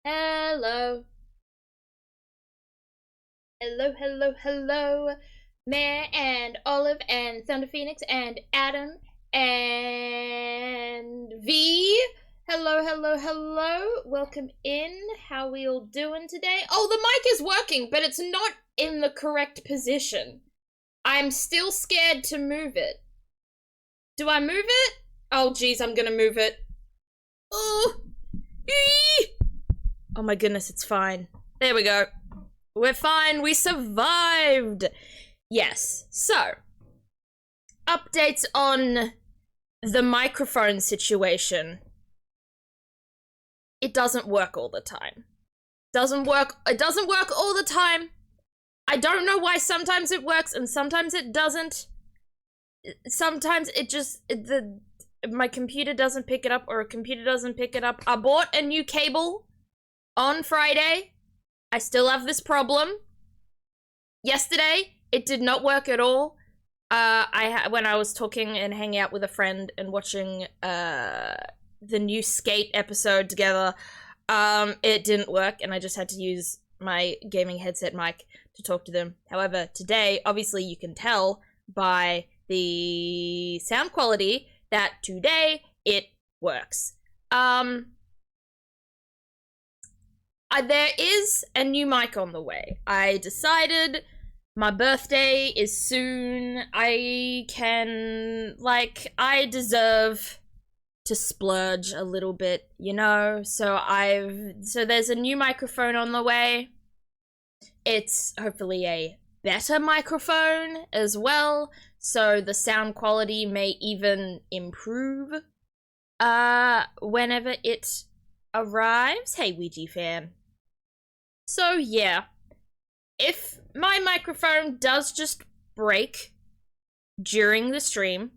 Hello. Hello, hello, hello. Mare and Olive and Thunder Phoenix and Adam and V. Hello, hello, hello. Welcome in. How we all doing today? Oh, the mic is working, but it's not in the correct position. I'm still scared to move it. Do I move it? Oh, geez, I'm gonna move it. Oh, oh my goodness, it's fine. There we go. We're fine, we survived! Yes, so, updates on the microphone situation. It doesn't work all the time. It doesn't work all the time. I don't know why sometimes it works and sometimes it doesn't. Sometimes it just, my computer doesn't pick it up or a computer doesn't pick it up. I bought a new cable on Friday. I still have this problem. Yesterday, it did not work at all. When I was talking and hanging out with a friend and watching the new Skate episode together, it didn't work and I just had to use my gaming headset mic to talk to them. However, today, obviously you can tell by the sound quality that today it works. There is a new mic on the way. I decided my birthday is soon. I deserve to splurge a little bit, you know? So there's a new microphone on the way. It's hopefully a better microphone as well, so the sound quality may even improve whenever it arrives. Hey, Ouija fan. So yeah, if my microphone does just break during the stream,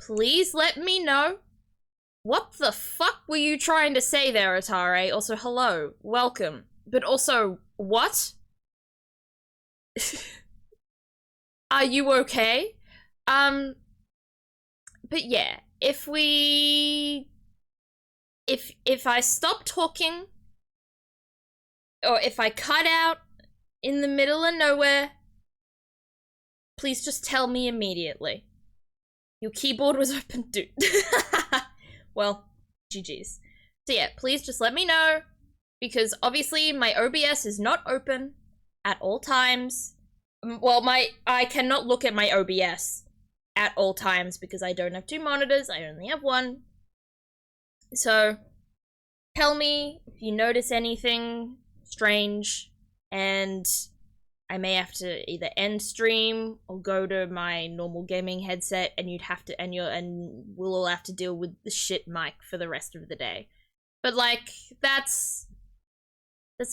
please let me know. What the fuck were you trying to say there, Atare? Also, hello, welcome. But also, what? Are you okay? But yeah, if I stop talking, or if I cut out in the middle of nowhere, please just tell me immediately. Your keyboard was open, dude. Well, GG's. So yeah, please just let me know, because obviously my OBS is not open at all times. Well, I cannot look at my OBS at all times because I don't have two monitors, I only have one. So, tell me if you notice anything strange, and I may have to either end stream or go to my normal gaming headset, and we'll all have to deal with the shit mic for the rest of the day. But like, that's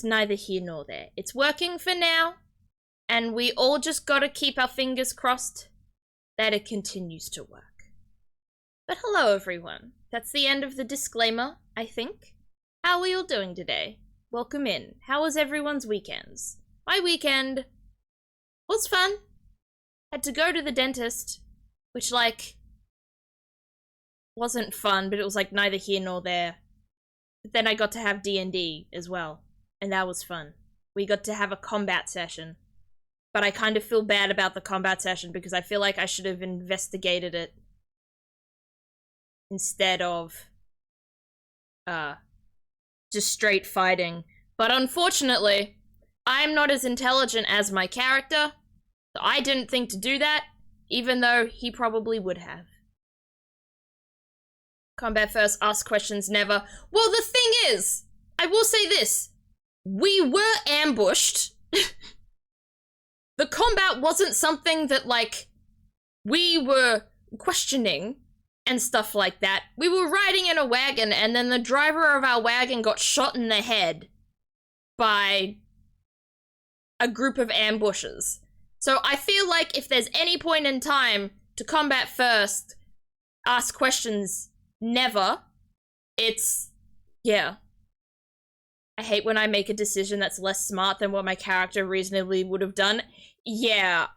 neither here nor there. It's working for now, and we all just gotta keep our fingers crossed that it continues to work. But hello everyone. That's the end of the disclaimer, I think. How are we all doing today? Welcome in. How was everyone's weekends? My weekend was fun. Had to go to the dentist, which, like, wasn't fun, but it was, like, neither here nor there. But then I got to have D&D as well, and that was fun. We got to have a combat session. But I kind of feel bad about the combat session because I feel like I should have investigated it instead of just straight fighting. But unfortunately, I'm not as intelligent as my character, so I didn't think to do that, even though he probably would have. Combat first, ask questions never. Well, the thing is, I will say this. We were ambushed. The combat wasn't something that, like, we were questioning and stuff like that. We were riding in a wagon, and then the driver of our wagon got shot in the head by a group of ambushers. So I feel like if there's any point in time to combat first, ask questions never, it's, yeah. I hate when I make a decision that's less smart than what my character reasonably would have done. Yeah,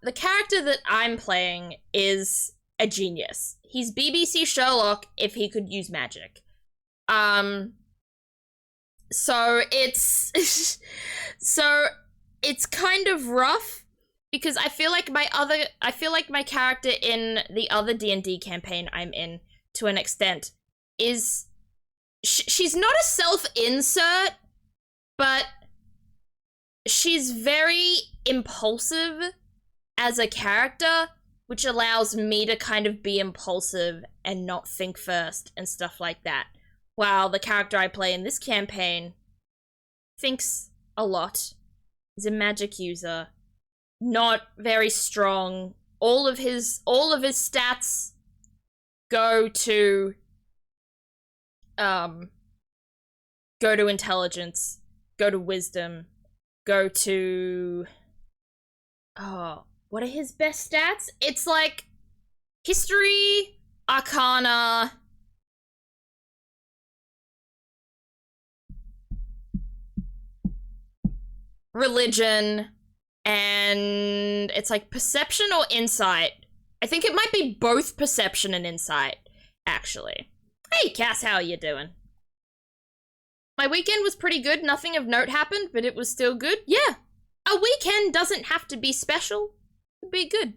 the character that I'm playing is a genius. He's BBC Sherlock if he could use magic. So it's so it's kind of rough because I feel like my character in the other D&D campaign I'm in, to an extent, is she's not a self-insert, but she's very impulsive as a character, which allows me to kind of be impulsive and not think first and stuff like that. While the character I play in this campaign thinks a lot, is a magic user, not very strong. All of his stats go to intelligence, go to wisdom, go to what are his best stats? It's like history, arcana, religion, and it's like perception or insight. I think it might be both perception and insight, actually. Hey, Cass, how are you doing? My weekend was pretty good. Nothing of note happened, but it was still good. Yeah, a weekend doesn't have to be special. It'd be good.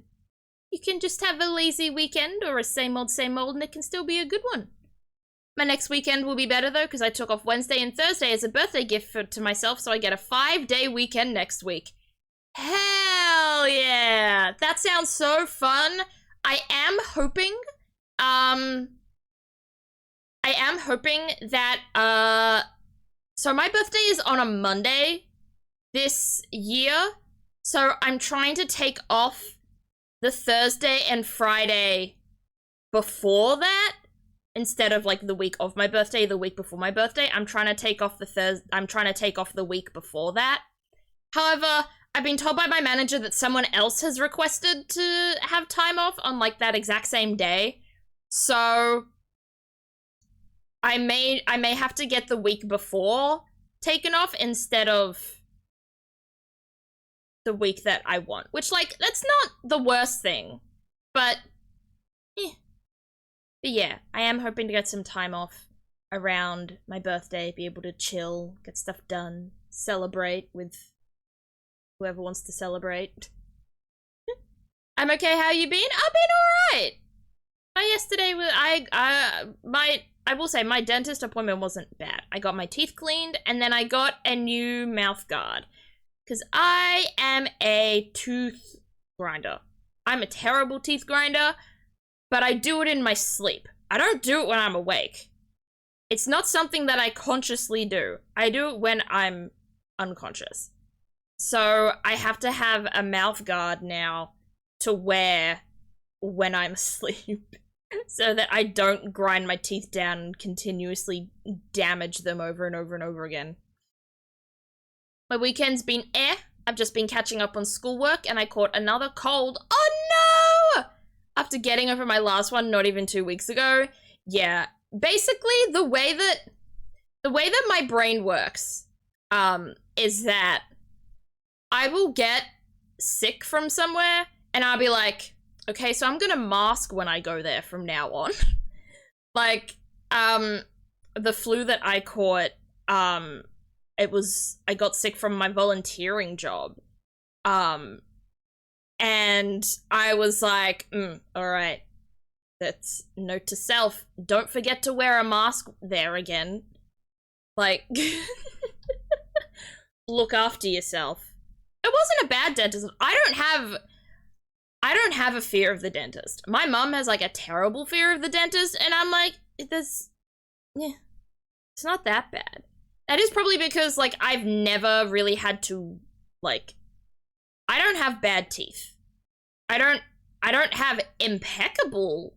You can just have a lazy weekend or a same old, and it can still be a good one. My next weekend will be better, though, because I took off Wednesday and Thursday as a birthday gift to myself, so I get a 5-day weekend next week. Hell yeah! That sounds so fun. I am hoping that, so my birthday is on a Monday this year, so I'm trying to take off the Thursday and Friday before that, instead of like the week of my birthday, the week before my birthday. I'm trying to take off the week before that. However, I've been told by my manager that someone else has requested to have time off on like that exact same day. So I may have to get the week before taken off instead of the week that I want, which, like, that's not the worst thing, but yeah, I am hoping to get some time off around my birthday, be able to chill, get stuff done, celebrate with whoever wants to celebrate. I'm okay, how you been? I've been alright. Yesterday, I will say, my dentist appointment wasn't bad. I got my teeth cleaned, and then I got a new mouth guard. Because I am a tooth grinder. I'm a terrible teeth grinder, but I do it in my sleep. I don't do it when I'm awake. It's not something that I consciously do. I do it when I'm unconscious. So I have to have a mouth guard now to wear when I'm asleep, so that I don't grind my teeth down and continuously damage them over and over and over again. My weekend's been I've just been catching up on schoolwork, and I caught another cold. Oh no! After getting over my last one not even 2 weeks ago. Yeah, basically the way that my brain works is that I will get sick from somewhere and I'll be like, okay, so I'm gonna mask when I go there from now on. Like, the flu that I caught, I got sick from my volunteering job. And I was like, alright. That's note to self. Don't forget to wear a mask there again. Like, look after yourself. It wasn't a bad dentist. I don't have a fear of the dentist. My mom has like a terrible fear of the dentist, and I'm like, it's not that bad. That is probably because, like, I've never really had to, like, I don't have bad teeth. I don't have impeccable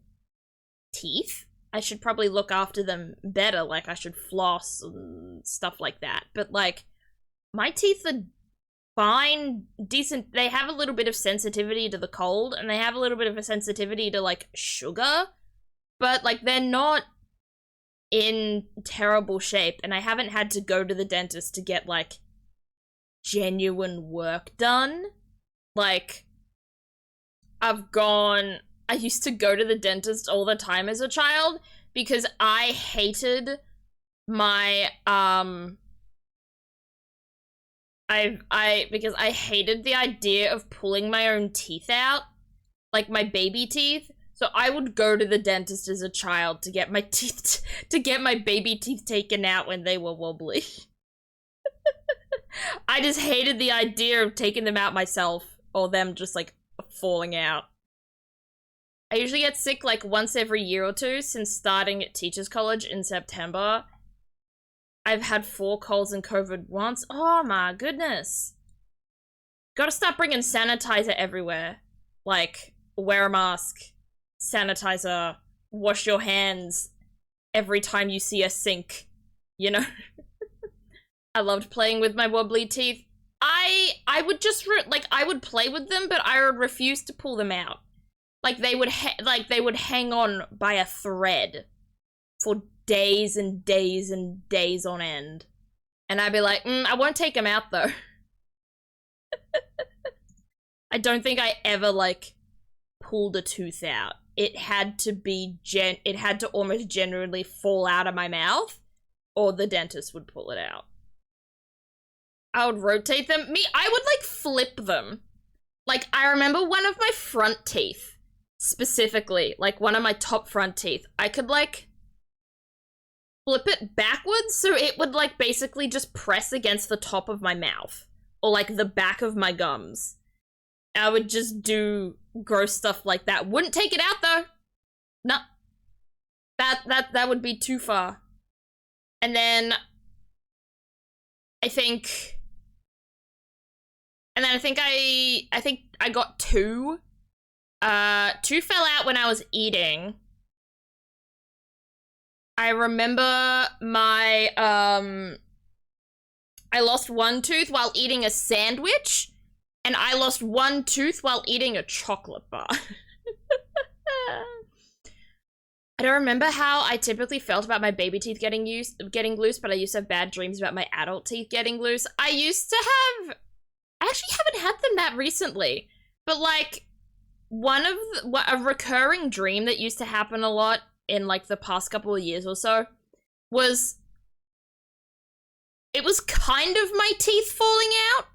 teeth. I should probably look after them better, like I should floss and stuff like that. But, like, my teeth are fine, decent. They have a little bit of sensitivity to the cold, and they have a little bit of a sensitivity to, like, sugar. But, like, they're not in terrible shape, and I haven't had to go to the dentist to get, like, genuine work done. Like, I used to go to the dentist all the time as a child because I hated my Because I hated the idea of pulling my own teeth out, like my baby teeth. So I would go to the dentist as a child to get my baby teeth taken out when they were wobbly. I just hated the idea of taking them out myself, or them just like falling out. I usually get sick like once every year or two since starting at teachers college in September. I've had 4 colds and COVID once. Oh my goodness. Gotta start bringing sanitizer everywhere. Like, wear a mask, sanitizer, wash your hands every time you see a sink, you know? I loved playing with my wobbly teeth. I would just, I would play with them, but I would refuse to pull them out. Like, they would hang on by a thread for days and days and days on end. And I'd be like, I won't take them out, though. I don't think I ever, like, pulled a tooth out. It had to be it had to almost genuinely fall out of my mouth, or the dentist would pull it out. I would rotate them. I would, like, flip them. Like, I remember one of my front teeth, specifically, like, one of my top front teeth, I could, like, flip it backwards so it would, like, basically just press against the top of my mouth, or, like, the back of my gums. I would just do gross stuff like that. Wouldn't take it out, though. No. That would be too far. And then I think I got 2. 2 fell out when I was eating. I remember my, I lost 1 tooth while eating a sandwich, and I lost 1 tooth while eating a chocolate bar. I don't remember how I typically felt about my baby teeth getting loose, but I used to have bad dreams about my adult teeth getting loose. I actually haven't had them that recently, but, like, a recurring dream that used to happen a lot in, like, the past couple of years or so was, it was kind of my teeth falling out,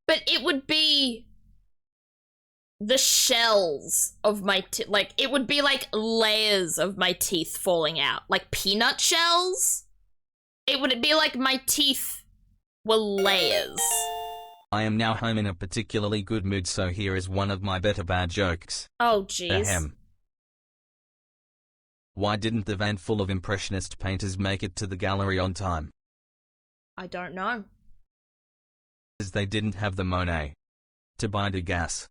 but it would be the shells of my teeth. Like, it would be, like, layers of my teeth falling out. Like peanut shells. It would be like my teeth were layers. I am now home in a particularly good mood, so here is one of my better bad jokes. Oh, jeez. Ahem. Why didn't the van full of impressionist painters make it to the gallery on time? I don't know. Because they didn't have the Monet to buy the gas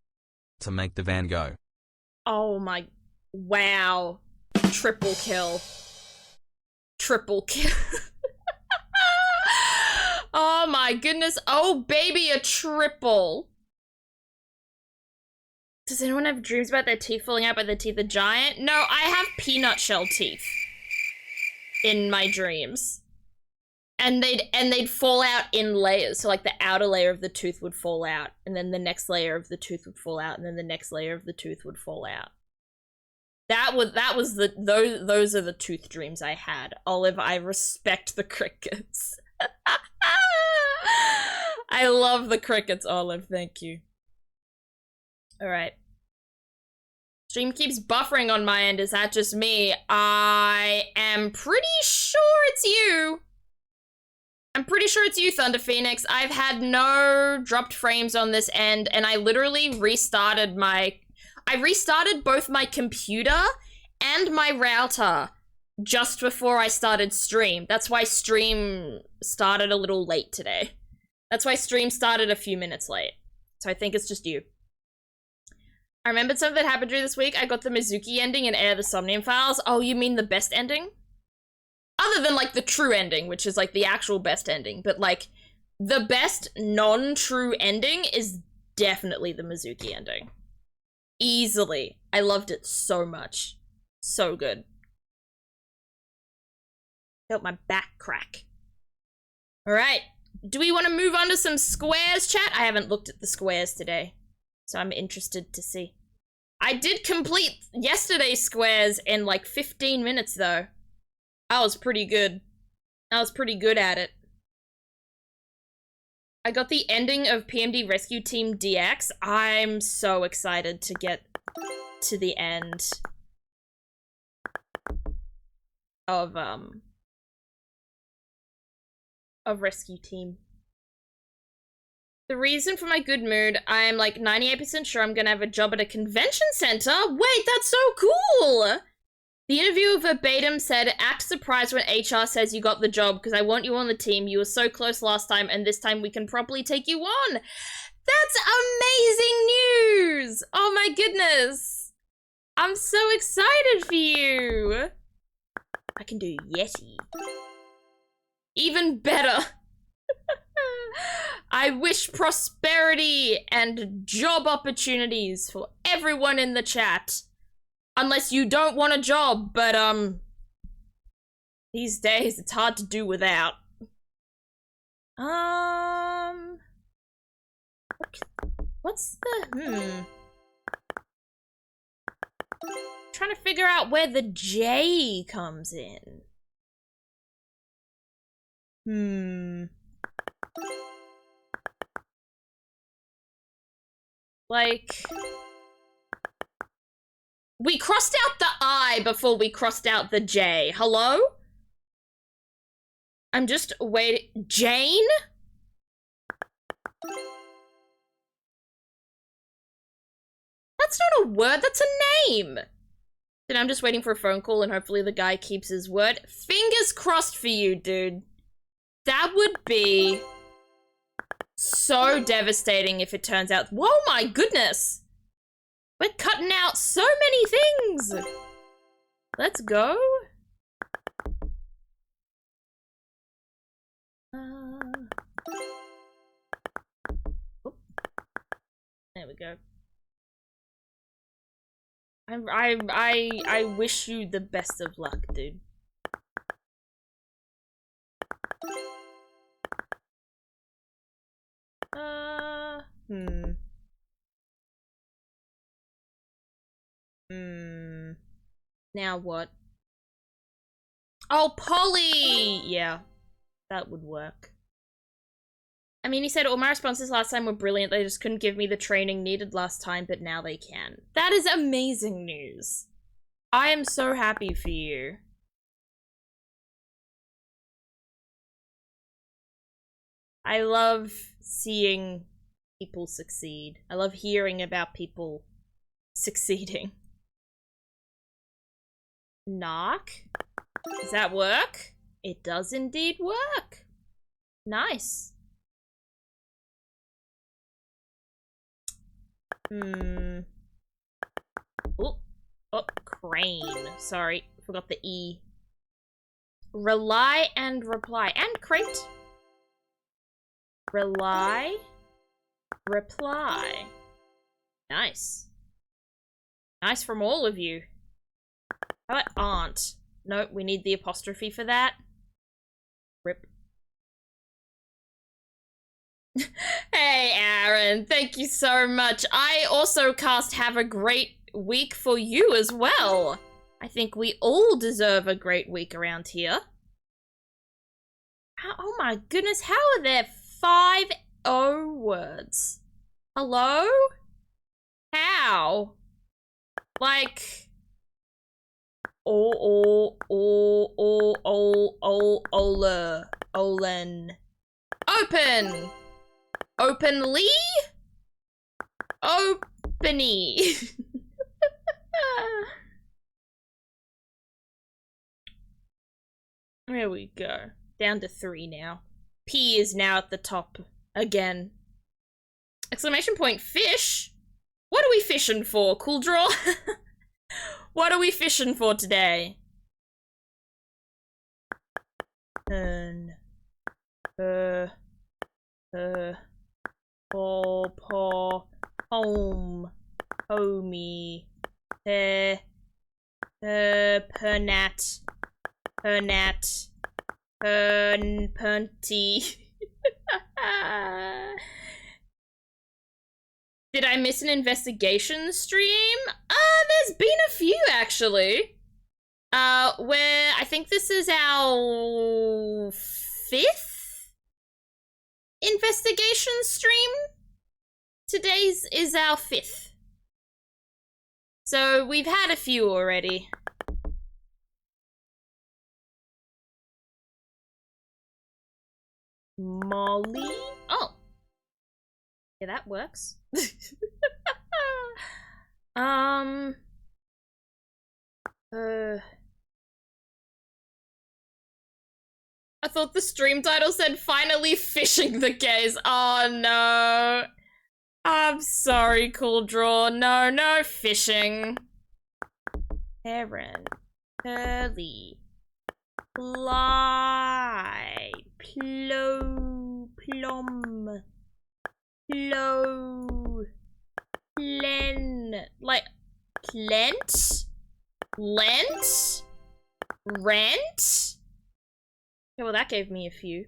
to make the van go. Oh my... Wow. Triple kill. Triple kill. Oh my goodness. Oh baby, a triple. Does anyone have dreams about their teeth falling out by their teeth are giant? No, I have peanut shell teeth in my dreams. And they'd fall out in layers. So, like, the outer layer of the tooth would fall out, and then the next layer of the tooth would fall out, and then the next layer of the tooth would fall out. Those are the tooth dreams I had. Olive, I respect the crickets. I love the crickets, Olive, thank you. Alright. Stream keeps buffering on my end, is that just me? I am pretty sure it's you. I'm pretty sure it's you, Thunder Phoenix. I've had no dropped frames on this end, and I literally restarted I restarted both my computer and my router just before I started stream. That's why stream started a little late today. That's why stream started a few minutes late. So I think it's just you. I remembered something that happened during this week. I got the Mizuki ending in Heir of the Somnium Files. Oh, you mean the best ending? Other than, like, the true ending, which is, like, the actual best ending. But, like, the best non-true ending is definitely the Mizuki ending. Easily. I loved it so much. So good. Felt my back crack. Alright. Do we want to move on to some squares, chat? I haven't looked at the squares today, so I'm interested to see. I did complete yesterday's squares in, like, 15 minutes, though. I was pretty good. I was pretty good at it. I got the ending of PMD Rescue Team DX. I'm so excited to get to the end of Rescue Team. The reason for my good mood, I'm like 98% sure I'm gonna have a job at a convention center. Wait, that's so cool! The interviewer verbatim said, act surprised when HR says you got the job because I want you on the team. You were so close last time and this time we can properly take you on. That's amazing news! Oh my goodness. I'm so excited for you. I can do Yeti. Even better. I wish prosperity and job opportunities for everyone in the chat. Unless you don't want a job, but, these days it's hard to do without. What's the, Trying to figure out where the J comes in. Like, we crossed out the I before we crossed out the J. Hello? I'm just waiting. Jane? That's not a word, that's a name. Then I'm just waiting for a phone call and hopefully the guy keeps his word. Fingers crossed for you, dude. That would be so devastating if it turns out. Whoa, my goodness. We're cutting out so many things. Let's go. There we go. I wish you the best of luck, dude. Now what? Oh, Polly! Yeah, that would work. I mean, he said all my responses last time were brilliant. They just couldn't give me the training needed last time, but now they can. That is amazing news. I am so happy for you. I love seeing people succeed. I love hearing about people succeeding. Knock? Does that work? It does indeed work. Nice. Oh, crane. Sorry, forgot the E. Rely and reply. And crate. Rely. Reply. Nice. Nice from all of you. How about aunt? No, we need the apostrophe for that. Rip. Hey, Aaron. Thank you so much. I also cast have a great week for you as well. I think we all deserve a great week around here. Oh my goodness, how are there 5 O words? Hello? How? Like... Olen. Open! Openly? Openy. There we go. Down to 3 now. P is now at the top again. Exclamation point, fish? What are we fishing for, Cool Draw? What are we fishing for today? Turn. Paw, home, homie, pernat, punty. Did I miss an investigation stream? There's been a few actually. Where I think this is our 5th investigation stream. Today's is our 5th. So we've had a few already. Molly? Oh. Yeah, that works. I thought the stream title said finally fishing the gays. Oh no. I'm sorry, Cool Draw. No, no fishing. Heron. Curly. Fly. Plum. Plo. Plen. Like, plent? Lent? Rent? Yeah, well, that gave me a few.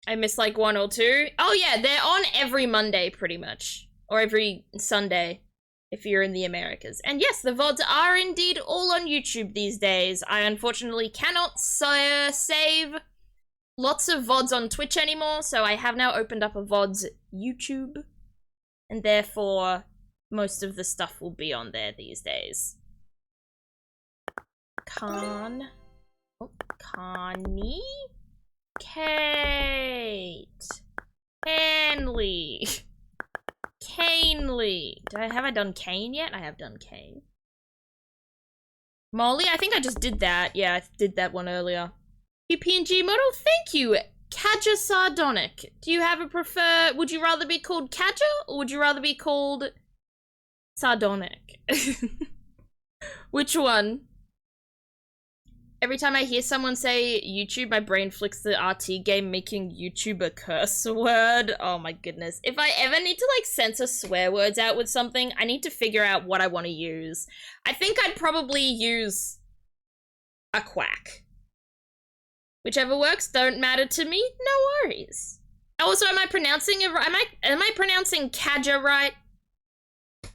I missed like 1 or 2. Oh yeah, they're on every Monday pretty much. Or every Sunday if you're in the Americas. And yes, the VODs are indeed all on YouTube these days. I unfortunately cannot save lots of VODs on Twitch anymore, so I have now opened up a VODs YouTube. And therefore, most of the stuff will be on there these days. Connie? Kate. Hanley. Canely. Have I done Kane yet? I have done Kane. Molly? I think I just did that. Yeah, I did that one earlier. PNG model? Thank you. Kaja Sardonic. Do you have a would you rather be called Kaja or would you rather be called Sardonic? Which one? Every time I hear someone say YouTube, my brain flicks the RT game making YouTube a curse word. Oh my goodness. If I ever need to like censor swear words out with something, I need to figure out what I want to use. I think I'd probably use a quack. Whichever works, don't matter to me, no worries. Also, am I pronouncing it right? Am I pronouncing Kaja right?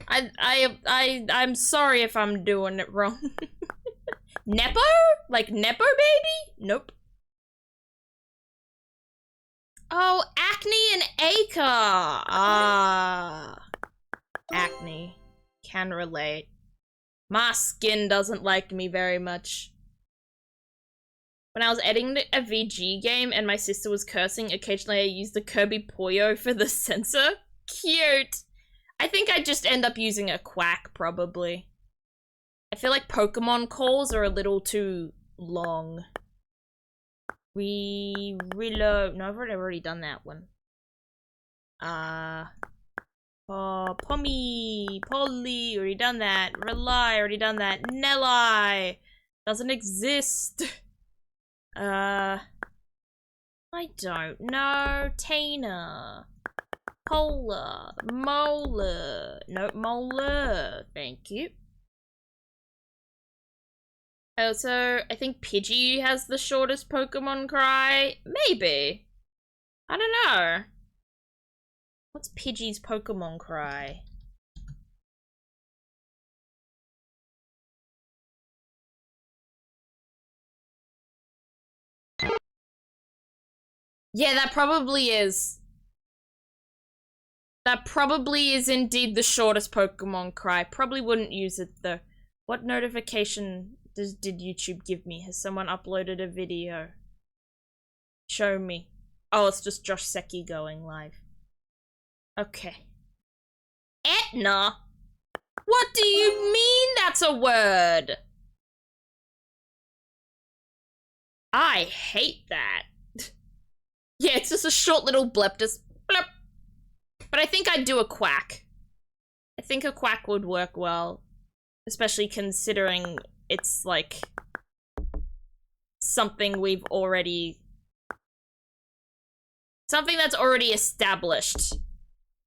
I'm sorry if I'm doing it wrong. Nepo? Like Nepo baby? Nope. Oh, Acne and Acre. Ah. Acne. Can relate. My skin doesn't like me very much. When I was editing a VG game and my sister was cursing, occasionally I used the Kirby Puyo for the censor. Cute. I think I'd just end up using a quack, probably. I feel like Pokemon calls are a little too long. Reload. No, I've already done that one. Oh, Pommy, Polly, already done that. Rely, already done that. Nelly doesn't exist. I don't know. Tina. Polar. Molar. No, Molar. Thank you. Also, I think Pidgey has the shortest Pokemon cry. Maybe. I don't know. What's Pidgey's Pokemon cry? Yeah, that probably is. That probably is indeed the shortest Pokemon cry. Probably wouldn't use it though. What notification did YouTube give me? Has someone uploaded a video? Show me. Oh, it's just Josh Secchi going live. Okay. Etna? What do you mean that's a word? I hate that. Yeah, it's just a short little blep, just blep. But I think I'd do a quack. I think a quack would work well. Especially considering it's like something we've already... Something that's already established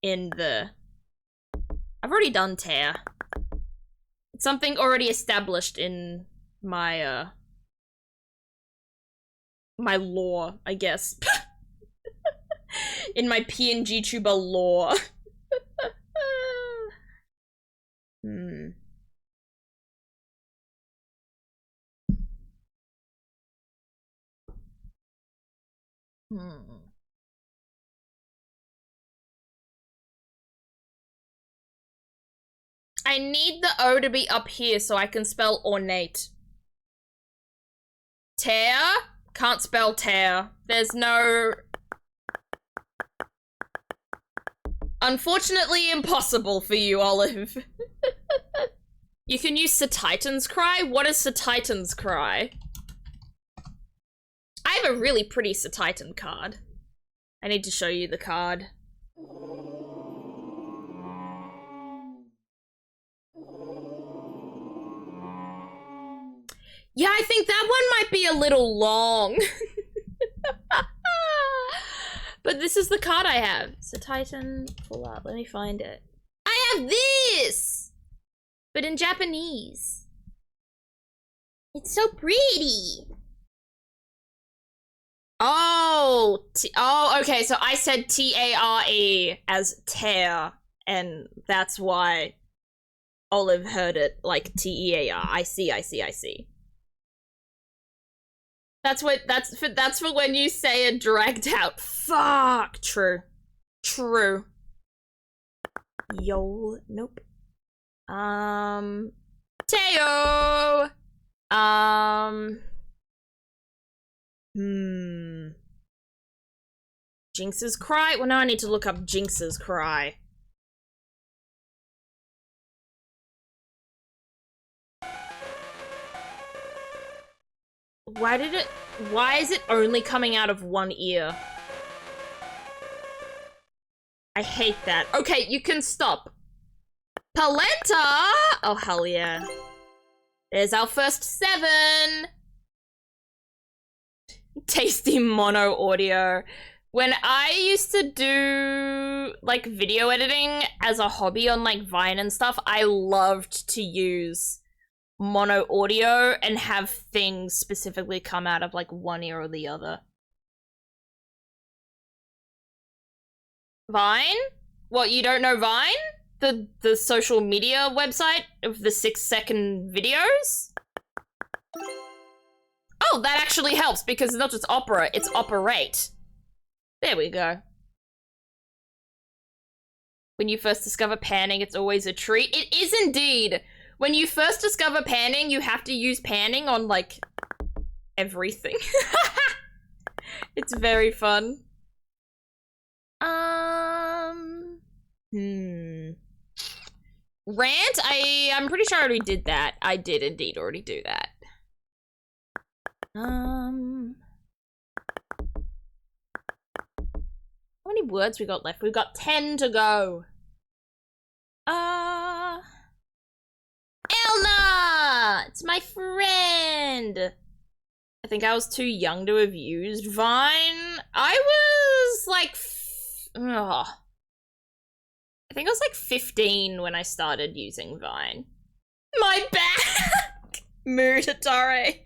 in the... I've already done tear. It's something already established in my, my lore, I guess. In my PNG tuber lore. I need the O to be up here so I can spell ornate. Tear? Can't spell tear. There's no... Unfortunately impossible for you, Olive. You can use Sir Titan's Cry? What is Sir Titan's Cry? I have a really pretty Sir Titan card. I need to show you the card. Yeah, I think that one might be a little long. But this is the card I have. Sir Titan, pull out, let me find it. I have this! But in Japanese. It's so pretty. Oh, okay, so I said T-A-R-E as tear, and that's why Olive heard it like T-E-A-R. I see. That's for when you say it dragged out. Fuck. True. Yo, nope. Teo. Jinx's Cry? Well, now I need to look up Jinx's Cry. Why is it only coming out of one ear? I hate that. Okay, you can stop. Paletta! Oh, hell yeah. There's our first 7. Tasty mono audio. When I used to do like video editing as a hobby on like Vine and stuff, I loved to use mono audio and have things specifically come out of like one ear or the other. Vine? What, you don't know Vine? The social media website of the 6-second videos? Oh, that actually helps because it's not just opera, it's operate. There we go. When you first discover panning, it's always a treat. It is indeed. When you first discover panning, you have to use panning on, like, everything. It's very fun. Rant? I'm pretty sure I already did that. I did indeed already do that. How many words we got left? We've got 10 to go. Elna! It's my friend! I think I was too young to have used Vine. I was like... I think I was like 15 when I started using Vine. My back! Mood, Atare.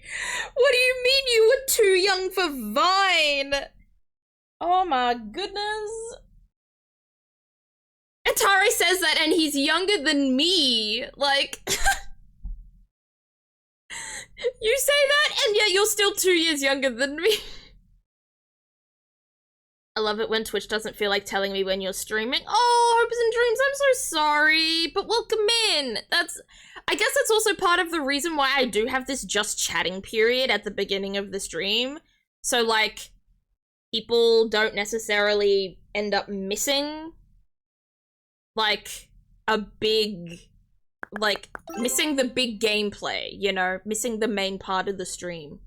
What do you mean you were too young for Vine? Oh my goodness. Atari says that and he's younger than me. Like, you say that and yet you're still 2 years younger than me. I love it when Twitch doesn't feel like telling me when you're streaming. Oh, hopes and dreams, I'm so sorry, but welcome in. I guess that's also part of the reason why I do have this just chatting period at the beginning of the stream. So like, people don't necessarily end up missing like a big, like missing the big gameplay, you know, missing the main part of the stream.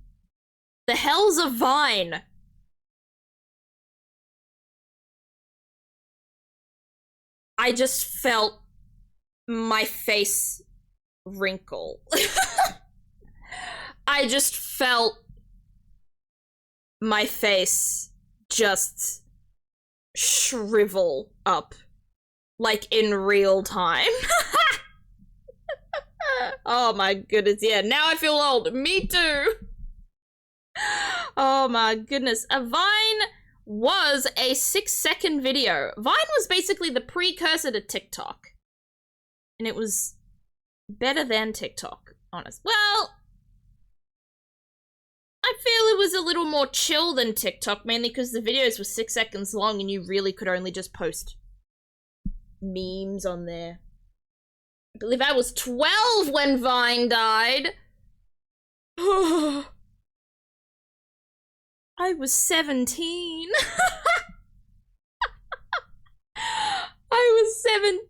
The hell's a Vine? I just felt my face wrinkle. I just felt my face just shrivel up, like in real time. Oh my goodness, yeah, now I feel old. Me too. Oh my goodness. A Vine was a 6-second video. Vine was basically the precursor to TikTok. And it was better than TikTok, honest. Well, I feel it was a little more chill than TikTok, mainly because the videos were 6 seconds long and you really could only just post memes on there. I believe I was 12 when Vine died. I was 17. I was 17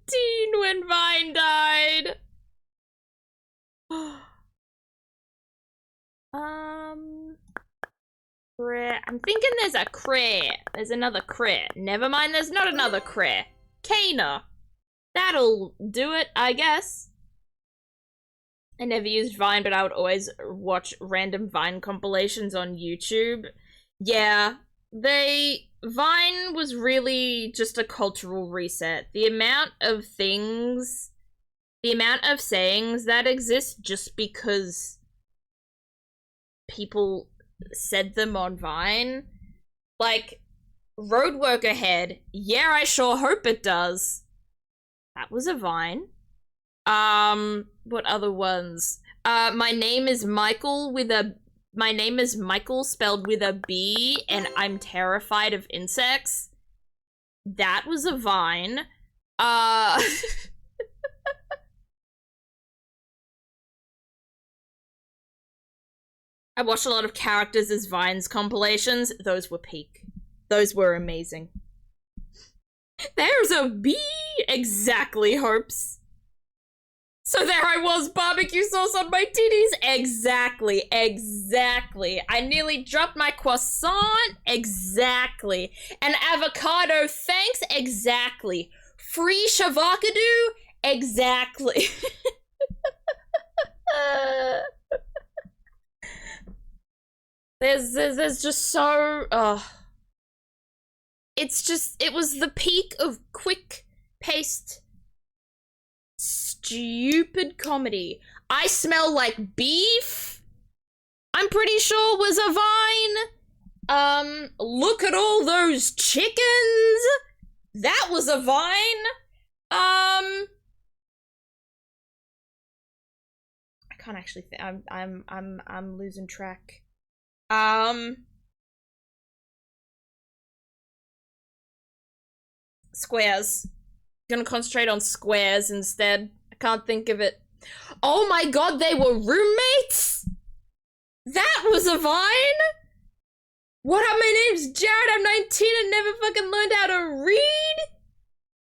when Vine died. I'm thinking there's a crit. There's another crit. Never mind, there's not another crit. Kana. That'll do it, I guess. I never used Vine, but I would always watch random Vine compilations on YouTube. Yeah, Vine was really just a cultural reset. The amount of sayings that exist just because people said them on Vine. Like, roadwork ahead. Yeah, I sure hope it does. That was a Vine. What other ones? My name is Michael spelled with a B, and I'm terrified of insects. That was a Vine. I watched a lot of characters as Vines compilations. Those were peak. Those were amazing. There's a bee! Exactly, Hopes. So there I was, barbecue sauce on my titties. Exactly. I nearly dropped my croissant. Exactly. An avocado, thanks. Exactly. Free shavakadu. Exactly. There's just so it was the peak of quick-paced stupid comedy. I Smell Like Beef, I'm pretty sure was a Vine. Look at all those chickens, that was a Vine. I can't actually think. I'm losing track. Squares. I'm gonna concentrate on squares instead. I can't think of it. Oh my god, they were roommates? That was a Vine? What up, my name's Jared, I'm 19 and never fucking learned how to read?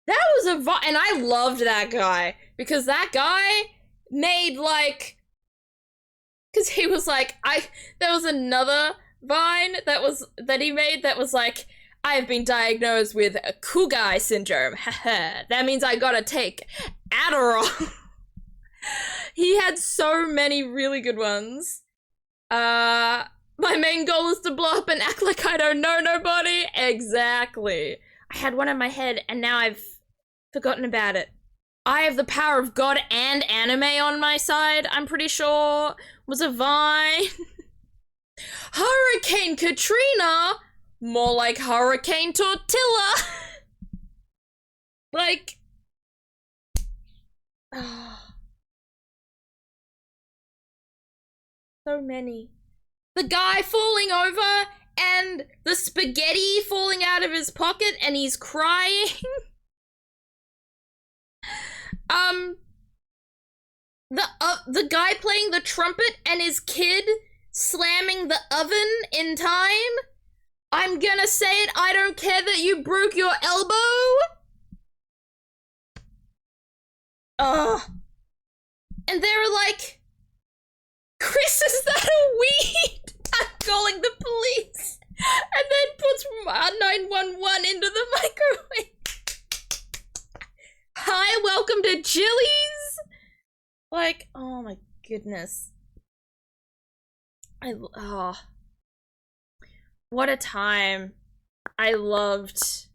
That was a Vine, and I loved that guy. Because that guy made, like... Because he was like, there was another Vine that he made that was like, I have been diagnosed with Kugai syndrome. Haha, that means I gotta take Adderall. He had so many really good ones. My main goal is to blow up and act like I don't know nobody. Exactly. I had one in my head and now I've forgotten about it. I have the power of God and anime on my side, I'm pretty sure was a Vine. Hurricane Katrina? More like Hurricane Tortilla. Like... So many. The guy falling over and the spaghetti falling out of his pocket and he's crying. The guy playing the trumpet and his kid slamming the oven in time. I'm gonna say it, I don't care that you broke your elbow. And they were like, Chris, is that a weed? I'm calling the police. And then puts 911 into the microwave. Hi, welcome to Chili's. Like, oh my goodness. What a time. I loved...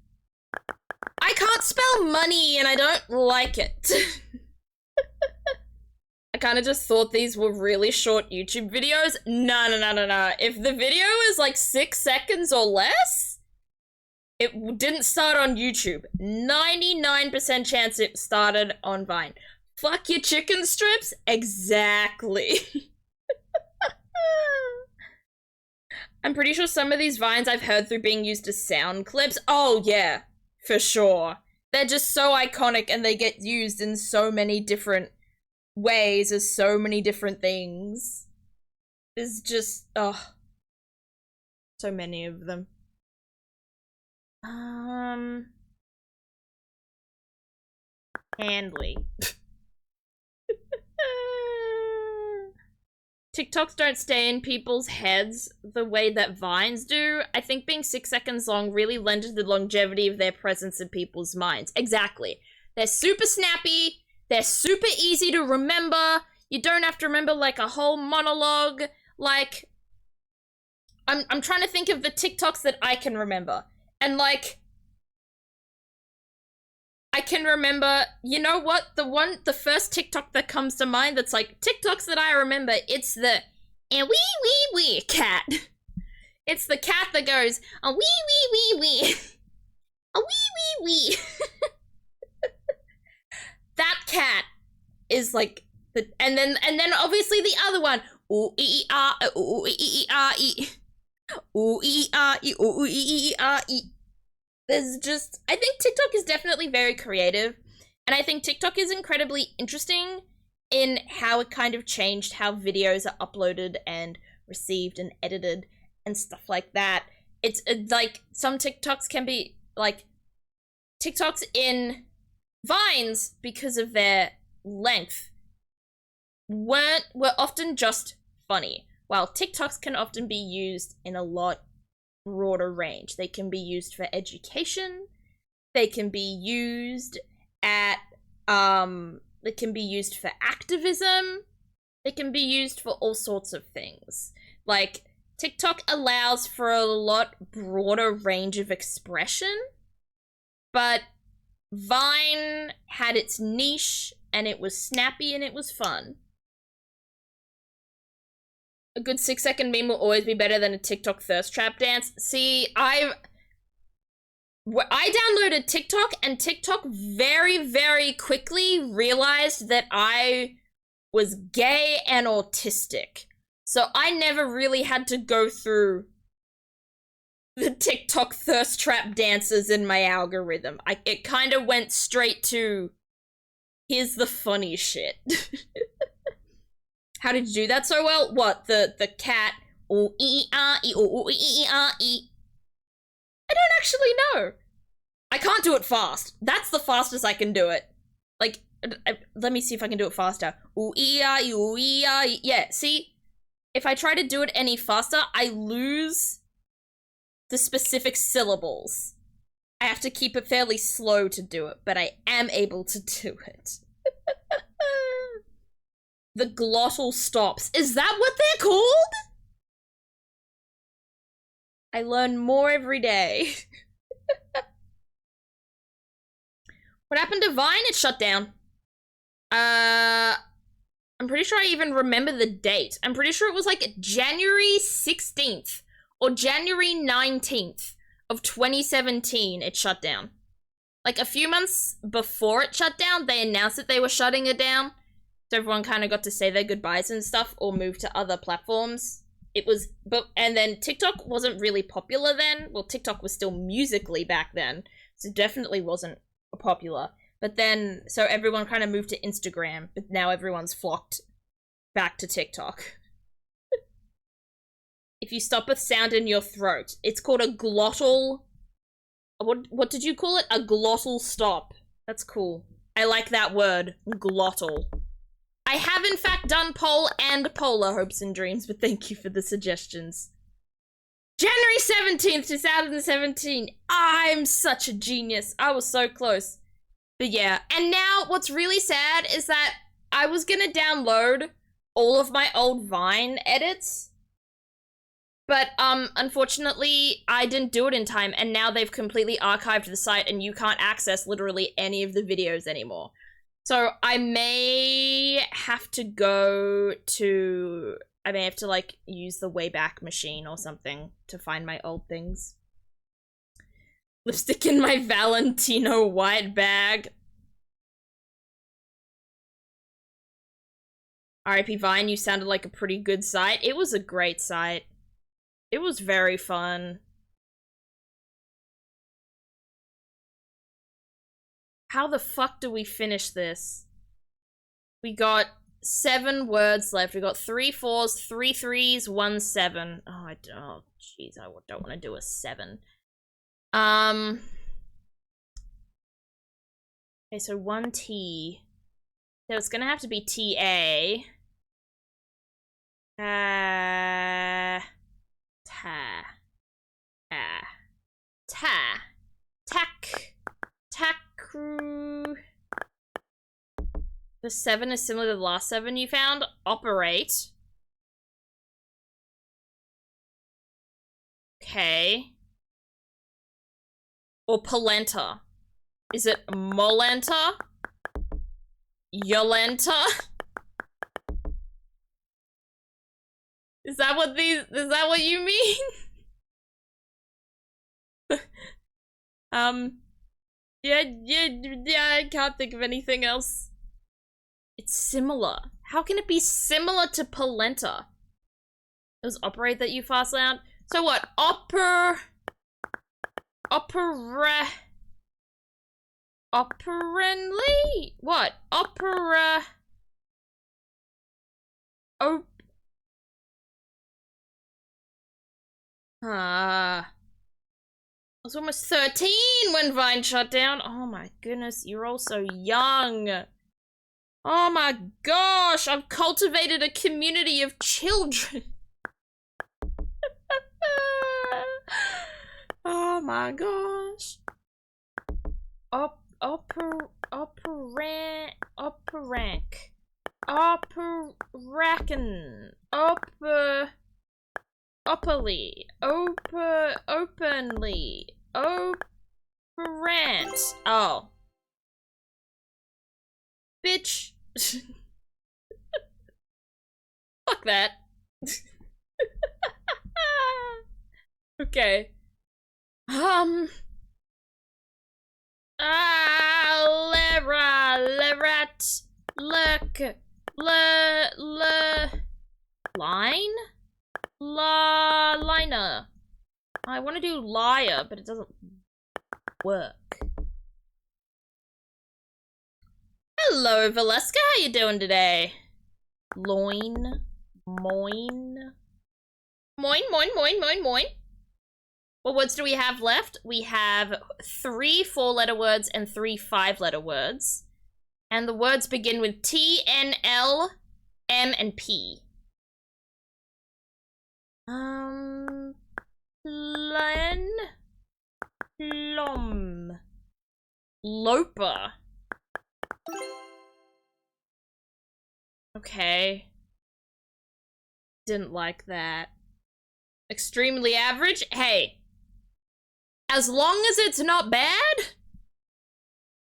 I can't spell money and I don't like it. I kind of just thought these were really short YouTube videos. No. If the video is like 6 seconds or less, it didn't start on YouTube. 99% chance it started on Vine. Fuck your chicken strips? Exactly. I'm pretty sure some of these Vines I've heard through being used as sound clips. Oh yeah, for sure. They're just so iconic and they get used in so many different ways as so many different things. There's just, oh, so many of them. Handley. TikToks don't stay in people's heads the way that Vines do. I think being 6 seconds long really lends to the longevity of their presence in people's minds. Exactly. They're super snappy. They're super easy to remember. You don't have to remember like a whole monologue. Like, I'm trying to think of the TikToks that I can remember. And like, I can remember, you know what? The first TikTok that comes to mind that's like, TikToks that I remember, it's the wee wee wee cat. It's the cat that goes, a wee wee wee wee. A wee wee wee. That cat is like, and then obviously the other one, ooh ee ah, ooh ee ah ee. Ooh ee ah ee, ooh ee ah ee. There's just, I think TikTok is definitely very creative, and I think TikTok is incredibly interesting in how it kind of changed how videos are uploaded and received and edited and stuff like that. It's like, some TikToks can be like, TikToks in Vines, because of their length, were often just funny, while TikToks can often be used in a lot broader range. They can be used for education, they can be used at they can be used for activism, they can be used for all sorts of things. Like, TikTok allows for a lot broader range of expression, but Vine had its niche and it was snappy and it was fun. A good 6-second meme will always be better than a TikTok thirst trap dance. See, I downloaded TikTok, and TikTok very, very quickly realized that I was gay and autistic. So I never really had to go through the TikTok thirst trap dances in my algorithm. It kind of went straight to, here's the funny shit. How did you do that so well? What, the cat, ooh ee ah ee, ooh ee ah ee? I don't actually know. I can't do it fast. That's the fastest I can do it. Like, let me see if I can do it faster. Ooh ee ah ee, ooh ee ah ee. Yeah, see? If I try to do it any faster, I lose the specific syllables. I have to keep it fairly slow to do it, but I am able to do it. The glottal stops. Is that what they're called? I learn more every day. What happened to Vine? It shut down. I'm pretty sure I even remember the date. I'm pretty sure it was like January 16th or January 19th of 2017 it shut down. Like, a few months before it shut down, they announced that they were shutting it down. So everyone kind of got to say their goodbyes and stuff or move to other platforms. And then TikTok wasn't really popular then. Well, TikTok was still Musical.ly back then, so it definitely wasn't popular. But then, so everyone kind of moved to Instagram, but now everyone's flocked back to TikTok. If you stop a sound in your throat, it's called a glottal... What did you call it? A glottal stop. That's cool. I like that word, glottal. I have in fact done poll and polar hopes and dreams, but thank you for the suggestions. January 17th, 2017. I'm such a genius. I was so close. But yeah, and now what's really sad is that I was gonna download all of my old Vine edits, but unfortunately I didn't do it in time, and now they've completely archived the site and you can't access literally any of the videos anymore. So I may have to like use the Wayback Machine or something to find my old things. Lipstick in my Valentino white bag. R.I.P. Vine, you sounded like a pretty good site. It was a great site. It was very fun. How the fuck do we finish this? We got 7 words left. We got 3 4s, 3 3s, 1 7. Oh, jeez, I don't want to do a 7. Okay, so 1 T. So it's gonna have to be TA. Tack. The 7 is similar to the last 7 you found. Operate. Okay. Or polenta. Is it molenta? Yolenta? Is that what you mean? Yeah, I can't think of anything else. It's similar. How can it be similar to polenta? It was operate that you fast loud. So what? Operanly? What? Opera. I was almost 13 when Vine shut down. Oh my goodness, you're all so young. Oh my gosh, I've cultivated a community of children. Oh my gosh. Openly. Operant. Oh. Bitch. Fuck that. Okay. Liner. I want to do liar, but it doesn't work. Hello, Valeska. How you doing today? Loin. Moin. Moin. What words do we have left? We have 3 4-letter words and 3 5-letter words. And the words begin with T, N, L, M, and P. Len. Lom. Loper. Okay. Didn't like that. Extremely average? Hey. As long as it's not bad?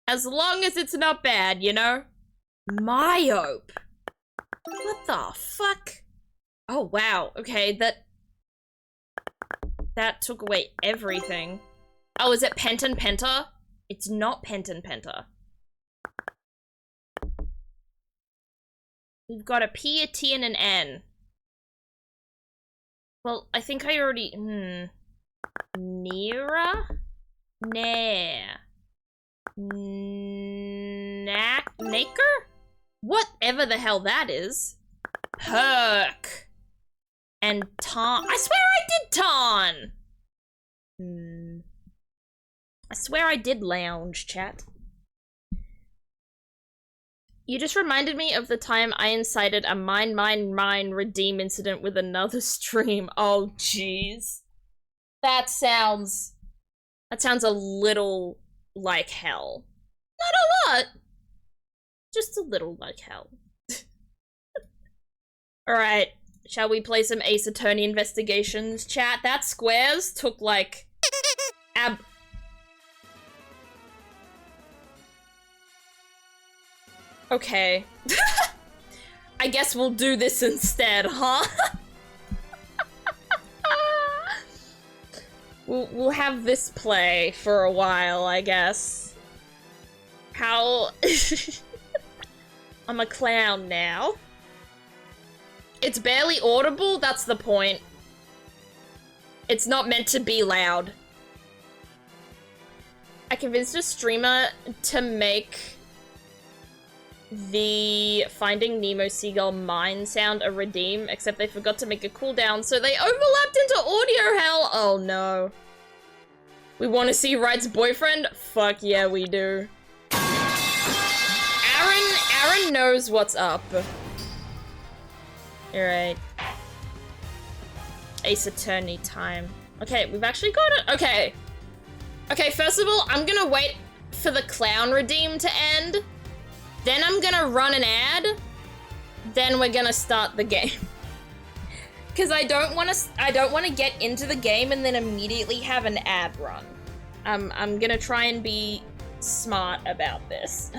As long as it's not bad, you know? Myope. What the fuck? Oh, wow. Okay, that took away everything. Oh, is it Penton Penta? It's not Penton Penta. We've got a P, a T, and an N. Well, I think I already... Nera? Nair. Naker? Whatever the hell that is. Herc. And Ton. I swear I did Ton! I swear I did lounge, chat. You just reminded me of the time I incited a mine redeem incident with another stream. Oh, jeez. That sounds a little like hell. Not a lot. Just a little like hell. Alright, shall we play some Ace Attorney investigations, chat? That squares took like... Okay. I guess we'll do this instead, huh? We'll have this play for a while, I guess. How... I'm a clown now. It's barely audible, that's the point. It's not meant to be loud. I convinced a streamer to make the Finding Nemo Seagull mine sound a redeem, except they forgot to make a cooldown, so they overlapped into audio hell. Oh no. We want to see Wright's boyfriend? Fuck yeah, we do. Aaron knows what's up. Alright. Ace Attorney time. Okay, we've actually got it. Okay. Okay, first of all, I'm gonna wait for the clown redeem to end. Then I'm gonna run an ad. Then we're gonna start the game. Cause I don't wanna get into the game and then immediately have an ad run. I'm gonna try and be smart about this.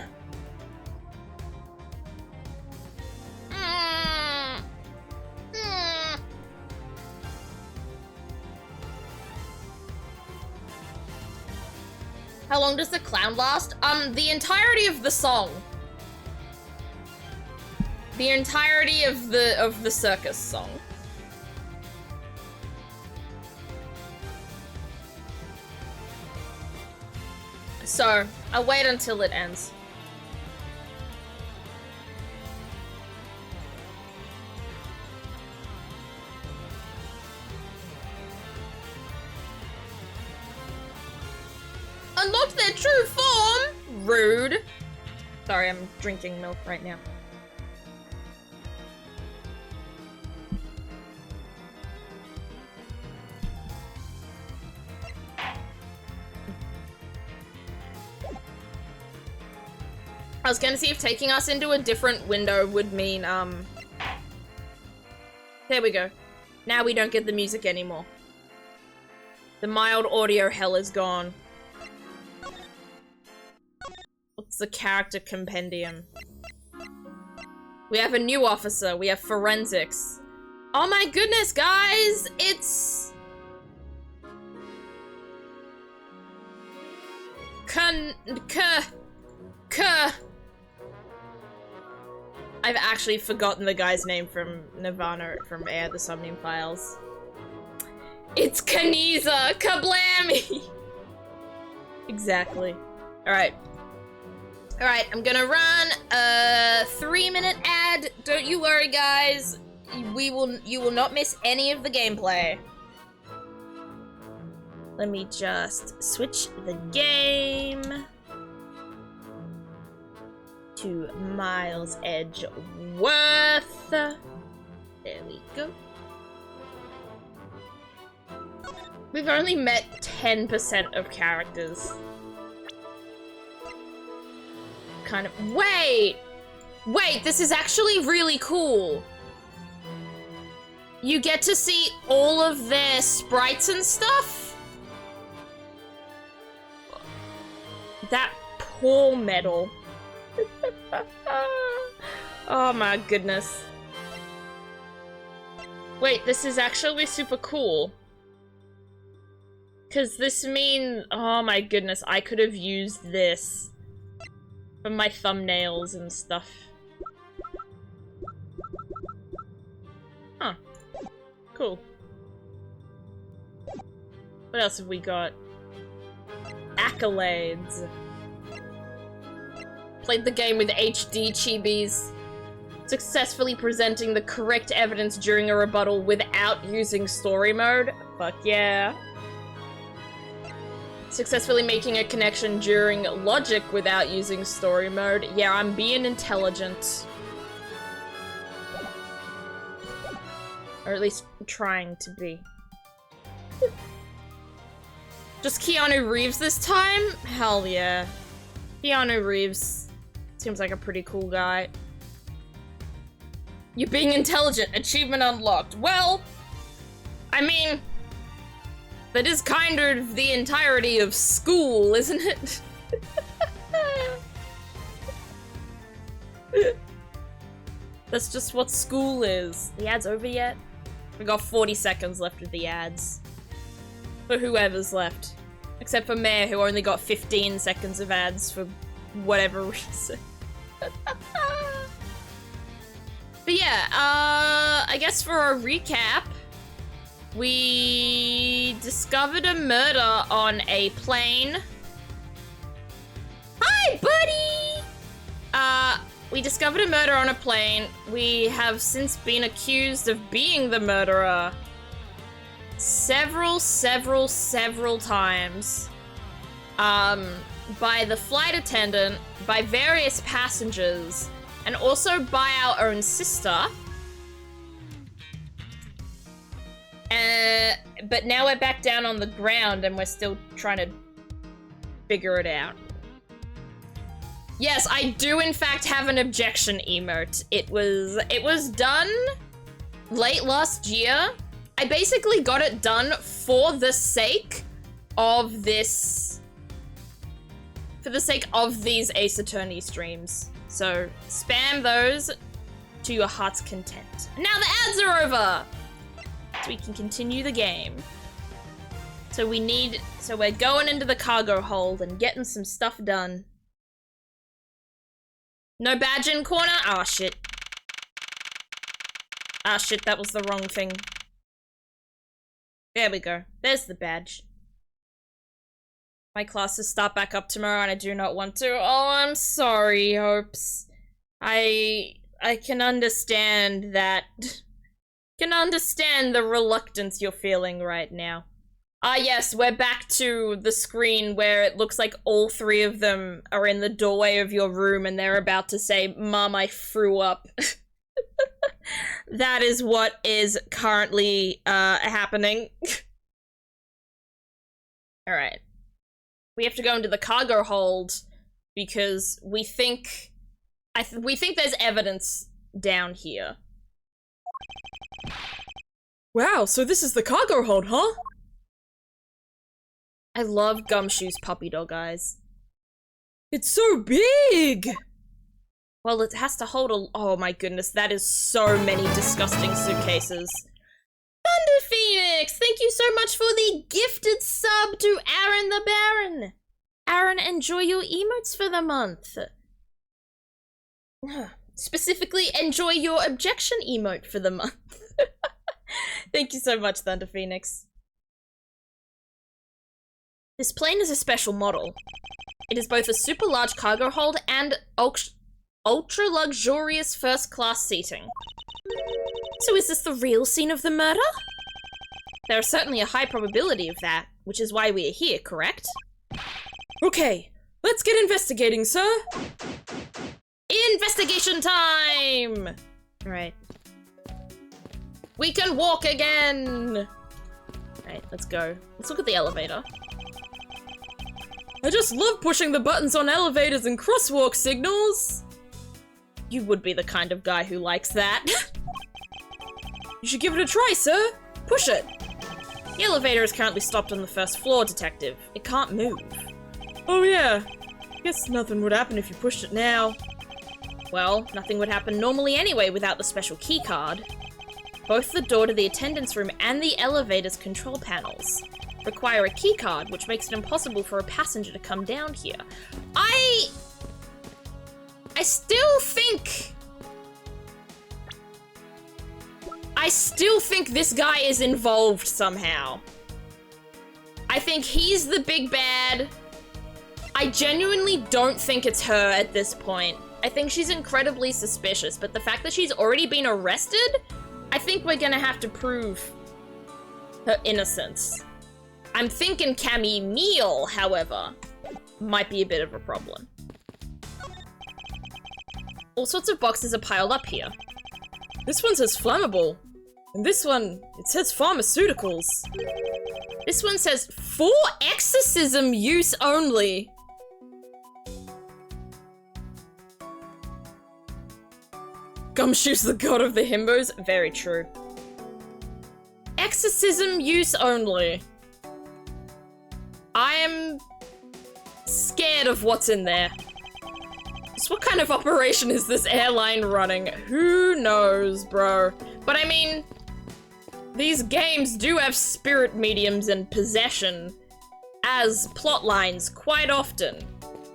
How long does the clown last? The entirety of the song. The entirety of the circus song. So, I'll wait until it ends. Unlocked their true form! Rude. Sorry, I'm drinking milk right now. I was gonna see if taking us into a different window would mean, there we go. Now we don't get the music anymore. The mild audio hell is gone. What's the character compendium? We have a new officer. We have forensics. Oh my goodness, guys! It's... I've actually forgotten the guy's name from Nirvana, from Air the Somnium Files. It's Kaniza! Kablammy! Exactly. Alright. Alright, I'm gonna run a 3-minute ad. Don't you worry, guys. You will not miss any of the gameplay. Let me just switch the game to Miles Edgeworth. There we go. We've only met 10% of characters. Kind of— wait! Wait, this is actually really cool. You get to see all of their sprites and stuff? That poor metal. Oh my goodness. Wait, this is actually super cool. Cause this means— oh my goodness, I could have used this for my thumbnails and stuff. Huh. Cool. What else have we got? Accolades. Played the game with HD chibis. Successfully presenting the correct evidence during a rebuttal without using story mode. Fuck yeah. Successfully making a connection during logic without using story mode. Yeah, I'm being intelligent. Or at least trying to be. Just Keanu Reeves this time? Hell yeah. Keanu Reeves seems like a pretty cool guy. You're being intelligent. Achievement unlocked. Well, I mean, that is kind of the entirety of school, isn't it? That's just what school is. The ad's over yet? We got 40 seconds left of the ads. For whoever's left. Except for Mare, who only got 15 seconds of ads for whatever reason. But yeah, I guess for a recap, we discovered a murder on a plane. Hey, buddy! We discovered a murder on a plane. We have since been accused of being the murderer. Several times. By the flight attendant, by various passengers, and also by our own sister. But now we're back down on the ground and we're still trying to figure it out. Yes, I do in fact have an objection emote. It was done late last year. I basically got it done for the sake of this, for the sake of these Ace Attorney streams. So spam those to your heart's content. Now the ads are over, so we can continue the game. So we're going into the cargo hold and getting some stuff done. No badge in corner? Ah, shit. Ah, shit, that was the wrong thing. There we go. There's the badge. My classes start back up tomorrow and I do not want to. Oh, I'm sorry, Hopes. I can understand that. Can understand the reluctance you're feeling right now. Ah, yes, we're back to the screen where it looks like all three of them are in the doorway of your room and they're about to say, "Mom, I threw up." That is what is currently happening. Alright. We have to go into the cargo hold because we think there's evidence down here. Wow, so this is the cargo hold, huh? I love Gumshoe's puppy dog eyes. It's so big! Well, it has to hold a- oh my goodness, that is so many disgusting suitcases. Thunder Phoenix! Thank you so much for the gifted sub to Aaron the Baron! Aaron, enjoy your emotes for the month. Specifically, enjoy your objection emote for the month. Thank you so much, Thunder Phoenix. This plane is a special model. It is both a super large cargo hold and ultra luxurious first class seating. So is this the real scene of the murder? There is certainly a high probability of that, which is why we are here, correct? Okay, let's get investigating, sir. Investigation time! Alright. We can walk again! Alright, let's go. Let's look at the elevator. I just love pushing the buttons on elevators and crosswalk signals! You would be the kind of guy who likes that. You should give it a try, sir. Push it. The elevator is currently stopped on the first floor, Detective. It can't move. Oh yeah. Guess nothing would happen if you pushed it now. Well, nothing would happen normally anyway without the special key card. Both the door to the attendance room and the elevator's control panels require a key card, which makes it impossible for a passenger to come down here. I still think this guy is involved somehow. I think he's the big bad. I genuinely don't think it's her at this point. I think she's incredibly suspicious, but the fact that she's already been arrested, I think we're gonna have to prove her innocence. I'm thinking Cammy Meal, however, might be a bit of a problem. All sorts of boxes are piled up here. This one says flammable. And this one, it says pharmaceuticals. This one says for exorcism use only. Gumshoe's the god of the himbos. Very true. Exorcism use only. I am scared of what's in there. So what kind of operation is this airline running? Who knows, bro? But I mean, these games do have spirit mediums and possession as plot lines quite often.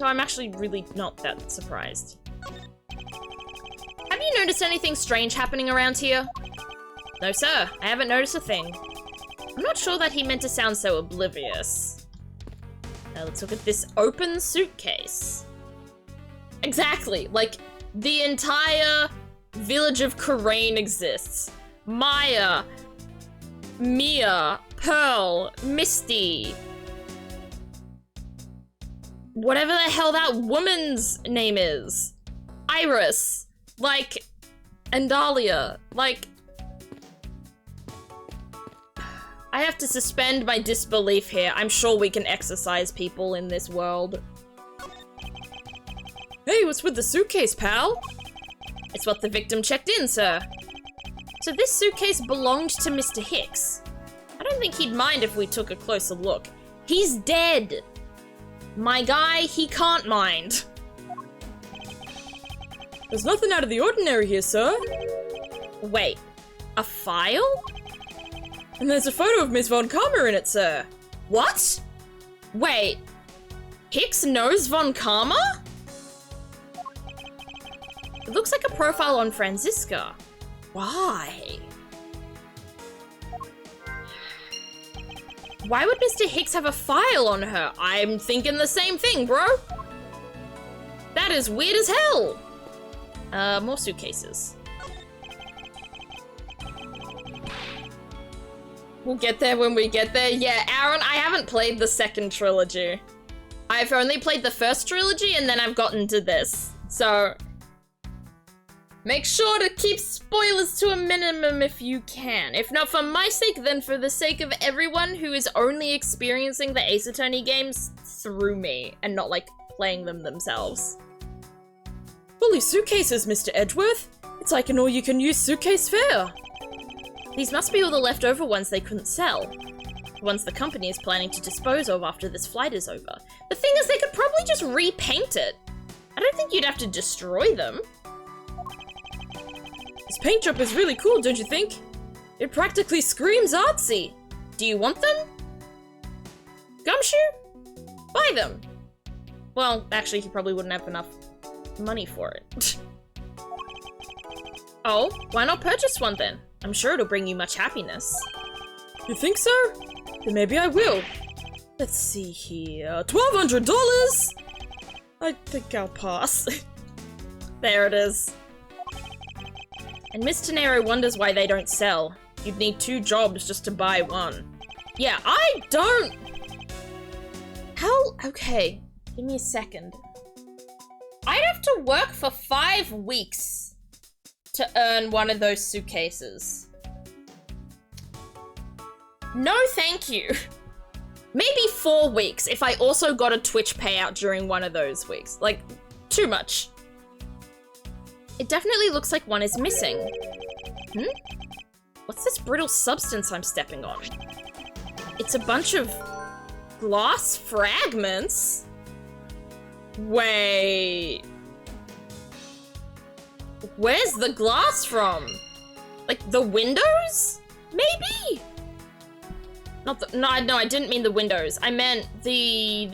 So I'm actually really not that surprised. Have you noticed anything strange happening around here? No, sir. I haven't noticed a thing. I'm not sure that he meant to sound so oblivious. Now let's look at this open suitcase. Exactly. Like, the entire village of Karain exists. Maya, Mia, Pearl, Misty. Whatever the hell that woman's name is. Iris. Like, and Dahlia. Like, I have to suspend my disbelief here. I'm sure we can exercise people in this world. Hey, what's with the suitcase, pal? It's what the victim checked in, sir. So this suitcase belonged to Mr. Hicks. I don't think he'd mind if we took a closer look. He's dead. My guy, he can't mind. There's nothing out of the ordinary here, sir. Wait, a file? And there's a photo of Miss Von Karma in it, sir. What? Wait, Hicks knows Von Karma? It looks like a profile on Franziska. Why? Why would Mr. Hicks have a file on her? I'm thinking the same thing, bro. That is weird as hell. More suitcases. We'll get there when we get there. Yeah, Aaron, I haven't played the second trilogy. I've only played the first trilogy and then I've gotten to this. So, make sure to keep spoilers to a minimum if you can. If not for my sake, then for the sake of everyone who is only experiencing the Ace Attorney games through me and not, like, playing them themselves. Fully suitcases, Mr. Edgeworth. It's like an all-you-can-use suitcase fair. These must be all the leftover ones they couldn't sell. The ones the company is planning to dispose of after this flight is over. The thing is, they could probably just repaint it. I don't think you'd have to destroy them. This paint job is really cool, don't you think? It practically screams artsy. Do you want them? Gumshoe? Buy them. Well, actually, he probably wouldn't have enough money for it. Oh, why not purchase one then? I'm sure it'll bring you much happiness. You think so? Then maybe I will. Let's see here. $1,200? I think I'll pass. There it is. And Miss Tenero wonders why they don't sell. You'd need 2 jobs just to buy one. Yeah, I don't... How? Okay, give me a second. I'd have to work for 5 weeks to earn one of those suitcases. No, thank you. Maybe 4 weeks if I also got a Twitch payout during one of those weeks. Like, too much. It definitely looks like one is missing. What's this brittle substance I'm stepping on? It's a bunch of glass fragments? Wait. Where's the glass from? Like, the windows? Maybe? Not the- no, I didn't mean the windows. I meant the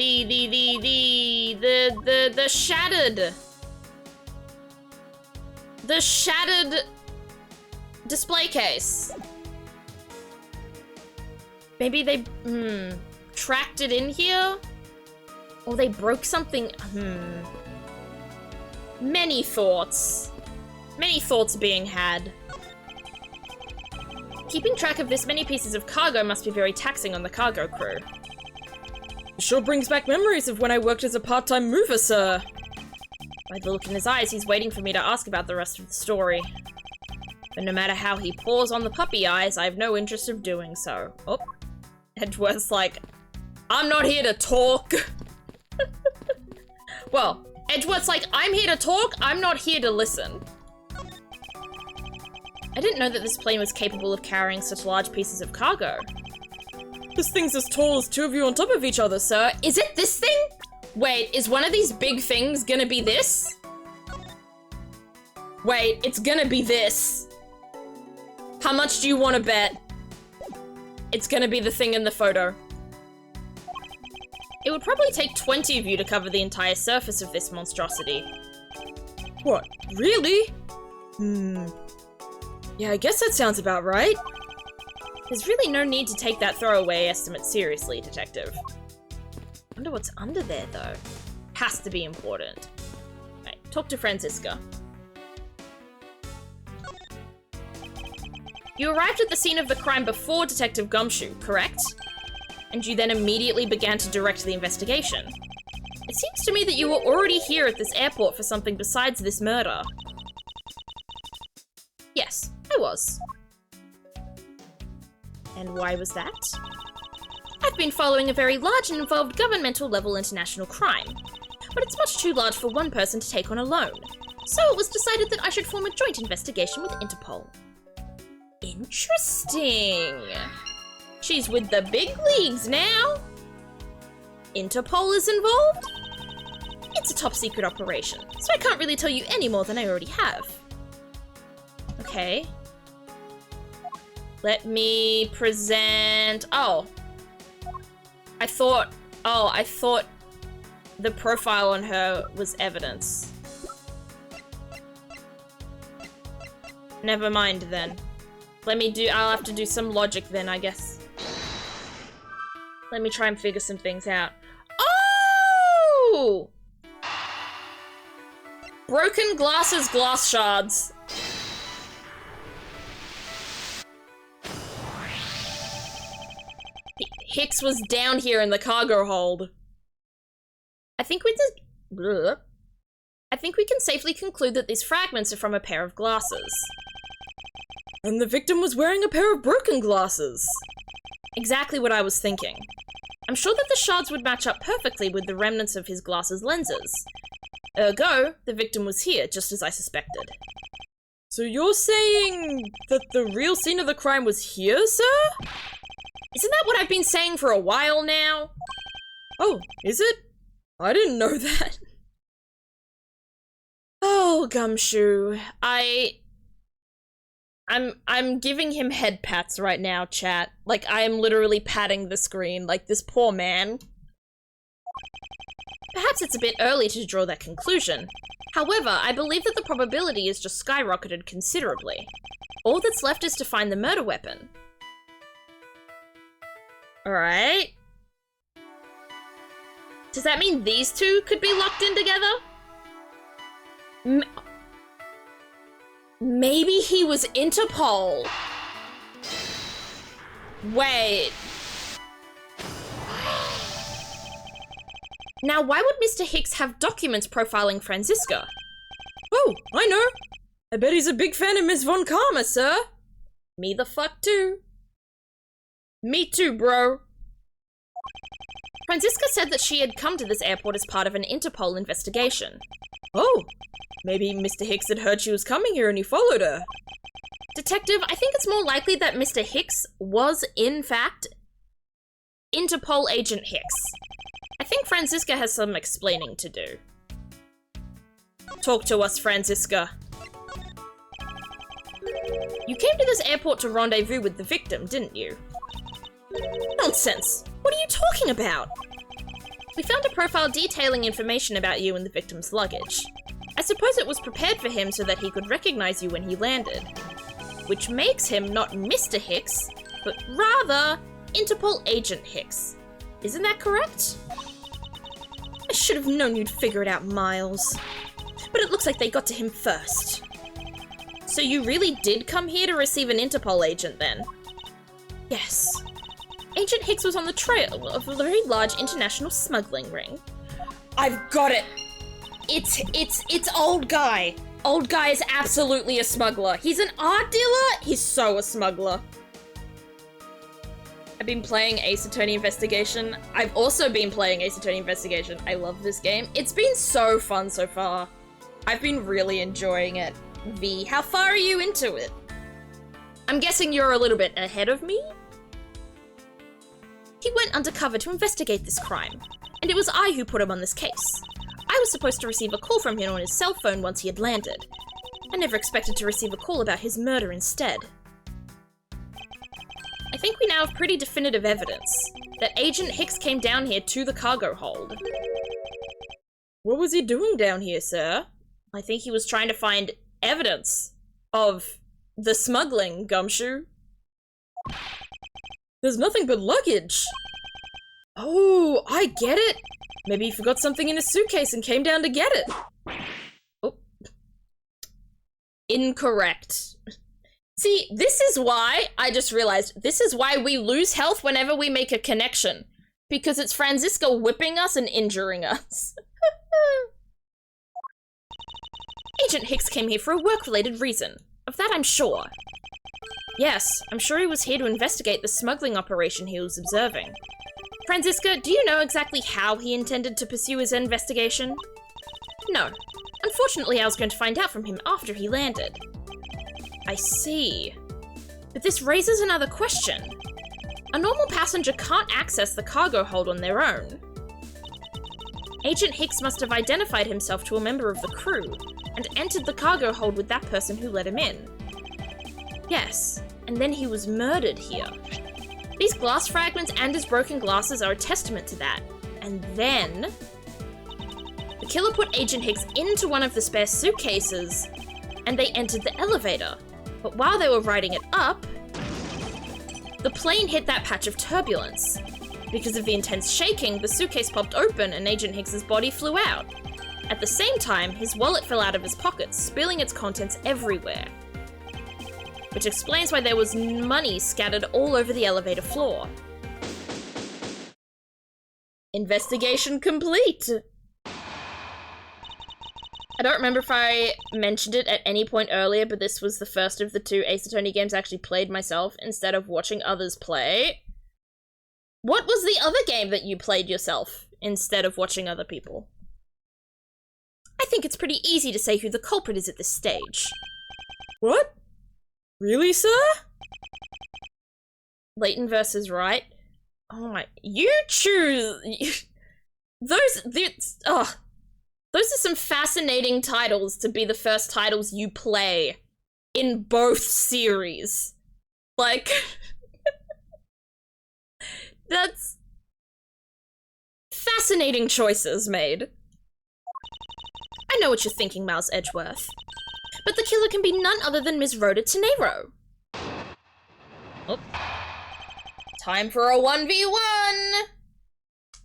shattered... The shattered display case. Maybe they, tracked it in here? Or they broke something, Many thoughts. Many thoughts being had. Keeping track of this many pieces of cargo must be very taxing on the cargo crew. It sure brings back memories of when I worked as a part-time mover, sir. By the look in his eyes, he's waiting for me to ask about the rest of the story. But no matter how he pours on the puppy eyes, I have no interest of doing so. Oh, Edgeworth's like, I'm not here to talk. Well, Edgeworth's like, I'm here to talk, I'm not here to listen. I didn't know that this plane was capable of carrying such large pieces of cargo. This thing's as tall as 2 of you on top of each other, sir. Is it this thing? Wait, is one of these big things gonna be this? Wait, it's gonna be this. How much do you want to bet? It's gonna be the thing in the photo. It would probably take 20 of you to cover the entire surface of this monstrosity. What, really? Yeah, I guess that sounds about right. There's really no need to take that throwaway estimate seriously, Detective. Wonder what's under there, though. Has to be important. Right. Talk to Franziska. You arrived at the scene of the crime before Detective Gumshoe, correct? And you then immediately began to direct the investigation. It seems to me that you were already here at this airport for something besides this murder. Yes, I was. And why was that? I've been following a very large and involved governmental level international crime, but it's much too large for one person to take on alone. So it was decided that I should form a joint investigation with Interpol. Interesting. She's with the big leagues now. Interpol is involved? It's a top secret operation, so I can't really tell you any more than I already have. Okay. Let me present... Oh. I thought the profile on her was evidence. Never mind then. I'll have to do some logic then, I guess. Let me try and figure some things out. Oh! Broken glasses, glass shards. Hicks was down here in the cargo hold. I think we can safely conclude that these fragments are from a pair of glasses. And the victim was wearing a pair of broken glasses. Exactly what I was thinking. I'm sure that the shards would match up perfectly with the remnants of his glasses lenses. Ergo, the victim was here, just as I suspected. So you're saying that the real scene of the crime was here, sir? Isn't that what I've been saying for a while now? Oh, is it? I didn't know that. Oh, Gumshoe. I'm giving him head pats right now, chat. Like, I am literally patting the screen, like this poor man. Perhaps it's a bit early to draw that conclusion. However, I believe that the probability has just skyrocketed considerably. All that's left is to find the murder weapon. Alright. Does that mean these two could be locked in together? Maybe he was Interpol. Wait. Now, why would Mr. Hicks have documents profiling Franziska? Oh, I know. I bet he's a big fan of Miss Von Karma, sir. Me the fuck too. Me too, bro. Franziska said that she had come to this airport as part of an Interpol investigation. Oh, maybe Mr. Hicks had heard she was coming here and he followed her. Detective, I think it's more likely that Mr. Hicks was, in fact, Interpol agent Hicks. I think Franziska has some explaining to do. Talk to us, Franziska. You came to this airport to rendezvous with the victim, didn't you? Nonsense! What are you talking about? We found a profile detailing information about you and the victim's luggage. I suppose it was prepared for him so that he could recognize you when he landed. Which makes him not Mr. Hicks, but rather Interpol agent Hicks. Isn't that correct? I should have known you'd figure it out, Miles. But it looks like they got to him first. So you really did come here to receive an Interpol agent then? Yes. Agent Hicks was on the trail of a very large international smuggling ring. I've got it! It's Old Guy. Old Guy is absolutely a smuggler. He's an art dealer? He's so a smuggler. I've been playing Ace Attorney Investigation. I've also been playing Ace Attorney Investigation. I love this game. It's been so fun so far. I've been really enjoying it. V, how far are you into it? I'm guessing you're a little bit ahead of me? He went undercover to investigate this crime, and it was I who put him on this case. I was supposed to receive a call from him on his cell phone once he had landed. I never expected to receive a call about his murder instead. I think we now have pretty definitive evidence that Agent Hicks came down here to the cargo hold. What was he doing down here, sir? I think he was trying to find evidence of the smuggling, Gumshoe. There's nothing but luggage. Oh, I get it. Maybe he forgot something in his suitcase and came down to get it. Incorrect. See, this is why, I just realized, this is why we lose health whenever we make a connection. Because it's Franziska whipping us and injuring us. Agent Hicks came here for a work-related reason. Of that I'm sure. Yes, I'm sure he was here to investigate the smuggling operation he was observing. Franziska, do you know exactly how he intended to pursue his investigation? No. Unfortunately, I was going to find out from him after he landed. I see. But this raises another question. A normal passenger can't access the cargo hold on their own. Agent Hicks must have identified himself to a member of the crew and entered the cargo hold with that person who let him in. Yes, and then he was murdered here. These glass fragments and his broken glasses are a testament to that. And then... the killer put Agent Hicks into one of the spare suitcases, and they entered the elevator. But while they were riding it up, the plane hit that patch of turbulence. Because of the intense shaking, the suitcase popped open and Agent Hicks's body flew out. At the same time, his wallet fell out of his pockets, spilling its contents everywhere. Which explains why there was money scattered all over the elevator floor. Investigation complete! I don't remember if I mentioned it at any point earlier, but this was the first of the 2 Ace Attorney games I actually played myself instead of watching others play. What was the other game that you played yourself instead of watching other people? I think it's pretty easy to say who the culprit is at this stage. What? Really, sir? Leighton versus Wright. Oh my, you choose. Those are some fascinating titles to be the first titles you play in both series. Like, that's fascinating choices made. I know what you're thinking, Miles Edgeworth. But the killer can be none other than Ms. Rhoda Tenero. Oh. Time for a 1v1!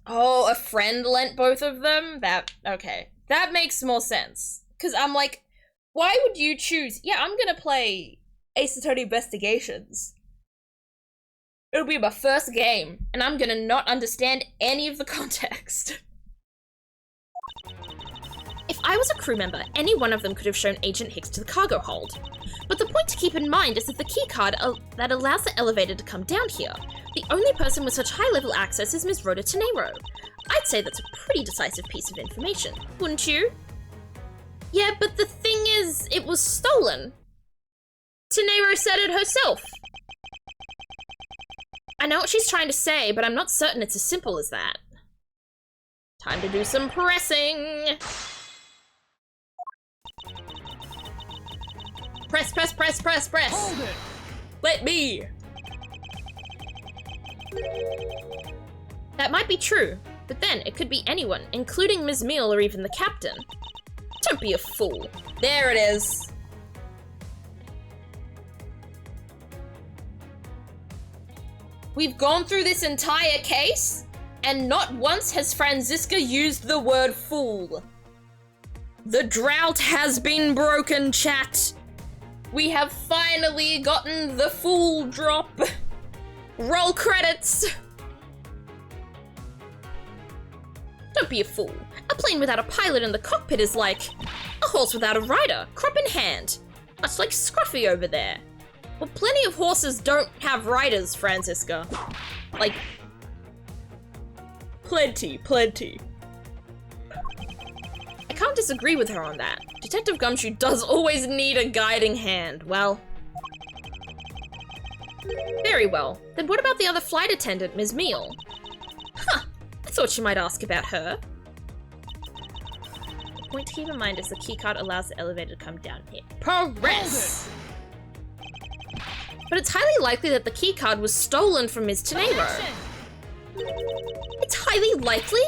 Oh, a friend lent both of them? Okay. That makes more sense. Because I'm like, why would you choose? Yeah, I'm gonna play Ace Attorney Investigations. It'll be my first game, and I'm gonna not understand any of the context. If I was a crew member, any one of them could have shown Agent Hicks to the cargo hold. But the point to keep in mind is that the keycard that allows the elevator to come down here. The only person with such high-level access is Ms. Rhoda Tenero. I'd say that's a pretty decisive piece of information, wouldn't you? Yeah, but the thing is, it was stolen. Tenero said it herself. I know what she's trying to say, but I'm not certain it's as simple as that. Time to do some pressing. Press, press, press, press, press. Hold it. Let me. That might be true, but then it could be anyone, including Ms. Meal or even the captain. Don't be a fool. There it is. We've gone through this entire case, and not once has Franziska used the word fool. The drought has been broken, chat. We have finally gotten the fool drop. Roll credits. Don't be a fool. A plane without a pilot in the cockpit is like a horse without a rider, crop in hand. Much like Scruffy over there. Well, plenty of horses don't have riders, Franziska. Like, plenty. I can't disagree with her on that. Detective Gumshoe does always need a guiding hand. Well. Very well. Then what about the other flight attendant, Ms. Meal? Huh. I thought you might ask about her. The point to keep in mind is the keycard allows the elevator to come down here. Press! But it's highly likely that the keycard was stolen from Ms. Tenero. It's highly likely?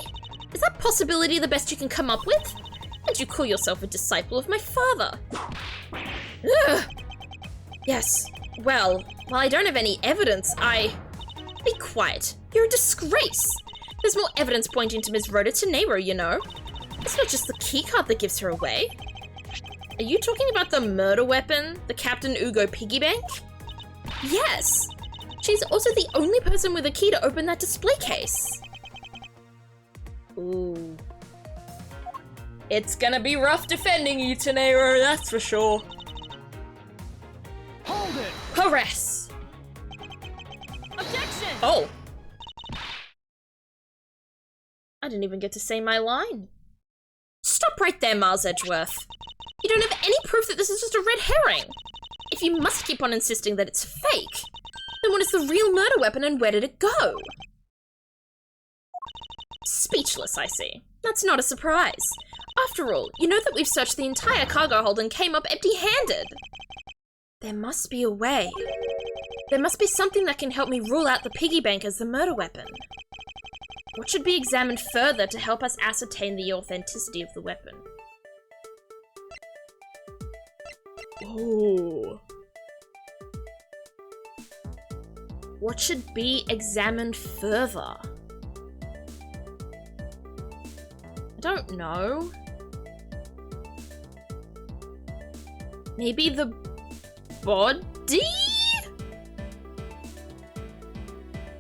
Is that possibility the best you can come up with? And you call yourself a disciple of my father? Ugh. Yes, well, while I don't have any evidence, Be quiet. You're a disgrace. There's more evidence pointing to Ms. Rhoda Tenero, you know. It's not just the keycard that gives her away. Are you talking about the murder weapon, the Captain Ugo piggy bank? Yes! She's also the only person with a key to open that display case. Ooh. It's gonna be rough defending you, Tenero, that's for sure. Hold it! Harass! Objection! Oh! I didn't even get to say my line. Stop right there, Mars Edgeworth. You don't have any proof that this is just a red herring. If you must keep on insisting that it's fake, then what is the real murder weapon and where did it go? Speechless, I see. That's not a surprise. After all, you know that we've searched the entire cargo hold and came up empty-handed. There must be a way. There must be something that can help me rule out the piggy bank as the murder weapon. What should be examined further to help us ascertain the authenticity of the weapon? Ooh. What should be examined further? I don't know. Maybe the body?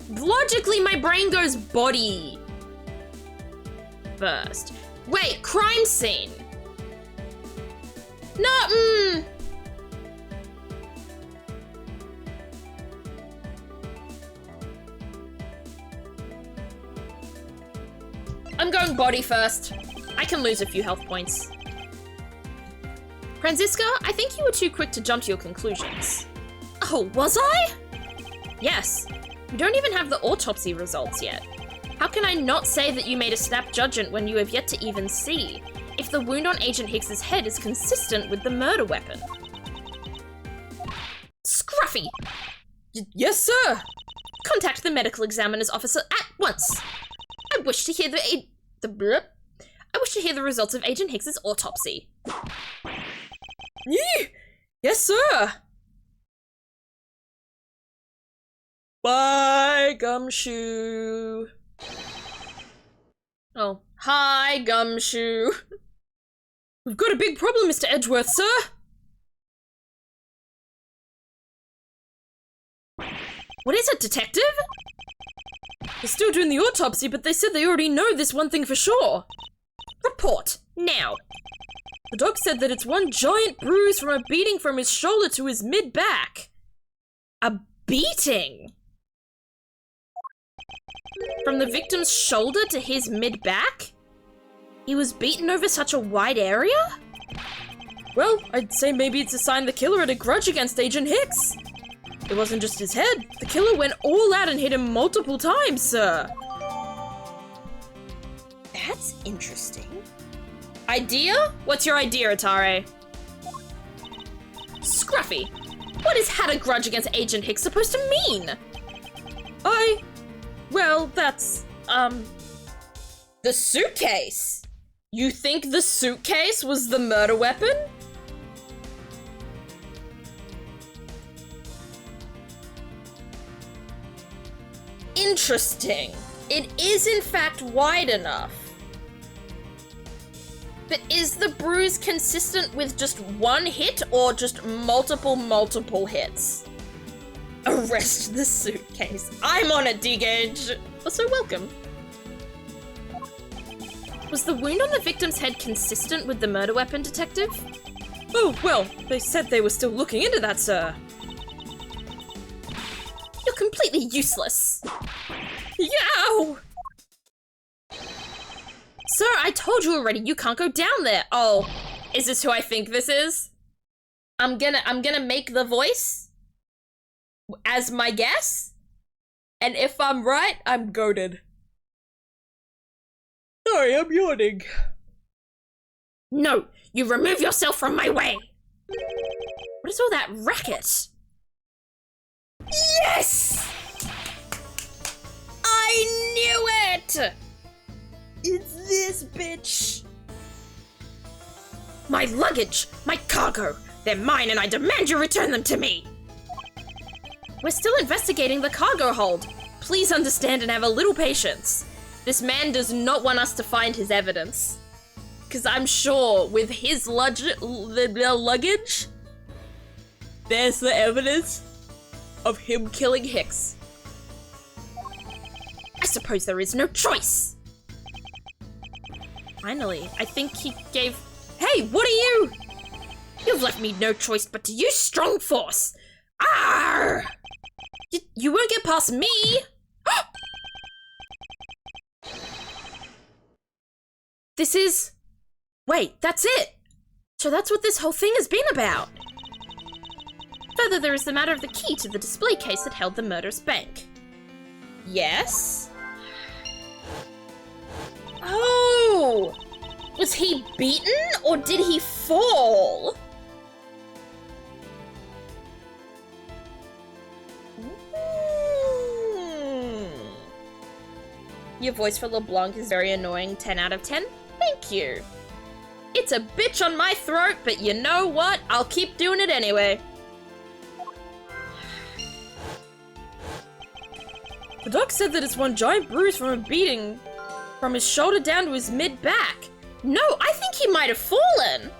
Logically, my brain goes body first. Wait, crime scene. No, I'm going body first. I can lose a few health points. Franziska, I think you were too quick to jump to your conclusions. Oh, was I? Yes. We don't even have the autopsy results yet. How can I not say that you made a snap judgment when you have yet to even see if the wound on Agent Hicks's head is consistent with the murder weapon? Scruffy! Yes, sir! Contact the medical examiner's officer at once. I wish to hear the results of Agent Hicks's autopsy. Yes, sir! Bye, Gumshoe. Oh, hi, Gumshoe. We've got a big problem, Mr. Edgeworth, sir. What is it, detective? They're still doing the autopsy, but they said they already know this one thing for sure. Report, now. The dog said that it's one giant bruise from a beating from his shoulder to his mid-back. A beating? From the victim's shoulder to his mid-back? He was beaten over such a wide area? Well, I'd say maybe it's a sign the killer had a grudge against Agent Hicks. It wasn't just his head. The killer went all out and hit him multiple times, sir. That's interesting. Idea? What's your idea, Atare? Scruffy, what is had a grudge against Agent Hicks supposed to mean? Well, that's, the suitcase. You think the suitcase was the murder weapon? Interesting. It is in fact wide enough. But is the bruise consistent with just one hit or just multiple hits? Arrest the suitcase. I'm on a dig edge. Also welcome. Was the wound on the victim's head consistent with the murder weapon, detective? Oh, well, they said they were still looking into that, sir. You're completely useless. Yow! Sir, I told you already, you can't go down there. Oh, is this who I think this is? I'm gonna make the voice as my guess. And if I'm right, I'm goated. Sorry, I'm yawning. No, you remove yourself from my way. What is all that racket? Yes! I knew it! It's this bitch. My luggage, my cargo, they're mine and I demand you return them to me. We're still investigating the cargo hold. Please understand and have a little patience. This man does not want us to find his evidence. because I'm sure with his luggage, there's the evidence of him killing Hicks. I suppose there is no choice. Finally, I think he gave... Hey, what are you? You've left me no choice but to use strong force. Arr! You won't get past me. This is... Wait, that's it. So that's what this whole thing has been about. Further, there is the matter of the key to the display case that held the murderous bank. Yes? Oh! Was he beaten or did he fall? Your voice for LeBlanc is very annoying. 10 out of 10. Thank you. It's a bitch on my throat, but you know what? I'll keep doing it anyway. The doc said that it's one giant bruise from a beating from his shoulder down to his mid-back. No, I think he might have fallen.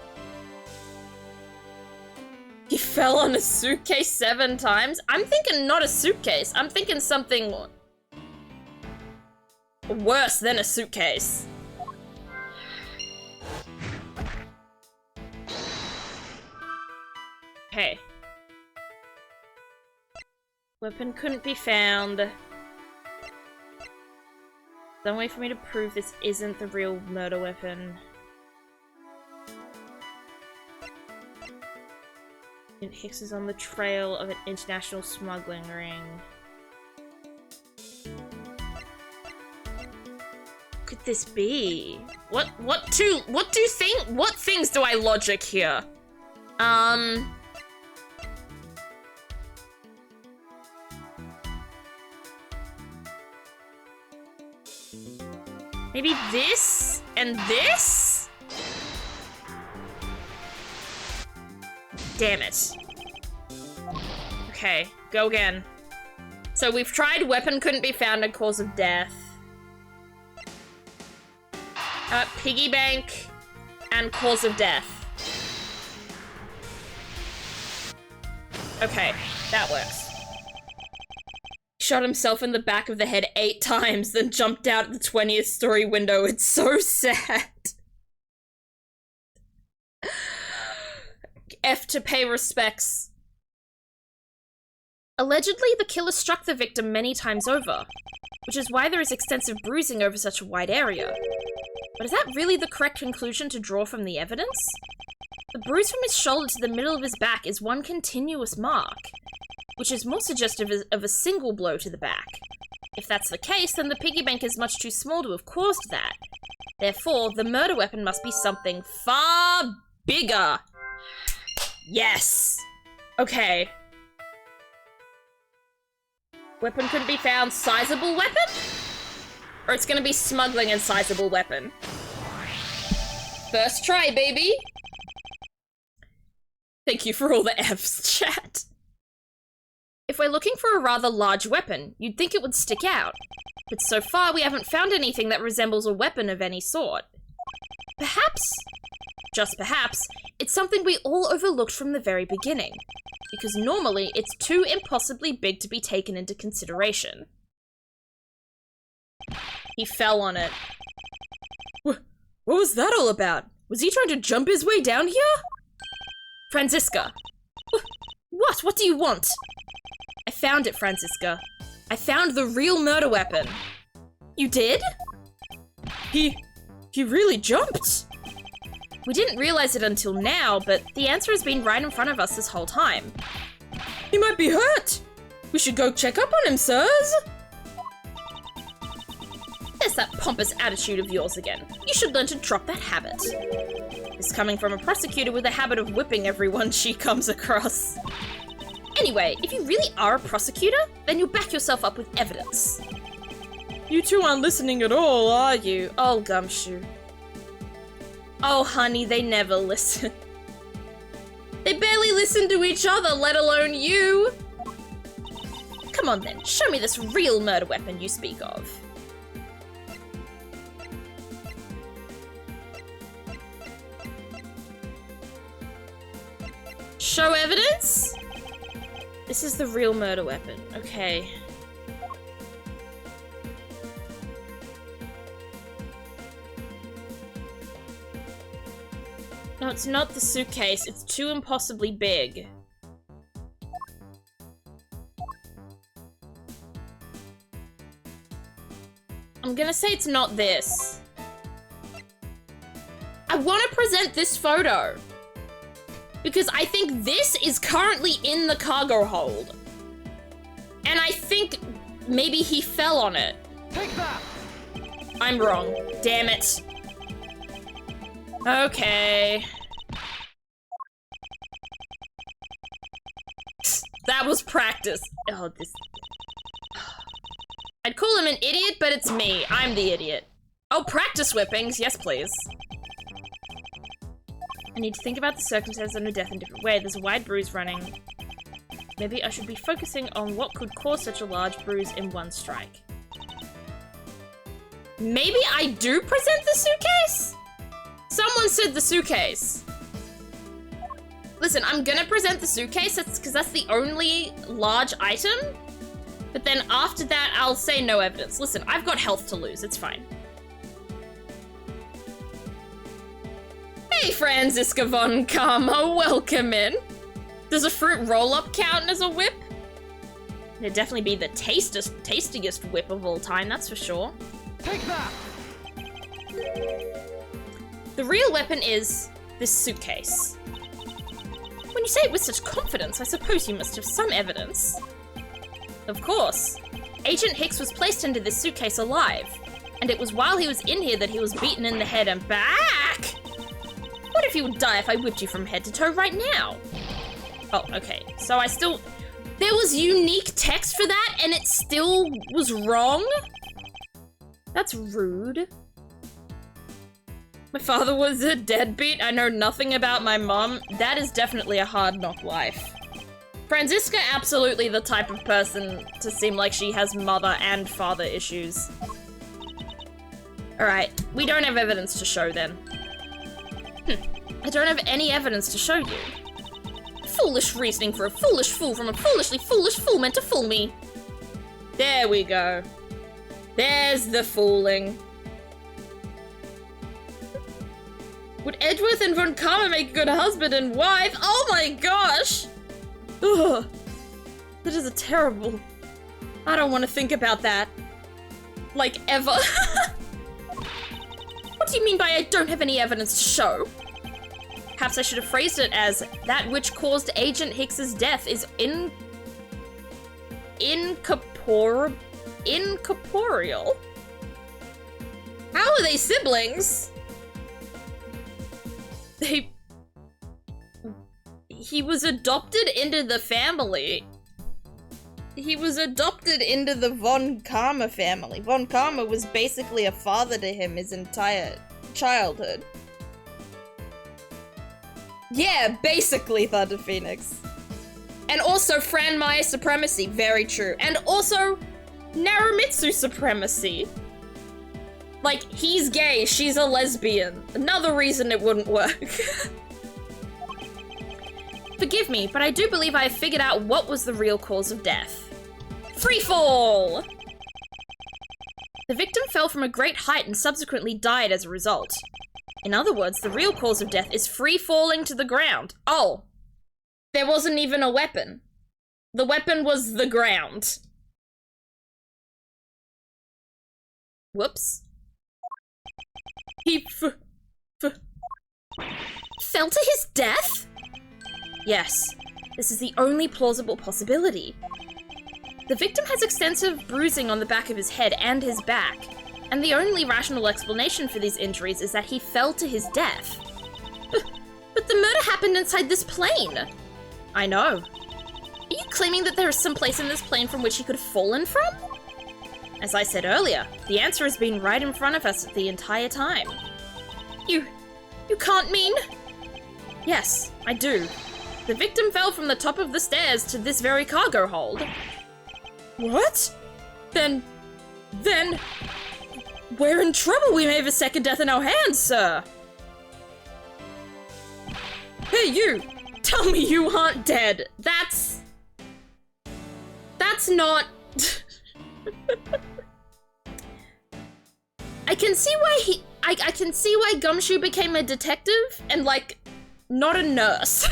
He fell on a suitcase 7 times? I'm thinking not a suitcase. I'm thinking something worse than a suitcase. Okay. Weapon couldn't be found. Some way for me to prove this isn't the real murder weapon. Hicks is on the trail of an international smuggling ring. What could this be? What things do I logic here? Maybe this and this? Damn it. Okay, go again. So we've tried weapon couldn't be found and cause of death. Piggy bank and cause of death. Okay, that works. Shot himself in the back of the head 8 times, then jumped out the 20th story window. It's so sad. F to pay respects. Allegedly, the killer struck the victim many times over, which is why there is extensive bruising over such a wide area. But is that really the correct conclusion to draw from the evidence? The bruise from his shoulder to the middle of his back is one continuous mark, which is more suggestive of a single blow to the back. If that's the case, then the piggy bank is much too small to have caused that. Therefore, the murder weapon must be something far bigger. Yes! Okay. Weapon couldn't be found. Sizable weapon? Or it's gonna be smuggling and sizable weapon. First try, baby! Thank you for all the Fs, chat. If we're looking for a rather large weapon, you'd think it would stick out. But so far, we haven't found anything that resembles a weapon of any sort. Perhaps, just perhaps, it's something we all overlooked from the very beginning. Because normally, it's too impossibly big to be taken into consideration. He fell on it. What was that all about? Was he trying to jump his way down here? Franziska. What? What do you want? I found it, Franziska. I found the real murder weapon. You did? He really jumped. We didn't realize it until now, but the answer has been right in front of us this whole time. He might be hurt. We should go check up on him, sirs. There's that pompous attitude of yours again. You should learn to drop that habit. It's coming from a prosecutor with a habit of whipping everyone she comes across. Anyway, if you really are a prosecutor, then you'll back yourself up with evidence. You two aren't listening at all, are you? Oh, Gumshoe. Oh, honey, they never listen. They barely listen to each other, let alone you. Come on then, show me this real murder weapon you speak of. show evidence? This is the real murder weapon. Okay. No, it's not the suitcase. It's too impossibly big. I'm gonna say it's not this. I want to present this photo because I think this is currently in the cargo hold. And I think maybe he fell on it. Take that! I'm wrong. Damn it. Okay. That was practice. Oh, this... I'd call him an idiot, but it's me. I'm the idiot. Oh, practice whippings. Yes, please. I need to think about the circumstances of a death in a different way. There's a wide bruise running. Maybe I should be focusing on what could cause such a large bruise in one strike. Maybe I do present the suitcase? Someone said the suitcase. Listen, I'm gonna present the suitcase because that's the only large item. But then after that, I'll say no evidence. Listen, I've got health to lose. It's fine. Hey, Franziska von Karma, welcome in. Does a fruit roll-up count as a whip? It'd definitely be the tastiest whip of all time, that's for sure. Take that! The real weapon is this suitcase. When you say it with such confidence, I suppose you must have some evidence. Of course. Agent Hicks was placed into this suitcase alive, and it was while he was in here that he was beaten in the head and back! What if you would die if I whipped you from head to toe right now? Oh, okay. So I still... There was unique text for that, and it still was wrong? That's rude. My father was a deadbeat. I know nothing about my mom. That is definitely a hard knock life. Franziska, absolutely the type of person to seem like she has mother and father issues. Alright, we don't have evidence to show then. I don't have any evidence to show you. Foolish reasoning for a foolish fool from a foolishly foolish fool meant to fool me. There we go. There's the fooling. Would Edgeworth and von Karma make a good husband and wife? Oh my gosh! Ugh. That is a terrible... I don't want to think about that. Like, ever. What do you mean by I don't have any evidence to show? Perhaps I should have phrased it as, that which caused Agent Hicks's death is incorporeal? How are they siblings? He was adopted into the family. He was adopted into the von Karma family. Von Karma was basically a father to him his entire childhood. Yeah, basically Thunder Phoenix. And also Fran Maya supremacy, very true. And also Naramitsu supremacy. Like, he's gay, she's a lesbian. Another reason it wouldn't work. Forgive me, but I do believe I have figured out what was the real cause of death. Free fall! The victim fell from a great height and subsequently died as a result. In other words, the real cause of death is free falling to the ground. Oh. There wasn't even a weapon. The weapon was the ground. Whoops. He fell to his death? Yes, this is the only plausible possibility. The victim has extensive bruising on the back of his head and his back, and the only rational explanation for these injuries is that he fell to his death. But the murder happened inside this plane. I know. Are you claiming that there is some place in this plane from which he could have fallen from? As I said earlier, the answer has been right in front of us the entire time. You can't mean? Yes, I do. The victim fell from the top of the stairs to this very cargo hold. What? Then, we're in trouble. We may have a second death in our hands, sir. Hey, you! tell me you aren't dead. That's not... I can see why I can see why Gumshoe became a detective and, like, not a nurse.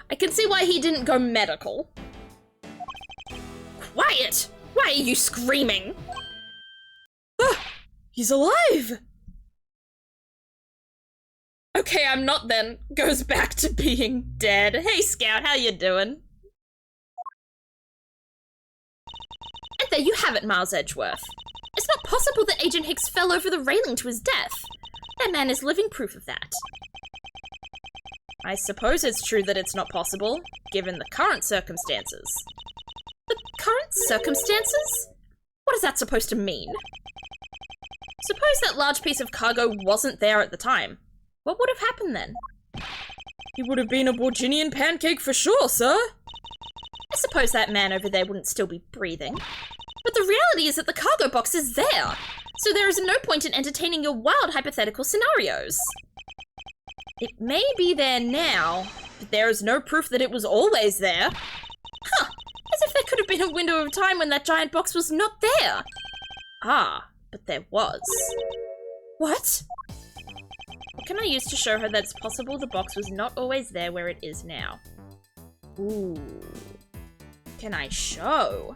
I can see why he didn't go medical. Quiet! Why are you screaming? Ah, he's alive! Okay, I'm not then. Goes back to being dead. Hey, Scout, how you doing? And there you have it, Miles Edgeworth. It's not possible that Agent Hicks fell over the railing to his death. That man is living proof of that. I suppose it's true that it's not possible, given the current circumstances. The current circumstances? What is that supposed to mean? Suppose that large piece of cargo wasn't there at the time. What would have happened then? He would have been a Borginian pancake for sure, sir. I suppose that man over there wouldn't still be breathing. But the reality is that the cargo box is there, so there is no point in entertaining your wild hypothetical scenarios. It may be there now, but there is no proof that it was always there. Huh, as if there could have been a window of time when that giant box was not there. Ah, but there was. What? What can I use to show her that it's possible the box was not always there where it is now? Ooh. Can I show?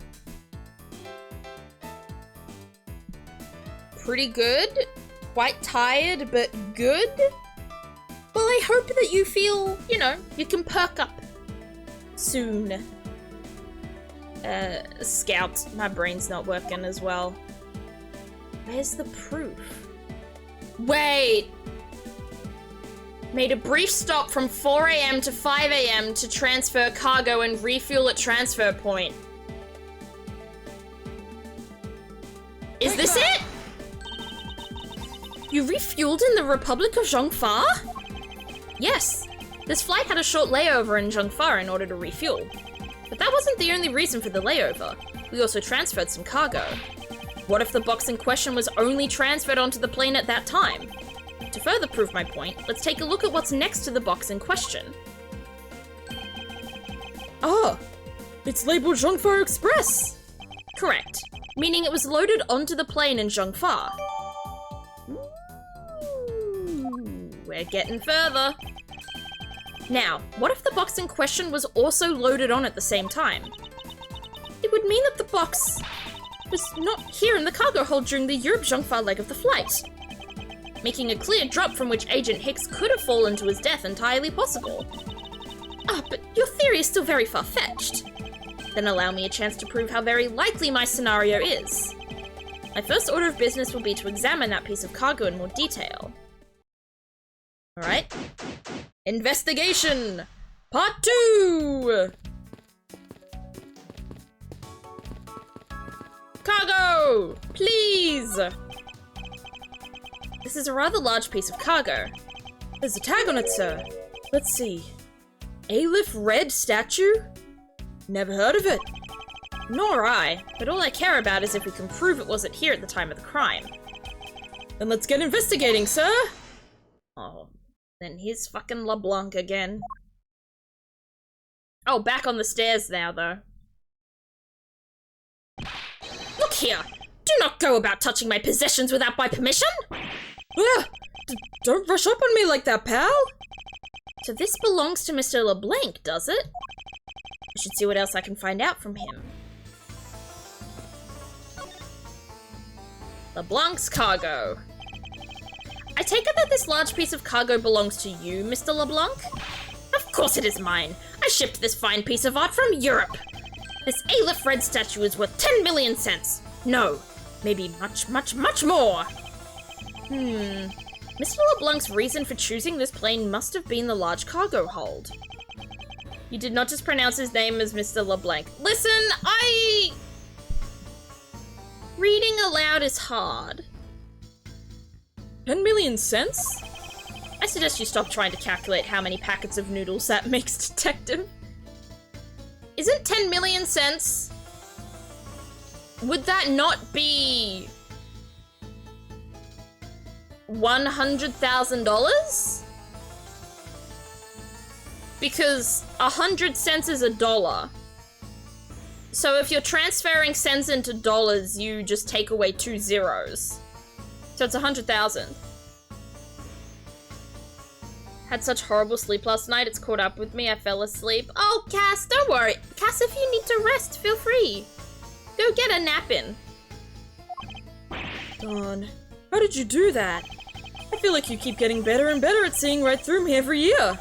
Pretty good. Quite tired, but good. Well, I hope that you feel, you know, you can perk up soon. Scout, my brain's not working as well. Where's the proof? Wait! Made a brief stop from 4 AM to 5 AM to transfer cargo and refuel at transfer point. Is this it? You refueled in the Republic of Zhongfa? Yes. This flight had a short layover in Zhongfa in order to refuel. But that wasn't the only reason for the layover. We also transferred some cargo. What if the box in question was only transferred onto the plane at that time? To further prove my point, let's take a look at what's next to the box in question. Ah, it's labeled Zhongfa Express. Correct, meaning it was loaded onto the plane in Zhongfa. Ooh, we're getting further. Now, what if the box in question was also loaded on at the same time? It would mean that the box was not here in the cargo hold during the Europe-Zhongfa leg of the flight, making a clear drop from which Agent Hicks could have fallen to his death entirely possible. Ah, but your theory is still very far-fetched. Then allow me a chance to prove how very likely my scenario is. My first order of business will be to examine that piece of cargo in more detail. Alright. Investigation! Part 2! Cargo! Please! This is a rather large piece of cargo. There's a tag on it, sir. Let's see. Aleph Red statue? Never heard of it. Nor I, but all I care about is if we can prove it wasn't here at the time of the crime. Then let's get investigating, sir! Oh, then here's fucking LeBlanc again. Oh, back on the stairs now, though. Look here! Do not go about touching my possessions without my permission! Don't rush up on me like that, pal! So this belongs to Mr. LeBlanc, does it? I should see what else I can find out from him. LeBlanc's cargo. I take it that this large piece of cargo belongs to you, Mr. LeBlanc? Of course it is mine. I shipped this fine piece of art from Europe. This Aleph Red statue is worth 10 million cents. No, maybe much, much, much more. Mr. LeBlanc's reason for choosing this plane must have been the large cargo hold. You did not just pronounce his name as Mr. LeBlanc. Listen, reading aloud is hard. 10 million cents? I suggest you stop trying to calculate how many packets of noodles that makes, detective. Isn't 10 million cents? Would that not be $100,000? because 100 cents is $1. So if you're transferring cents into dollars, you just take away 2 zeros. So it's 100,000. Had such horrible sleep last night, it's caught up with me, I fell asleep. Oh, Cass, don't worry. Cass, if you need to rest, feel free. Go get a nap in. Dawn, how did you do that? I feel like you keep getting better and better at seeing right through me every year.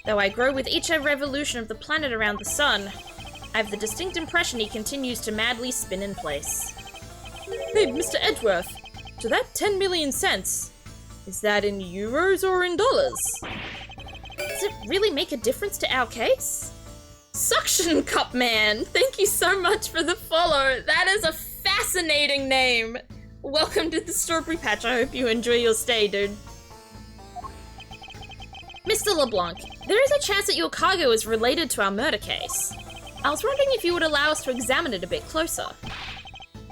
Though I grow with each revolution of the planet around the sun, I have the distinct impression he continues to madly spin in place. Hey, Mr. Edgeworth, to that 10 million cents, is that in euros or in dollars? Does it really make a difference to our case? Suction Cup Man, thank you so much for the follow. That is a fascinating name. Welcome to the Strawberry Patch. I hope you enjoy your stay, dude. Mr. LeBlanc, there is a chance that your cargo is related to our murder case. I was wondering if you would allow us to examine it a bit closer.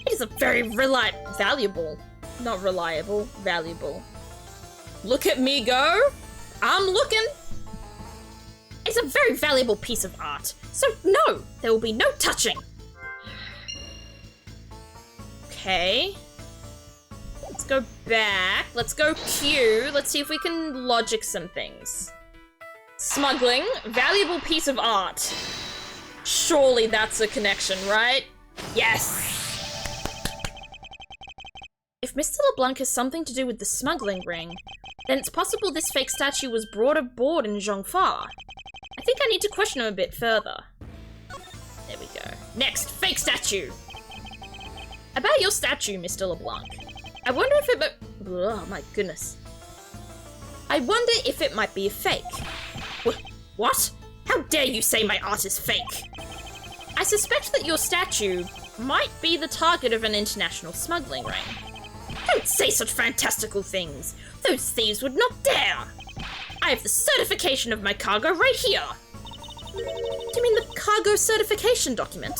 It is a very valuable. Not reliable, valuable. Look at me go. I'm looking. It's a very valuable piece of art. So no, there will be no touching. Okay. Let's go back. Let's go Q. Let's see if we can logic some things. Smuggling. Valuable piece of art. Surely that's a connection, right? Yes! If Mr. LeBlanc has something to do with the smuggling ring, then it's possible this fake statue was brought aboard in Zhongfa. I think I need to question him a bit further. There we go. Next, fake statue! About your statue, Mr. LeBlanc. I wonder if it oh my goodness. I wonder if it might be a fake. What? How dare you say my art is fake? I suspect that your statue might be the target of an international smuggling ring. Don't say such fantastical things. Those thieves would not dare. I have the certification of my cargo right here. Do you mean the cargo certification document?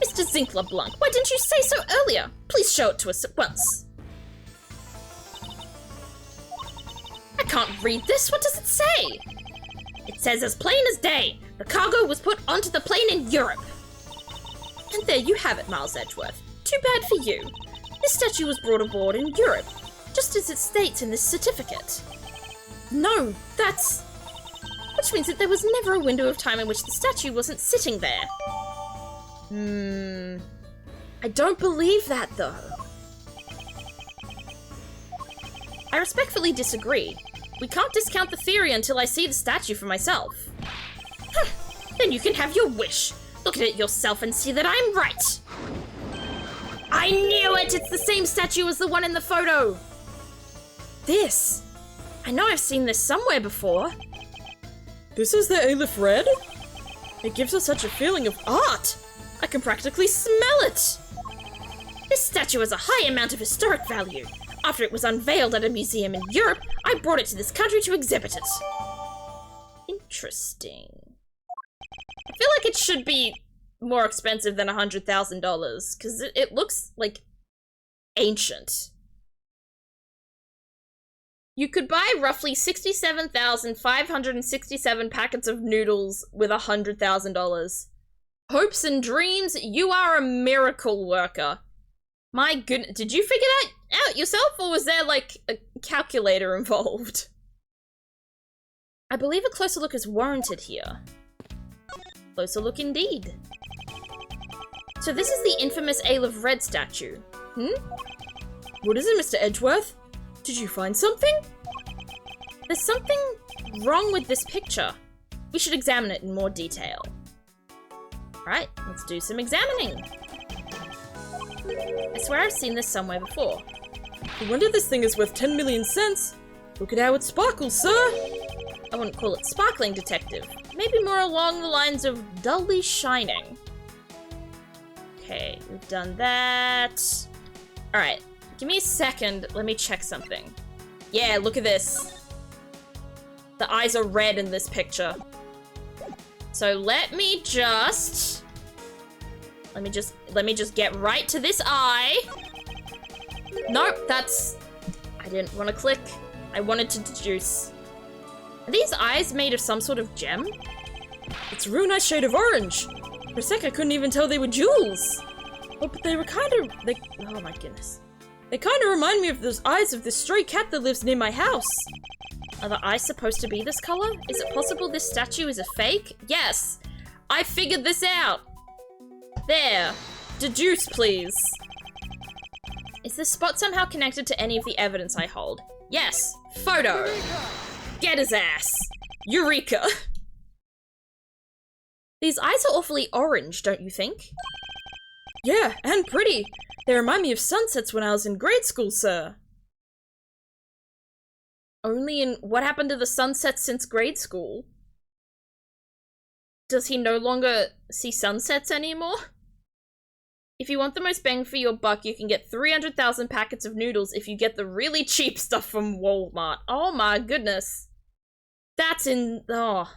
Mr. Zinc LeBlanc, why didn't you say so earlier? Please show it to us at once. I can't read this. What does it say? It says as plain as day, the cargo was put onto the plane in Europe. And there you have it, Miles Edgeworth. Too bad for you. This statue was brought aboard in Europe, just as it states in this certificate. No, that's... Which means that there was never a window of time in which the statue wasn't sitting there. I don't believe that, though. I respectfully disagree. We can't discount the theory until I see the statue for myself. Then you can have your wish. Look at it yourself and see that I'm right. I knew it! It's the same statue as the one in the photo. This. I know I've seen this somewhere before. This is the Aleph Red? It gives us such a feeling of art. I can practically smell it. This statue has a high amount of historic value. After it was unveiled at a museum in Europe, I brought it to this country to exhibit it. Interesting. I feel like it should be more expensive than $100,000, because it looks, like, ancient. You could buy roughly 67,567 packets of noodles with $100,000. Hopes and dreams, you are a miracle worker. My goodness, did you figure that out yourself, or was there, like, a calculator involved? I believe a closer look is warranted here. Closer look indeed. So this is the infamous Aleph Red statue. What is it, Mr. Edgeworth? Did you find something? There's something wrong with this picture. We should examine it in more detail. Right, let's do some examining. I swear I've seen this somewhere before. I wonder this thing is worth 10 million cents. Look at how it sparkles, sir. I wouldn't call it sparkling, detective. Maybe more along the lines of dully shining. Okay, we've done that. Alright, give me a second. Let me check something. Yeah, look at this. The eyes are red in this picture. So let me just get right to this eye. Nope, that's... I didn't want to click. I wanted to deduce. Are these eyes made of some sort of gem? It's a real nice shade of orange. For a sec, I couldn't even tell they were jewels. Oh, but they were oh my goodness. They kind of remind me of those eyes of this stray cat that lives near my house. Are the eyes supposed to be this color? Is it possible this statue is a fake? Yes! I figured this out! There. Deduce, please. Is this spot somehow connected to any of the evidence I hold? Yes. Photo. Get his ass. Eureka. These eyes are awfully orange, don't you think? Yeah, and pretty. They remind me of sunsets when I was in grade school, sir. Only in... What happened to the sunsets since grade school? Does he no longer see sunsets anymore? If you want the most bang for your buck, you can get 300,000 packets of noodles if you get the really cheap stuff from Walmart. Oh my goodness. That's oh.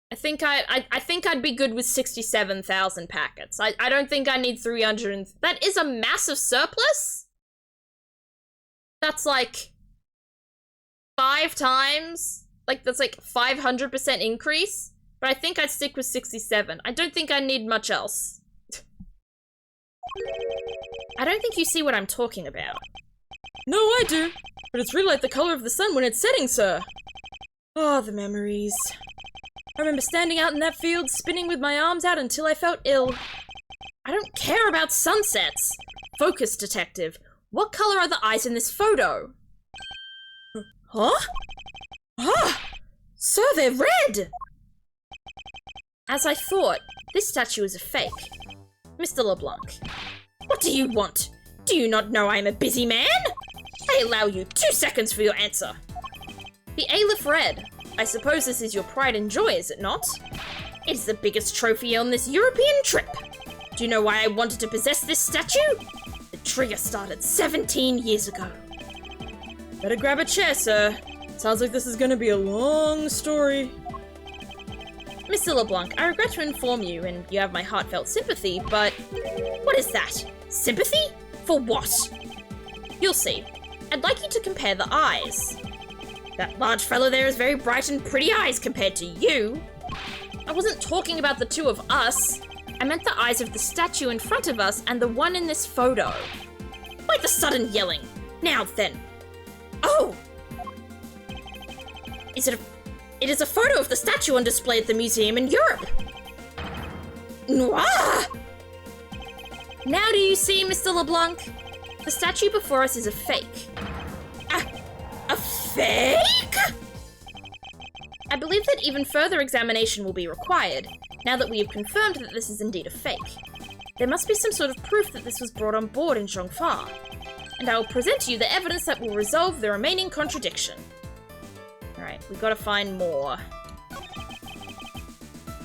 I think I'd be good with 67,000 packets. I don't think I need 300 that is a massive surplus? That's like 5 times? Like that's like 500% increase? But I think I'd stick with 67. I don't think I need much else. I don't think you see what I'm talking about. No, I do. But it's really like the color of the sun when it's setting, sir. Oh, the memories. I remember standing out in that field, spinning with my arms out until I felt ill. I don't care about sunsets. Focus, detective. What color are the eyes in this photo? Huh? Ah! Sir, they're red! As I thought, this statue is a fake. Mr. LeBlanc. What do you want? Do you not know I am a busy man? I allow you 2 seconds for your answer. The Aleph Red. I suppose this is your pride and joy, is it not? It is the biggest trophy on this European trip. Do you know why I wanted to possess this statue? The trigger started 17 years ago. Better grab a chair, sir. Sounds like this is gonna be a long story. Mr. LeBlanc, I regret to inform you, and you have my heartfelt sympathy, but... What is that? Sympathy? For what? You'll see. I'd like you to compare the eyes. That large fellow there has very bright and pretty eyes compared to you. I wasn't talking about the two of us. I meant the eyes of the statue in front of us and the one in this photo. Why the sudden yelling? Now then. Oh! It is a photo of the statue on display at the museum in Europe. Noir! Now do you see, Mr. LeBlanc? The statue before us is a fake. A fake? I believe that even further examination will be required, now that we have confirmed that this is indeed a fake. There must be some sort of proof that this was brought on board in Zhongfa, and I will present to you the evidence that will resolve the remaining contradiction. Alright, we've got to find more.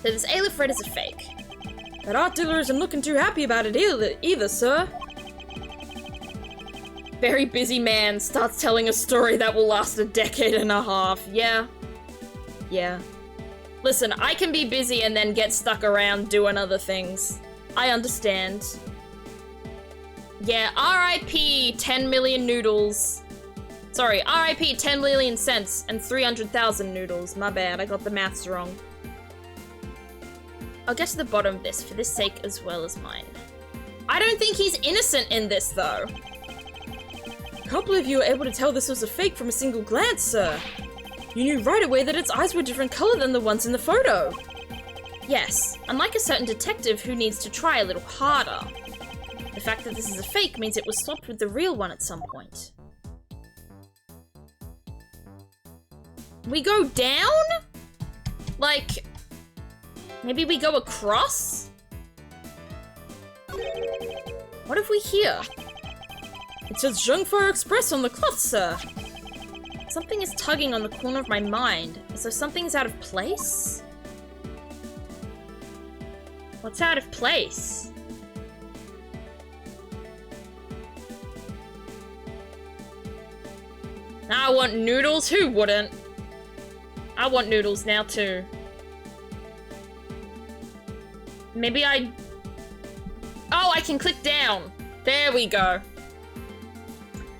So this Aleph Red is a fake. That art dealer isn't looking too happy about it either, sir. Very busy man starts telling a story that will last a decade and a half. Yeah. Yeah. Listen, I can be busy and then get stuck around doing other things. I understand. Yeah, RIP 10 million noodles. Sorry, RIP 10 million cents and 300,000 noodles. My bad, I got the maths wrong. I'll get to the bottom of this for this sake as well as mine. I don't think he's innocent in this, though. I can't believe you were able to tell this was a fake from a single glance, sir. You knew right away that its eyes were a different color than the ones in the photo. Yes, unlike a certain detective who needs to try a little harder. The fact that this is a fake means it was swapped with the real one at some point. We go down? Like, maybe we go across? What have we here? It says Zhongfa Express on the cloth, sir. Something is tugging on the corner of my mind, as though something's out of place? What's out of place? I want noodles? Who wouldn't? I want noodles now too. Maybe I... Oh, I can click down. There we go.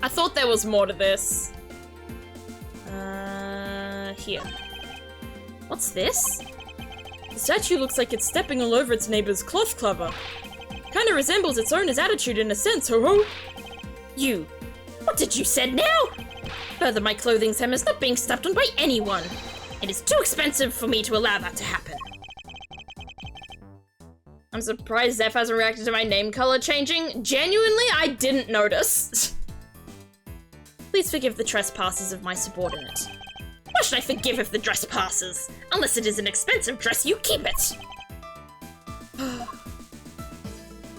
I thought there was more to this. here. What's this? The statue looks like it's stepping all over its neighbor's cloth cover. Kinda resembles its owner's attitude in a sense, ho-ho. You. What did you say now? Further, my clothing's hem is not being stepped on by anyone. It is too expensive for me to allow that to happen. I'm surprised Zeph hasn't reacted to my name color changing. Genuinely, I didn't notice. Please forgive the trespasses of my subordinate. Why should I forgive if the dress passes? Unless it is an expensive dress, you keep it.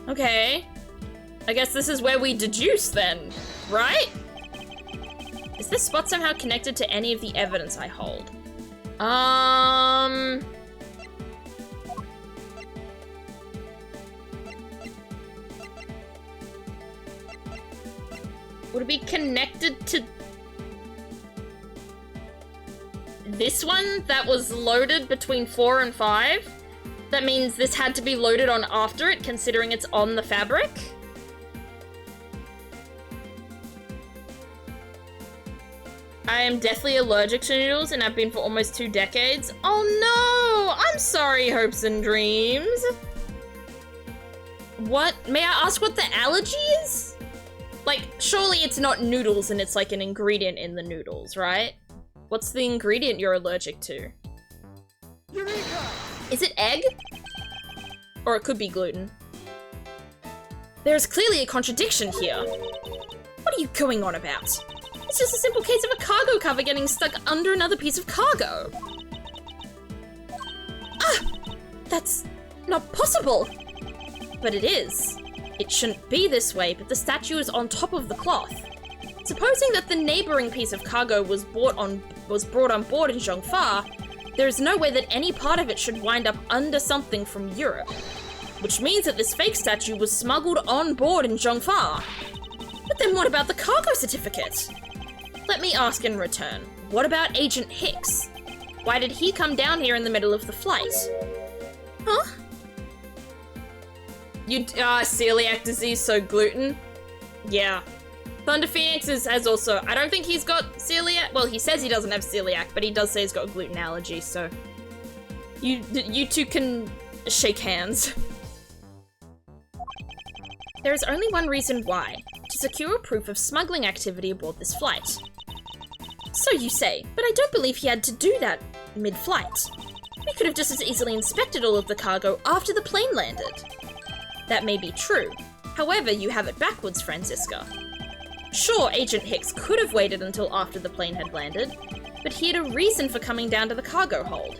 Okay. I guess this is where we deduce then, right? Is this spot somehow connected to any of the evidence I hold? Would it be connected to this one that was loaded between 4 and 5? That means this had to be loaded on after it, considering it's on the fabric? I am deathly allergic to noodles and have been for almost 2 decades. Oh no! I'm sorry, hopes and dreams. What? May I ask what the allergy is? Like, surely it's not noodles and it's like an ingredient in the noodles, right? What's the ingredient you're allergic to? Eureka! Is it egg? Or it could be gluten. There's clearly a contradiction here. What are you going on about? It's just a simple case of a cargo cover getting stuck under another piece of cargo. Ah! That's not possible! But it is. It shouldn't be this way, but the statue is on top of the cloth. Supposing that the neighboring piece of cargo was brought on board in Zhongfa, there is no way that any part of it should wind up under something from Europe. Which means that this fake statue was smuggled on board in Zhongfa. But then what about the cargo certificate? Let me ask in return, what about Agent Hicks? Why did he come down here in the middle of the flight? Huh? Celiac disease, so gluten? Yeah. Thunder Phoenix has also, I don't think he's got celiac, well, he says he doesn't have celiac, but he does say he's got a gluten allergy, so you two can shake hands. There is only one reason why, to secure proof of smuggling activity aboard this flight. So you say, but I don't believe he had to do that mid-flight. We could have just as easily inspected all of the cargo after the plane landed. That may be true. However, you have it backwards, Franziska. Sure, Agent Hicks could have waited until after the plane had landed, but he had a reason for coming down to the cargo hold.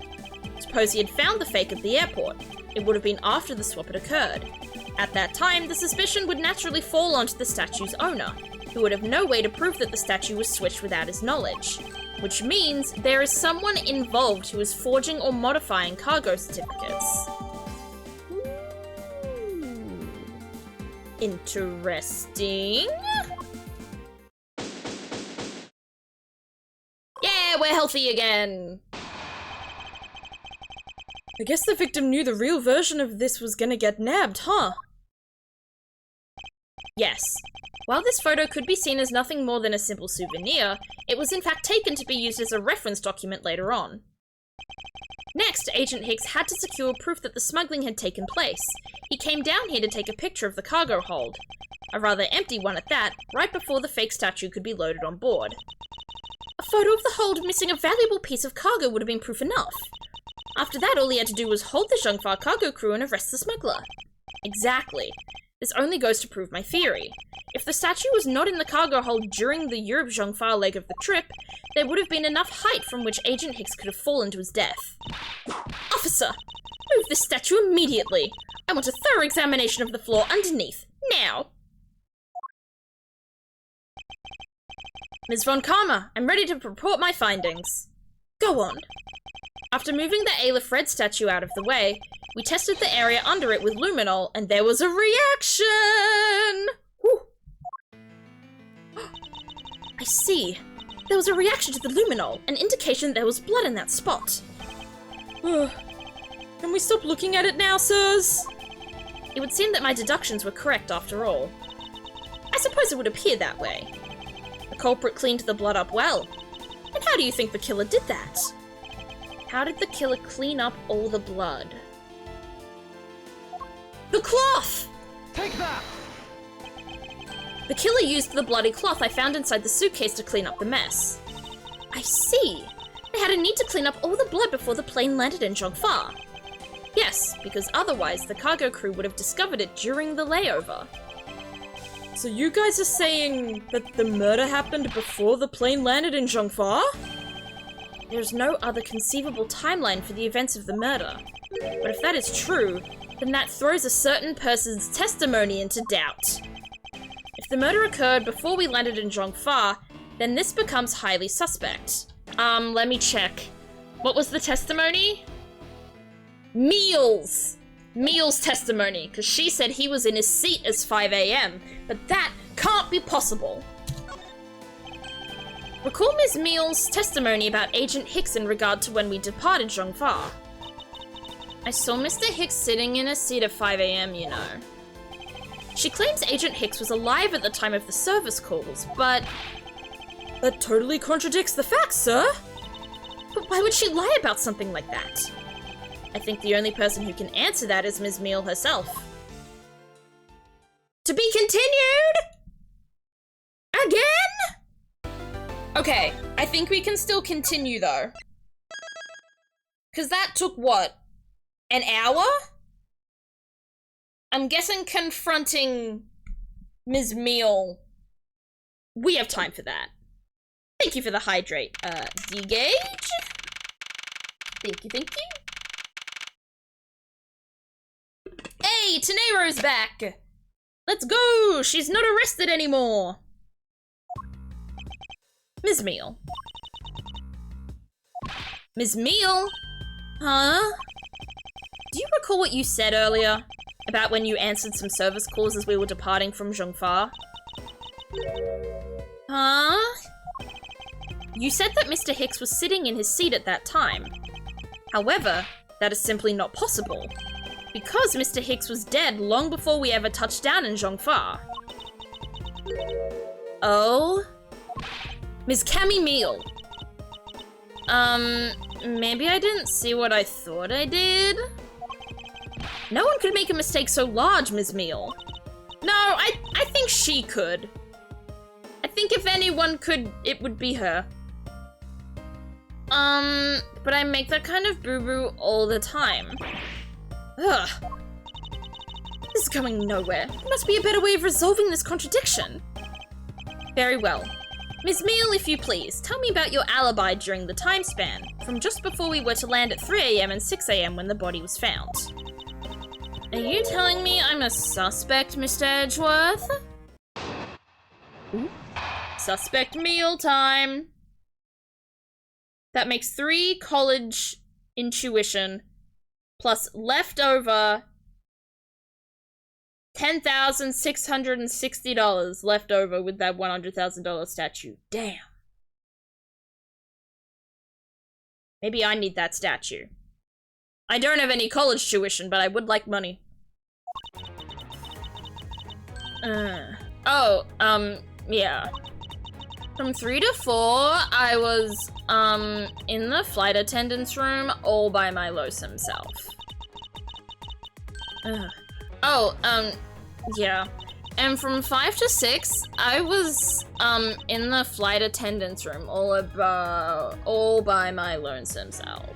Suppose he had found the fake at the airport. It would have been after the swap had occurred. At that time, the suspicion would naturally fall onto the statue's owner, who would have no way to prove that the statue was switched without his knowledge. Which means there is someone involved who is forging or modifying cargo certificates. Interesting. Yeah, we're healthy again. I guess the victim knew the real version of this was gonna get nabbed, huh? Yes. While this photo could be seen as nothing more than a simple souvenir, it was in fact taken to be used as a reference document later on. Next, Agent Hicks had to secure proof that the smuggling had taken place. He came down here to take a picture of the cargo hold. A rather empty one at that, right before the fake statue could be loaded on board. A photo of the hold missing a valuable piece of cargo would have been proof enough. After that, all he had to do was hold the Zhongfa cargo crew and arrest the smuggler. Exactly. This only goes to prove my theory. If the statue was not in the cargo hold during the Europe-Zhongfa leg of the trip, there would have been enough height from which Agent Hicks could have fallen to his death. Officer! Move this statue immediately! I want a thorough examination of the floor underneath, now! Ms. Von Karma, I'm ready to report my findings. Go on. After moving the Aleph Red statue out of the way, we tested the area under it with luminol, and there was a reaction! Whew. I see. There was a reaction to the luminol, an indication there was blood in that spot. Can we stop looking at it now, sirs? It would seem that my deductions were correct after all. I suppose it would appear that way. The culprit cleaned the blood up well. And how do you think the killer did that? How did the killer clean up all the blood? The cloth! Take that! The killer used the bloody cloth I found inside the suitcase to clean up the mess. I see. They had a need to clean up all the blood before the plane landed in Zhongfa. Yes, because otherwise the cargo crew would have discovered it during the layover. So you guys are saying that the murder happened before the plane landed in Zhongfa? There's no other conceivable timeline for the events of the murder. But if that is true, then that throws a certain person's testimony into doubt. If the murder occurred before we landed in Zhongfa, then this becomes highly suspect. Let me check. What was the testimony? Meals testimony, because she said he was in his seat as 5 a.m., but that can't be possible. Recall Ms. Meals' testimony about Agent Hicks in regard to when we departed Zhongfa. I saw Mr. Hicks sitting in a seat at 5 a.m., you know. She claims Agent Hicks was alive at the time of the service calls, but... That totally contradicts the facts, sir! But why would she lie about something like that? I think the only person who can answer that is Ms. Meal herself. To be continued? Again? Okay, I think we can still continue though. Cause that took what? An hour? I'm guessing confronting Ms. Meal. We have time for that. Thank you for the hydrate. Degage? Thank you, thank you. Hey, Tenero's back! Let's go! She's not arrested anymore! Ms. Meal. Ms. Meal? Huh? Do you recall what you said earlier? About when you answered some service calls as we were departing from Zhongfa? Huh? You said that Mr. Hicks was sitting in his seat at that time. However, that is simply not possible. Because Mr. Hicks was dead long before we ever touched down in Zhongfa. Oh? Ms. Cammy Meal. Maybe I didn't see what I thought I did? No one could make a mistake so large, Ms. Meal. No, I think she could. I think if anyone could, it would be her. But I make that kind of boo-boo all the time. Ugh. This is going nowhere. There must be a better way of resolving this contradiction. Very well. Ms. Meal, if you please, tell me about your alibi during the time span, from just before we were to land at 3 a.m. and 6 a.m. when the body was found. Are you telling me I'm a suspect, Mr. Edgeworth? Ooh. Suspect meal time. That makes 3 college intuition plus leftover $10,660 left over with that $100,000 statue. Damn. Maybe I need that statue. I don't have any college tuition, but I would like money. Yeah. From 3 to 4, I was, in the flight attendant's room all by my lonesome self. Yeah. And from 5 to 6, I was, in the flight attendant's room all by my lonesome self.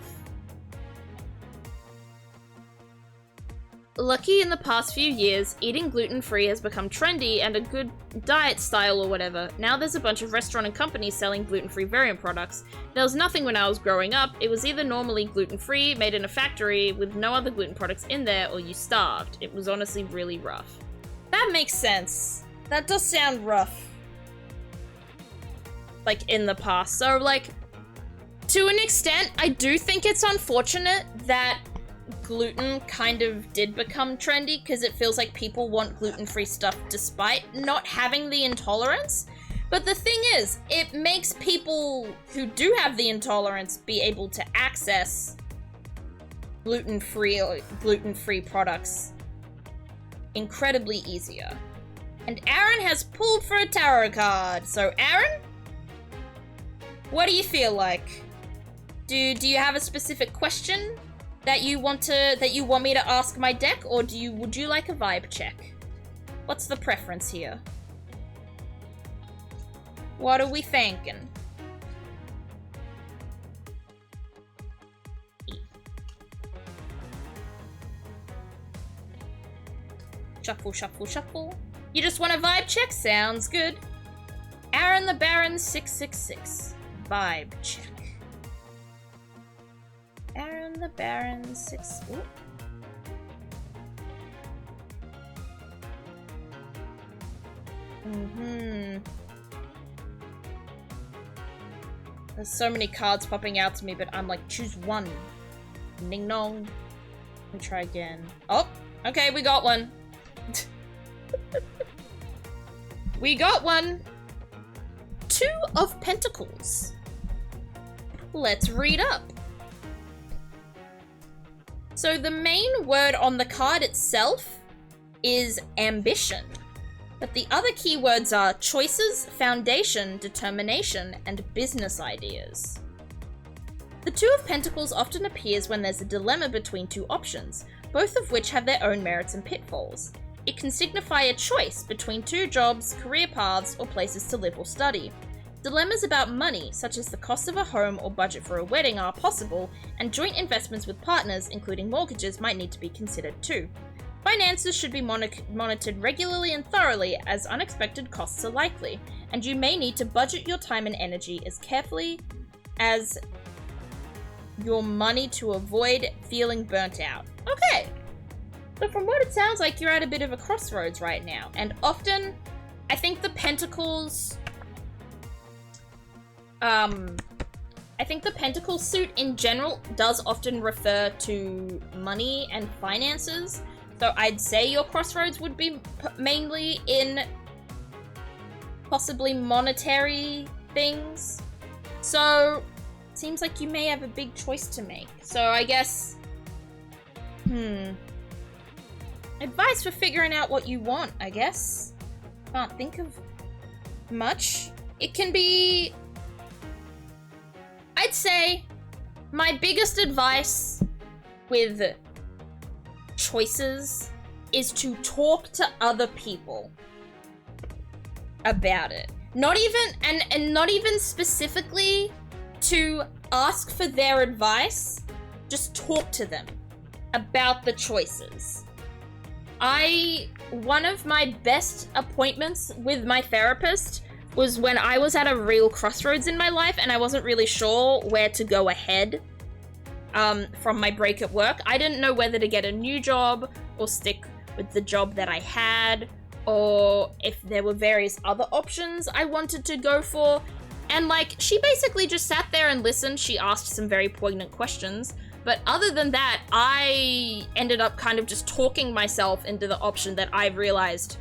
Lucky in the past few years, eating gluten-free has become trendy and a good diet style or whatever. Now there's a bunch of restaurant and companies selling gluten-free variant products. There was nothing when I was growing up. It was either normally gluten-free, made in a factory with no other gluten products in there, or you starved. It was honestly really rough. That makes sense. That does sound rough. Like, in the past. So, like, to an extent, I do think it's unfortunate that gluten kind of did become trendy because it feels like people want gluten-free stuff despite not having the intolerance. But the thing is, it makes people who do have the intolerance be able to access gluten-free products incredibly easier. And Aaron has pulled for a tarot card. So Aaron, What do you feel like? Do you have a specific question that you want me to ask my deck, or would you like a vibe check? What's the preference here? What are we thinking? Shuffle, shuffle, shuffle. You just want a vibe check? Sounds good. Aaron the Baron 666. Vibe check. Aaron the Baron 6. Ooh. There's so many cards popping out to me, but I'm like, choose one. Ning nong. Let me try again. Oh, okay, we got one. We got one. 2 of Pentacles. Let's read up. So the main word on the card itself is ambition, but the other keywords are choices, foundation, determination, and business ideas. The 2 of Pentacles often appears when there's a dilemma between 2 options, both of which have their own merits and pitfalls. It can signify a choice between 2 jobs, career paths, or places to live or study. Dilemmas about money, such as the cost of a home or budget for a wedding, are possible, and joint investments with partners, including mortgages, might need to be considered too. Finances should be monitored regularly and thoroughly, as unexpected costs are likely, and you may need to budget your time and energy as carefully as your money to avoid feeling burnt out. Okay. So from what it sounds like, you're at a bit of a crossroads right now, and often, I think the Pentacles... I think the Pentacle suit in general does often refer to money and finances, so I'd say your crossroads would be mainly in possibly monetary things. So, seems like you may have a big choice to make. So I guess... Advice for figuring out what you want, I guess. Can't think of much. It can be... I'd say my biggest advice with choices is to talk to other people about it. Not even, and not even specifically to ask for their advice, just talk to them about the choices. One of my best appointments with my therapist was when I was at a real crossroads in my life and I wasn't really sure where to go ahead from my break at work. I didn't know whether to get a new job or stick with the job that I had, or if there were various other options I wanted to go for. And like, she basically just sat there and listened. She asked some very poignant questions. But other than that, I ended up kind of just talking myself into the option that I realized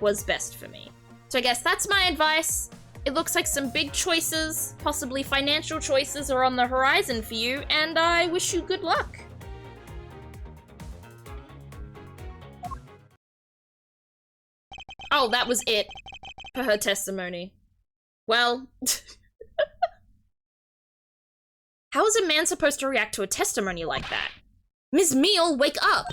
was best for me. So I guess that's my advice. It looks like some big choices, possibly financial choices, are on the horizon for you, and I wish you good luck. Oh, that was it for her testimony. Well... How is a man supposed to react to a testimony like that? Ms. Meal, wake up!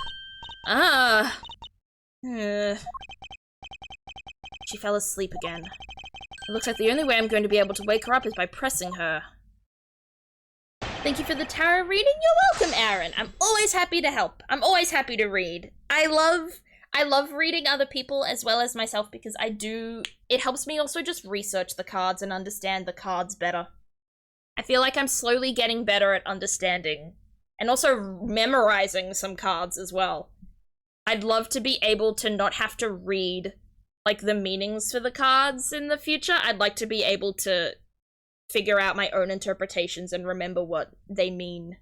She fell asleep again. It looks like the only way I'm going to be able to wake her up is by pressing her. Thank you for the tarot reading. You're welcome, Aaron. I'm always happy to help. I'm always happy to read. I love reading other people as well as myself because it helps me also just research the cards and understand the cards better. I feel like I'm slowly getting better at understanding and also memorizing some cards as well. I'd love to be able to not have to read like the meanings for the cards in the future. I'd like to be able to figure out my own interpretations and remember what they mean.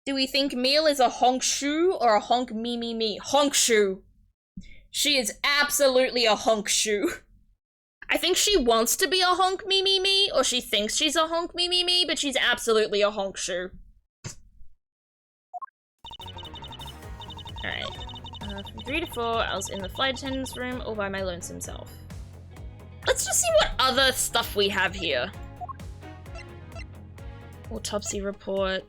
Do we think Meal is a honk shoe or a honk me me me? Honk shoe. She is absolutely a honk shoe. I think she wants to be a honk me me me, or she thinks she's a honk me me me, but she's absolutely a honk shoe. Alright. From 3 to 4, I was in the flight attendant's room all by my lonesome self. Let's just see what other stuff we have here. Autopsy report.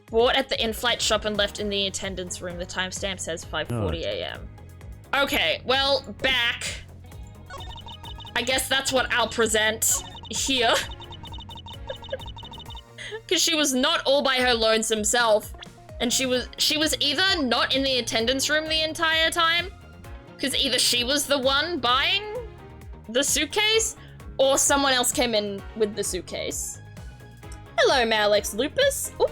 Bought at the in-flight shop and left in the attendance room. The timestamp says 5:40 a.m. Okay, well, back. I guess that's what I'll present here. Because she was not all by her lonesome self. And she was either not in the attendance room the entire time, because either she was the one buying the suitcase, or someone else came in with the suitcase. Hello, Malix Lupus. Oh,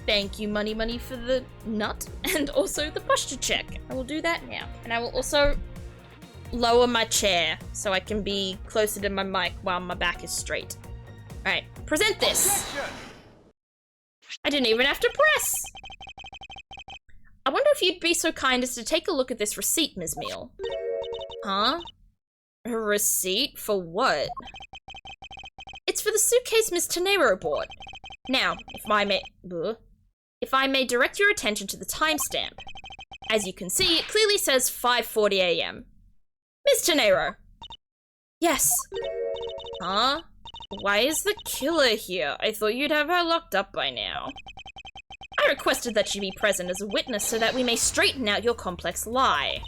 thank you, Money, for the nut, and also the posture check. I will do that now. And I will also lower my chair so I can be closer to my mic while my back is straight. Alright, present this. I didn't even have to press. I wonder if you'd be so kind as to take a look at this receipt, Ms. Meal. Huh? A receipt for what? It's for the suitcase Miss Tenero bought. Now, if I may direct your attention to the timestamp. As you can see, it clearly says 5:40 a.m. Miss Tenero. Yes. Huh? Why is the killer here? I thought you'd have her locked up by now. I requested that she be present as a witness so that we may straighten out your complex lie.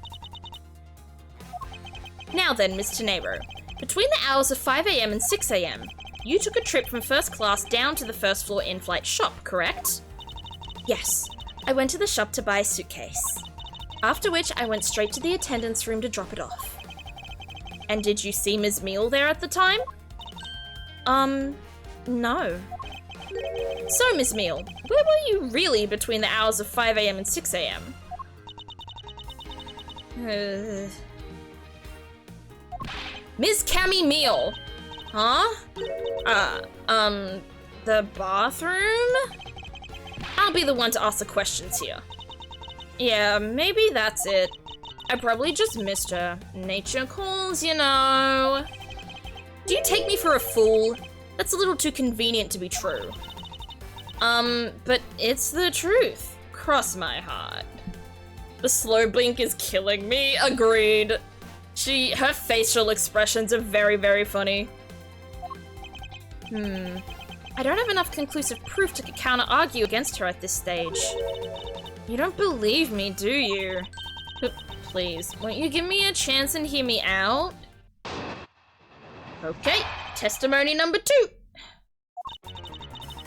Now then, Miss Tenero, between the hours of 5 a.m. and 6 a.m., you took a trip from first class down to the first floor in-flight shop, correct? Yes, I went to the shop to buy a suitcase. After which, I went straight to the attendance room to drop it off. And did you see Ms. Meal there at the time? No. So, Ms. Meal, where were you really between the hours of 5 a.m. and 6 a.m.? Ms. Cammy Meal! Huh? The bathroom? I'll be the one to ask the questions here. Yeah, maybe that's it. I probably just missed her. Nature calls, you know. Do you take me for a fool? That's a little too convenient to be true. But it's the truth. Cross my heart. The slow blink is killing me. Agreed. Her facial expressions are very, very funny. I don't have enough conclusive proof to counter-argue against her at this stage. You don't believe me, do you? But please, won't you give me a chance and hear me out? Okay, testimony number 2.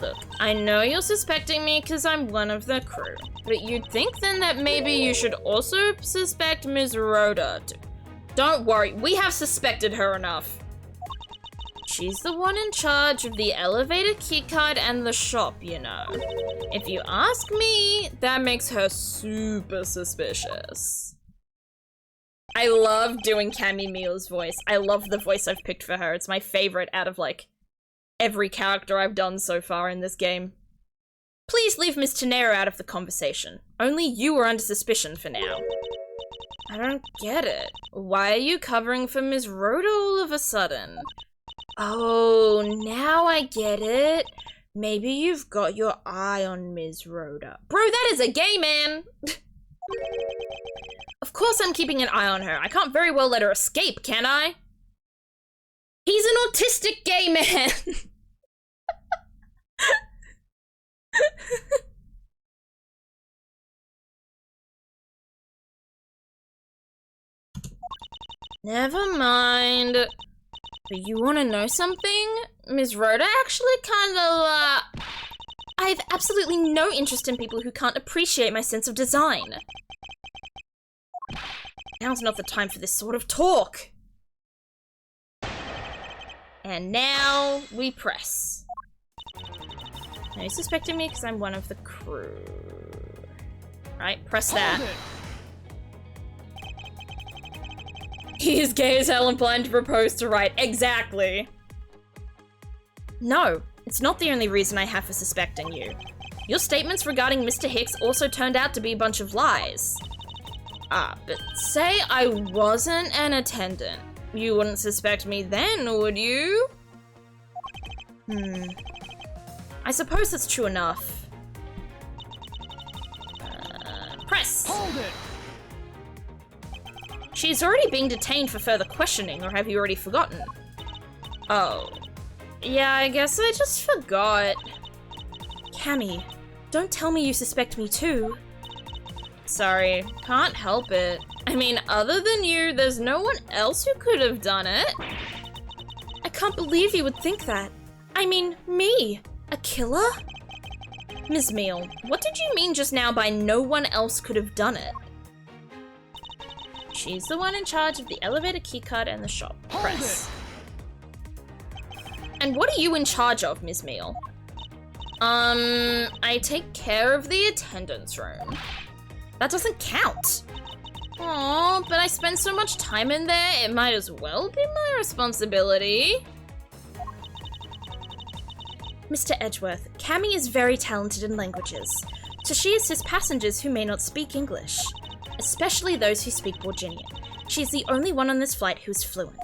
Look, I know you're suspecting me because I'm one of the crew, but you'd think then that maybe you should also suspect Ms. Rhoda. Don't worry, we have suspected her enough. She's the one in charge of the elevator keycard and the shop, you know. If you ask me, that makes her super suspicious. I love doing Cammy Meal's voice. I love the voice I've picked for her. It's my favorite out of, like, every character I've done so far in this game. Please leave Miss Tenero out of the conversation. Only you are under suspicion for now. I don't get it. Why are you covering for Ms. Rhoda all of a sudden? Oh, now I get it. Maybe you've got your eye on Ms. Rhoda. Bro, that is a gay man! Of course I'm keeping an eye on her. I can't very well let her escape, can I? He's an autistic gay man! Never mind. But you wanna know something? Ms. Rhoda actually kinda, I have absolutely no interest in people who can't appreciate my sense of design. Now's not the time for this sort of talk. And now we press. Now you're suspecting me because I'm one of the crew. Right, press that. He is gay as hell and blind to propose to right. Exactly. No, it's not the only reason I have for suspecting you. Your statements regarding Mr. Hicks also turned out to be a bunch of lies. Ah, but say I wasn't an attendant. You wouldn't suspect me then, would you? I suppose that's true enough. Press! Hold it! She's already being detained for further questioning, or have you already forgotten? Oh. Yeah, I guess I just forgot. Cammy, don't tell me you suspect me too. Sorry, can't help it. I mean, other than you, there's no one else who could have done it. I can't believe you would think that. I mean, me, a killer? Ms. Meal, what did you mean just now by no one else could have done it? She's the one in charge of the elevator keycard and the shop. Press. And what are you in charge of, Ms. Meal? I take care of the attendance room. That doesn't count. Aw, but I spend so much time in there, it might as well be my responsibility. Mr. Edgeworth, Cammy is very talented in languages, so she assists passengers who may not speak English, especially those who speak Borginian. She is the only one on this flight who is fluent.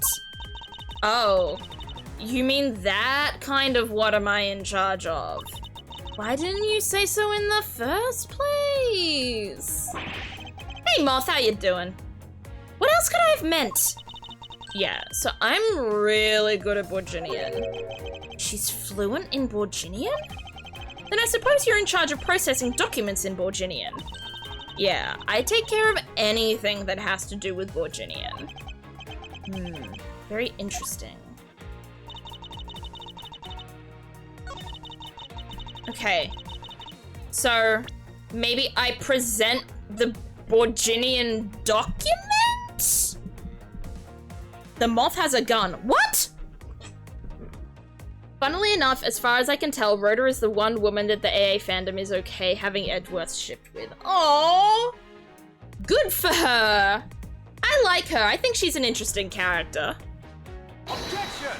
Oh, you mean that kind of what am I in charge of? Why didn't you say so in the first place? Hey Moth, how you doing? What else could I have meant? Yeah, so I'm really good at Borginian. She's fluent in Borginian? Then I suppose you're in charge of processing documents in Borginian. Yeah, I take care of anything that has to do with Borginian. Very interesting. Okay, so maybe I present the Borginian document? The Moth has a gun. What? Funnily enough, as far as I can tell, Rhoda is the one woman that the AA fandom is okay having Edgeworth shipped with. Aww! Good for her! I like her. I think she's an interesting character. Objection!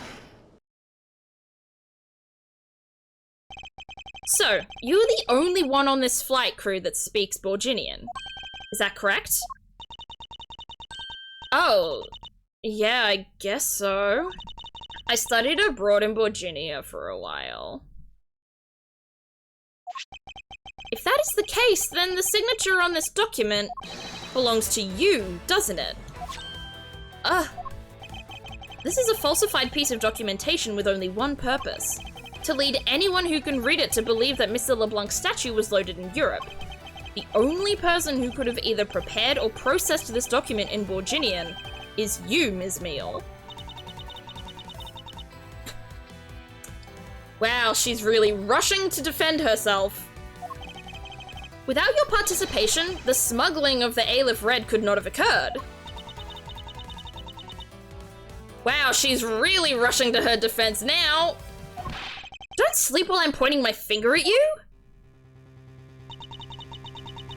So, you're the only one on this flight crew that speaks Borginian. Is that correct? Oh, yeah, I guess so. I studied abroad in Borginia for a while. If that is the case, then the signature on this document belongs to you, doesn't it? This is a falsified piece of documentation with only one purpose: to lead anyone who can read it to believe that Mr. LeBlanc's statue was loaded in Europe. The only person who could have either prepared or processed this document in Borginian is you, Ms. Meal. Wow, she's really rushing to defend herself. Without your participation, the smuggling of the Aleph Red could not have occurred. Wow, she's really rushing to her defense now. Don't sleep while I'm pointing my finger at you.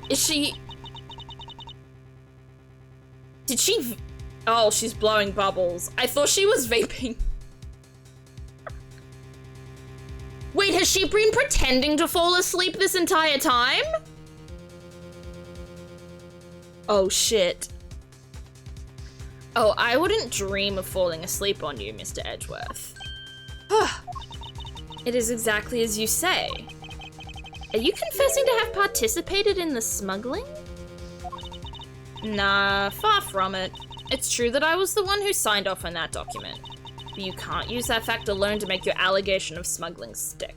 Is she... Did she... Oh, she's blowing bubbles. I thought she was vaping. Wait, has she been pretending to fall asleep this entire time? Oh, shit. Oh, I wouldn't dream of falling asleep on you, Mr. Edgeworth. It is exactly as you say. Are you confessing to have participated in the smuggling? Nah, far from it. It's true that I was the one who signed off on that document. But you can't use that fact alone to make your allegation of smuggling stick.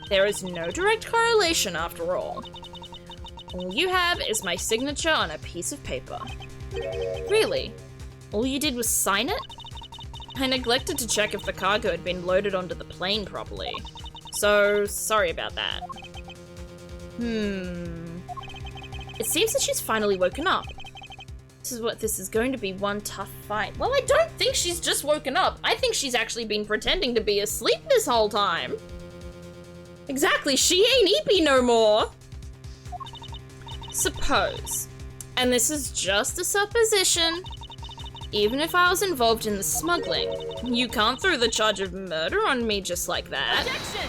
There is no direct correlation after all. All you have is my signature on a piece of paper. Really? All you did was sign it? I neglected to check if the cargo had been loaded onto the plane properly. So, sorry about that. It seems that she's finally woken up. This is going to be one tough fight. Well, I don't think she's just woken up. I think she's actually been pretending to be asleep this whole time. Exactly, she ain't eepy no more. Suppose, and this is just a supposition, even if I was involved in the smuggling, you can't throw the charge of murder on me just like that. Objection!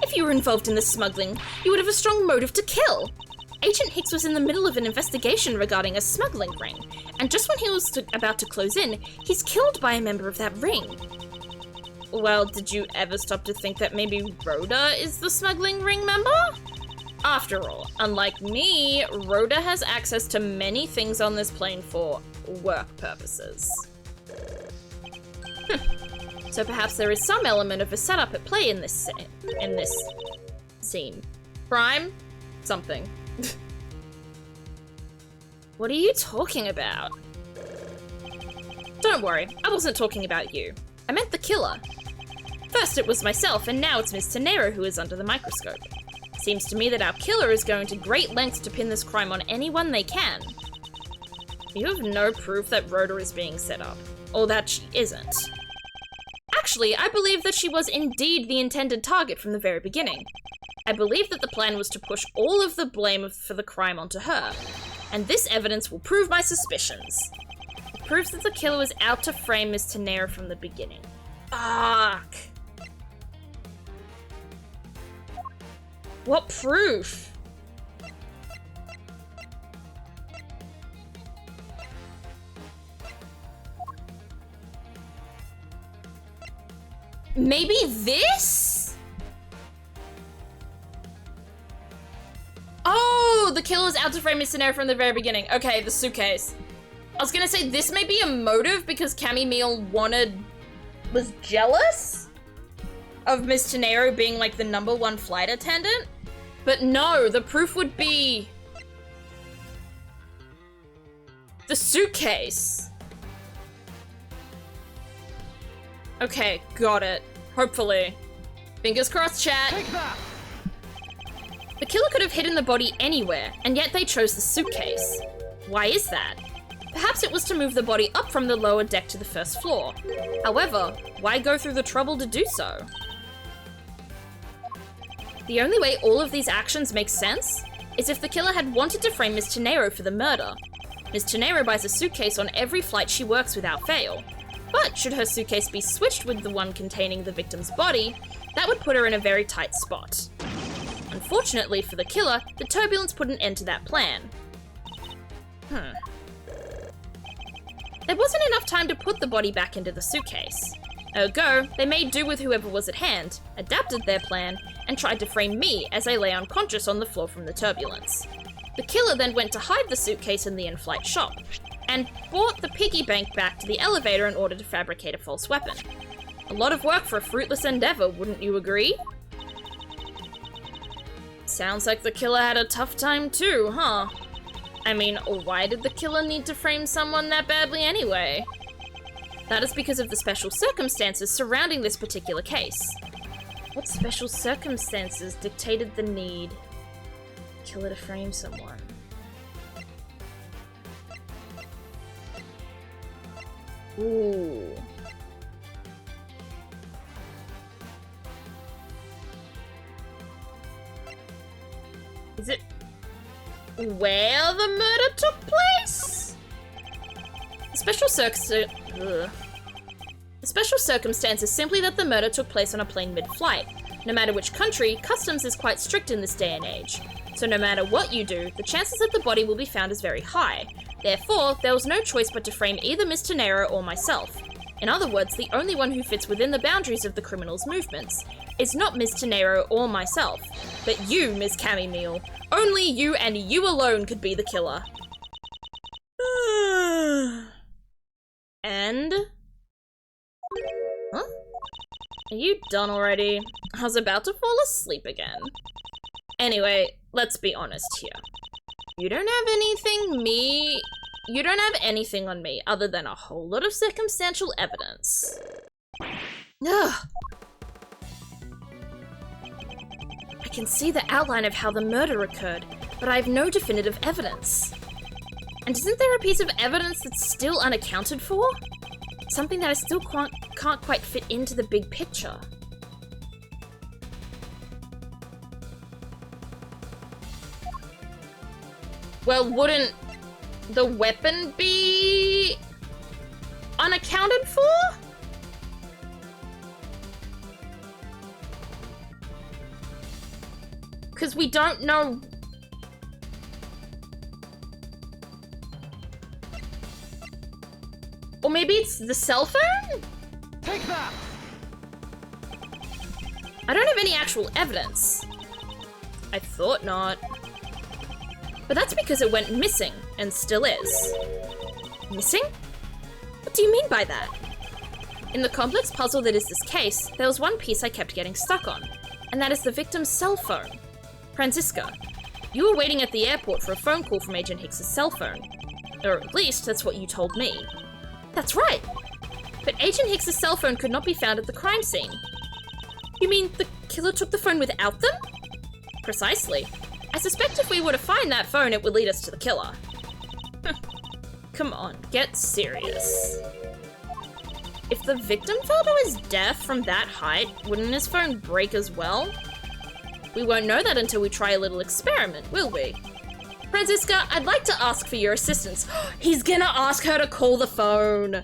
If you were involved in the smuggling, you would have a strong motive to kill. Agent Hicks was in the middle of an investigation regarding a smuggling ring, and just when he was about to close in, he's killed by a member of that ring. Well, did you ever stop to think that maybe Rhoda is the smuggling ring member? After all, unlike me, Rhoda has access to many things on this plane for work purposes. So perhaps there is some element of a setup at play in this scene. Crime? Something. What are you talking about? Don't worry, I wasn't talking about you. I meant the killer. First it was myself, and now it's Miss Tenero who is under the microscope. Seems to me that our killer is going to great lengths to pin this crime on anyone they can. You have no proof that Rhoda is being set up, or that she isn't. Actually, I believe that she was indeed the intended target from the very beginning. I believe that the plan was to push all of the blame for the crime onto her, and this evidence will prove my suspicions. It proves that the killer was out to frame Miss Tenero from the beginning. Fuck. What proof? Maybe this? Oh, the killer was out to frame Miss Tenero from the very beginning. Okay, the suitcase. I was gonna say this may be a motive because Cammy Meal was jealous of Miss Tenero being like the #1 flight attendant. But no, the proof would be the suitcase. Okay, got it. Hopefully. Fingers crossed, chat. Take that! The killer could have hidden the body anywhere, and yet they chose the suitcase. Why is that? Perhaps it was to move the body up from the lower deck to the first floor. However, why go through the trouble to do so? The only way all of these actions make sense is if the killer had wanted to frame Miss Tenero for the murder. Miss Tenero buys a suitcase on every flight she works without fail. But should her suitcase be switched with the one containing the victim's body, that would put her in a very tight spot. Unfortunately for the killer, the turbulence put an end to that plan. There wasn't enough time to put the body back into the suitcase. Ergo, they made do with whoever was at hand, adapted their plan, and tried to frame me as I lay unconscious on the floor from the turbulence. The killer then went to hide the suitcase in the in-flight shop, and brought the piggy bank back to the elevator in order to fabricate a false weapon. A lot of work for a fruitless endeavor, wouldn't you agree? Sounds like the killer had a tough time too, huh? I mean, why did the killer need to frame someone that badly anyway? That is because of the special circumstances surrounding this particular case. What special circumstances dictated the need for the killer to frame someone? Ooh. Is it where the murder took place? The special circumstance is simply that the murder took place on a plane mid-flight. No matter which country, customs is quite strict in this day and age. So no matter what you do, the chances that the body will be found is very high. Therefore, there was no choice but to frame either Miss Tenero or myself. In other words, the only one who fits within the boundaries of the criminal's movements is not Miss Tenero or myself, but you, Miss Cammy Meal. Only you and you alone could be the killer. And? Huh? Are you done already? I was about to fall asleep again. Anyway, let's be honest here. You don't have anything on me other than a whole lot of circumstantial evidence. Ugh. I can see the outline of how the murder occurred, but I have no definitive evidence. And isn't there a piece of evidence that's still unaccounted for? Something that I still can't quite fit into the big picture. Well, wouldn't the weapon be unaccounted for? Because we don't know. Or maybe it's the cell phone? Take that! I don't have any actual evidence. I thought not. But that's because it went missing, and still is. Missing? What do you mean by that? In the complex puzzle that is this case, there was one piece I kept getting stuck on, and that is the victim's cell phone. Franziska, you were waiting at the airport for a phone call from Agent Hicks's cell phone. Or at least, that's what you told me. That's right! But Agent Hicks's cell phone could not be found at the crime scene. You mean the killer took the phone without them? Precisely. I suspect if we were to find that phone, it would lead us to the killer. Come on, get serious. If the victim fell to his death from that height, wouldn't his phone break as well? We won't know that until we try a little experiment, will we? Franziska, I'd like to ask for your assistance. He's gonna ask her to call the phone.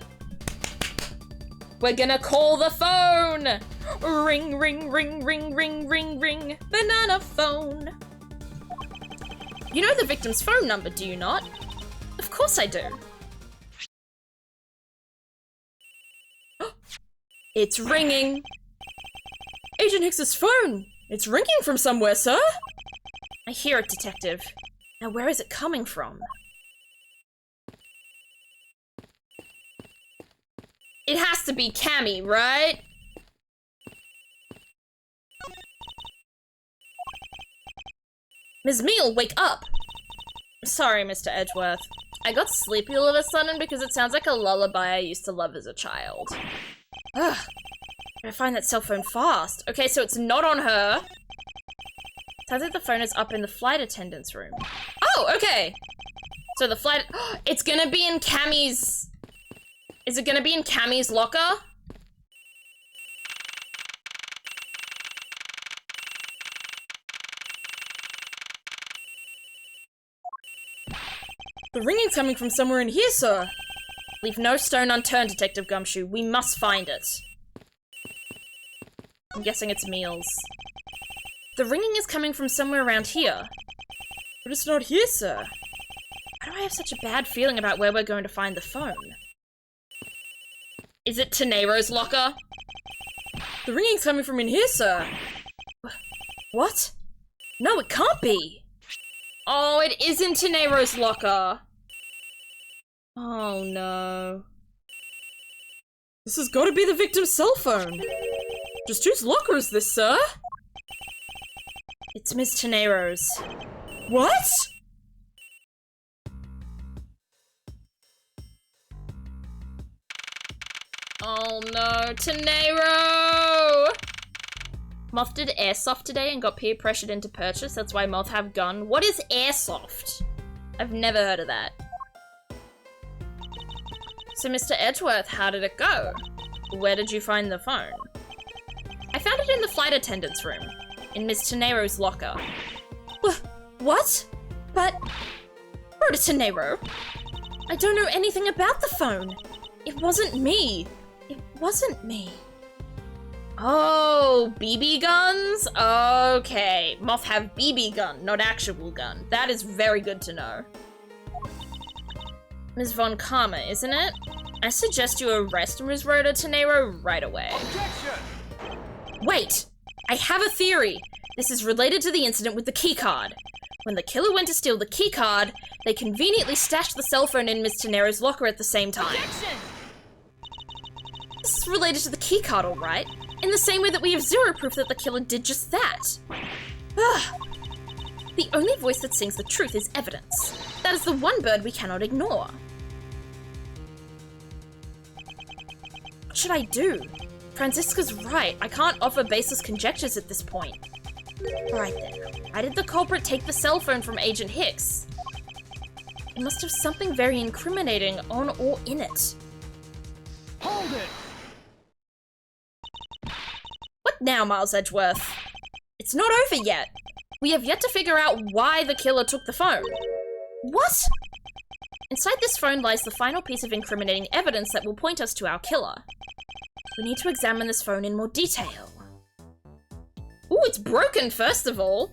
We're gonna call the phone. Ring, ring, ring, ring, ring, ring, ring. Banana phone. You know the victim's phone number, do you not? Of course I do. It's ringing. Agent Hicks's phone! It's ringing from somewhere, sir! I hear it, Detective. Now where is it coming from? It has to be Cammy, right? Ms. Meal, wake up! Sorry, Mr. Edgeworth. I got sleepy all of a sudden because it sounds like a lullaby I used to love as a child. Ugh. Gotta find that cell phone fast. Okay, so it's not on her. Sounds like the phone is up in the flight attendant's room. Oh, okay! So the flight... It's gonna be in Cammy's... Is it gonna be in Cammy's locker? The ringing's coming from somewhere in here, sir. Leave no stone unturned, Detective Gumshoe. We must find it. I'm guessing it's Meals. The ringing is coming from somewhere around here. But it's not here, sir. Why do I have such a bad feeling about where we're going to find the phone? Is it Tenero's locker? The ringing's coming from in here, sir. What? No, it can't be. Oh, it is in Tenero's locker. Oh no. This has got to be the victim's cell phone. Just whose locker is this, sir? It's Miss Tenero's. What? Oh no, Tenero! Moth did airsoft today and got peer pressured into purchase. That's why Moth have gun. What is airsoft? I've never heard of that. So Mr. Edgeworth, how did it go? Where did you find the phone? I found it in the flight attendant's room, in Miss Tenero's locker. What? But... Rhoda Tenero, I don't know anything about the phone. It wasn't me. It wasn't me. Oh, BB guns? Okay. Moth have BB gun, not actual gun. That is very good to know. Ms. Von Karma, isn't it? I suggest you arrest Ms. Rhoda Tenero right away. Objection! Wait! I have a theory! This is related to the incident with the keycard. When the killer went to steal the keycard, they conveniently stashed the cell phone in Ms. Tenero's locker at the same time. Objection! This is related to the keycard, alright? In the same way that we have zero proof that the killer did just that. The only voice that sings the truth is evidence. That is the one bird we cannot ignore. What should I do? Franziska's right. I can't offer baseless conjectures at this point. Alright then. Why did the culprit take the cell phone from Agent Hicks? It must have something very incriminating on or in it. Hold it! What now, Miles Edgeworth? It's not over yet. We have yet to figure out why the killer took the phone. What? Inside this phone lies the final piece of incriminating evidence that will point us to our killer. We need to examine this phone in more detail. Ooh, it's broken, first of all.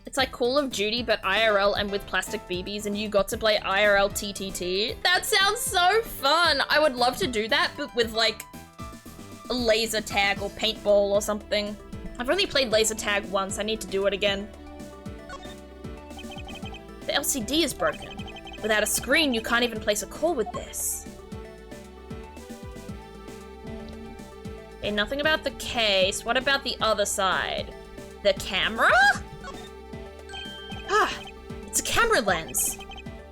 It's like Call of Duty, but IRL and with plastic BBs, and you got to play IRL TTT. That sounds so fun! I would love to do that, but with, like, a laser tag or paintball or something. I've only played laser tag once, I need to do it again. The LCD is broken. Without a screen, you can't even place a call with this. Okay, nothing about the case. What about the other side? The camera? Ah, it's a camera lens.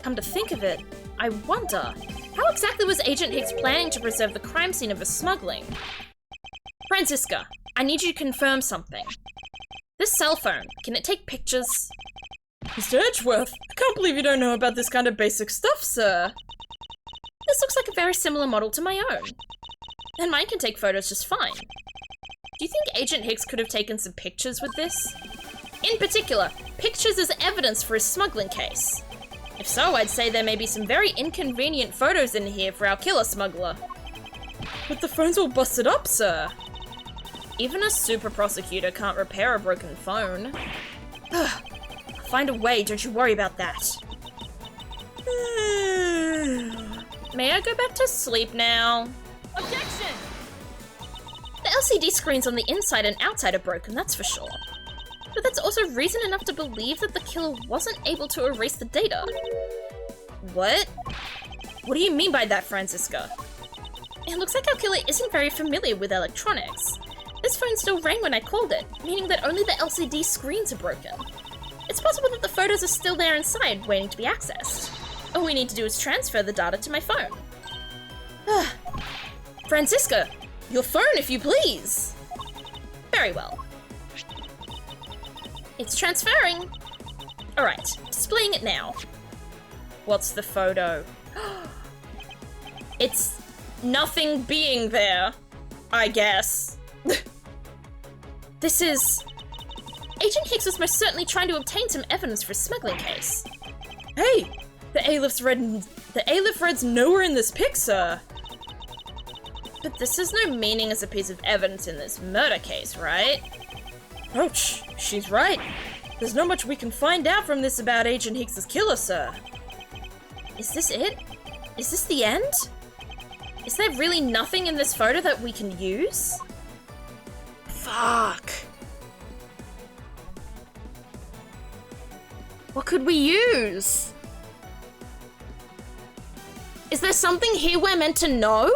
Come to think of it, I wonder, how exactly was Agent Hicks planning to preserve the crime scene of his smuggling? Franziska, I need you to confirm something. This cell phone, can it take pictures? Mr. Edgeworth, I can't believe you don't know about this kind of basic stuff, sir. This looks like a very similar model to my own. And mine can take photos just fine. Do you think Agent Hicks could have taken some pictures with this? In particular, pictures as evidence for his smuggling case. If so, I'd say there may be some very inconvenient photos in here for our killer smuggler. But the phone's all busted up, sir. Even a super prosecutor can't repair a broken phone. I'll find a way, don't you worry about that. May I go back to sleep now? Objection! The LCD screens on the inside and outside are broken, that's for sure. But that's also reason enough to believe that the killer wasn't able to erase the data. What? What do you mean by that, Franziska? It looks like our killer isn't very familiar with electronics. This phone still rang when I called it, meaning that only the LCD screens are broken. It's possible that the photos are still there inside, waiting to be accessed. All we need to do is transfer the data to my phone. Franziska, your phone if you please. Very well. It's transferring. Alright, displaying it now. What's the photo? It's nothing being there, I guess. This is... Agent Hicks was most certainly trying to obtain some evidence for his smuggling case. Hey! The A-lift red's nowhere in this pic, sir. But this has no meaning as a piece of evidence in this murder case, right? Ouch, she's right. There's not much we can find out from this about Agent Hicks's killer, sir. Is this it? Is this the end? Is there really nothing in this photo that we can use? Fuck. What could we use? Is there something here we're meant to know?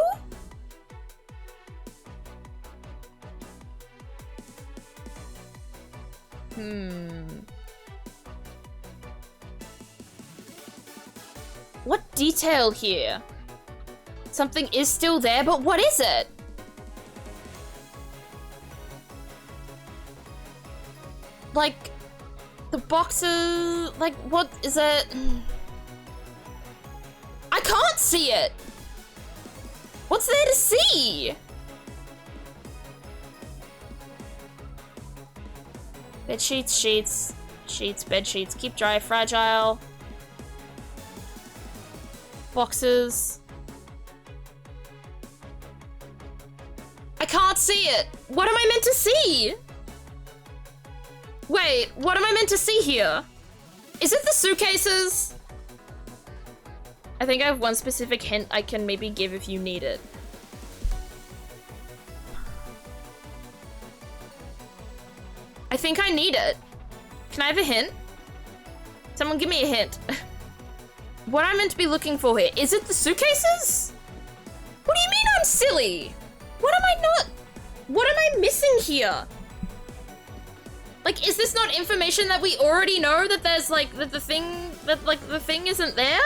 What detail here? Something is still there, but what is it? Like, the boxes, like, what is it? I can't see it! What's there to see? Bed sheets, sheets, sheets, bed sheets, keep dry, fragile. Boxes. I can't see it! What am I meant to see? Wait, what am I meant to see here? Is it the suitcases? I think I have one specific hint I can maybe give if you need it. I think I need it. Can I have a hint? Someone give me a hint. What am I meant to be looking for here? Is it the suitcases? What do you mean I'm silly? What am I not? What am I missing here? Like, is this not information that we already know that there's like, that the thing isn't there?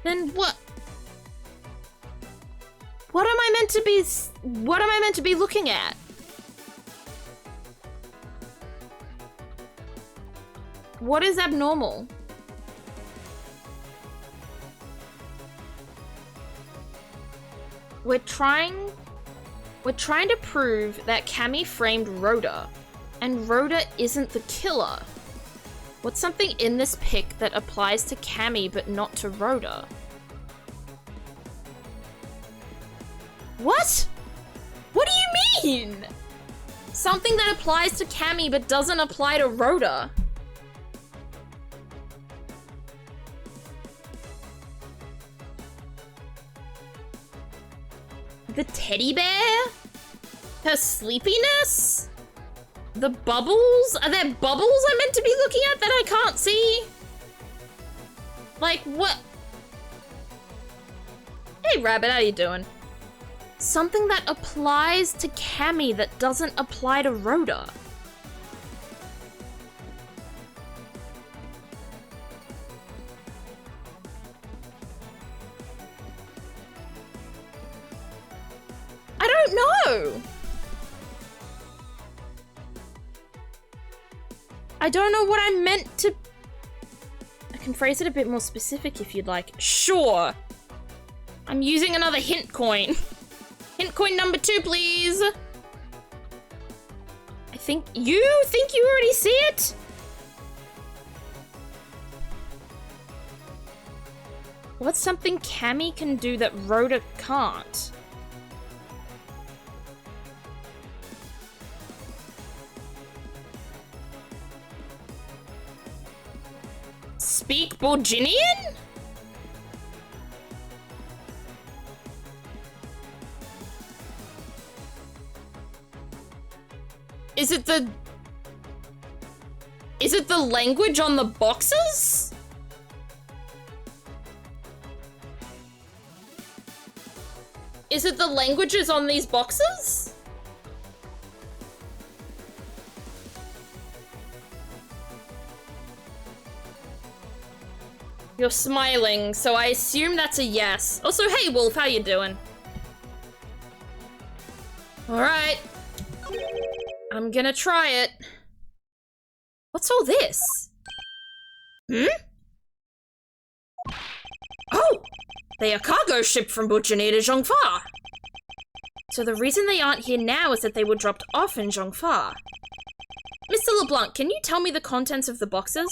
Then what? What am I meant to be looking at? What is abnormal? We're trying to prove that Cammy framed Rhoda, and Rhoda isn't the killer. What's something in this pic that applies to Cammy but not to Rhoda? What? What do you mean? Something that applies to Cammy but doesn't apply to Rhoda. The teddy bear? Her sleepiness? The bubbles? Are there bubbles I'm meant to be looking at that I can't see? Like, what? Hey, Rabbit, how you doing? Something that applies to Cammy that doesn't apply to Rhoda. I don't know. I don't know what I meant to... I can phrase it a bit more specific if you'd like. Sure. I'm using another hint coin. Hint coin number 2, please. I think you already see it? What's something Cammy can do that Rhoda can't? Speak Borginian? Is it the language on the boxes? Is it the languages on these boxes? You're smiling, so I assume that's a yes. Also, hey Wolf, how you doing? Alright. I'm gonna try it. What's all this? Hmm? Oh! They are cargo ship from Butcherney to Zhongfa. So the reason they aren't here now is that they were dropped off in Zhongfa. Mr. LeBlanc, can you tell me the contents of the boxes?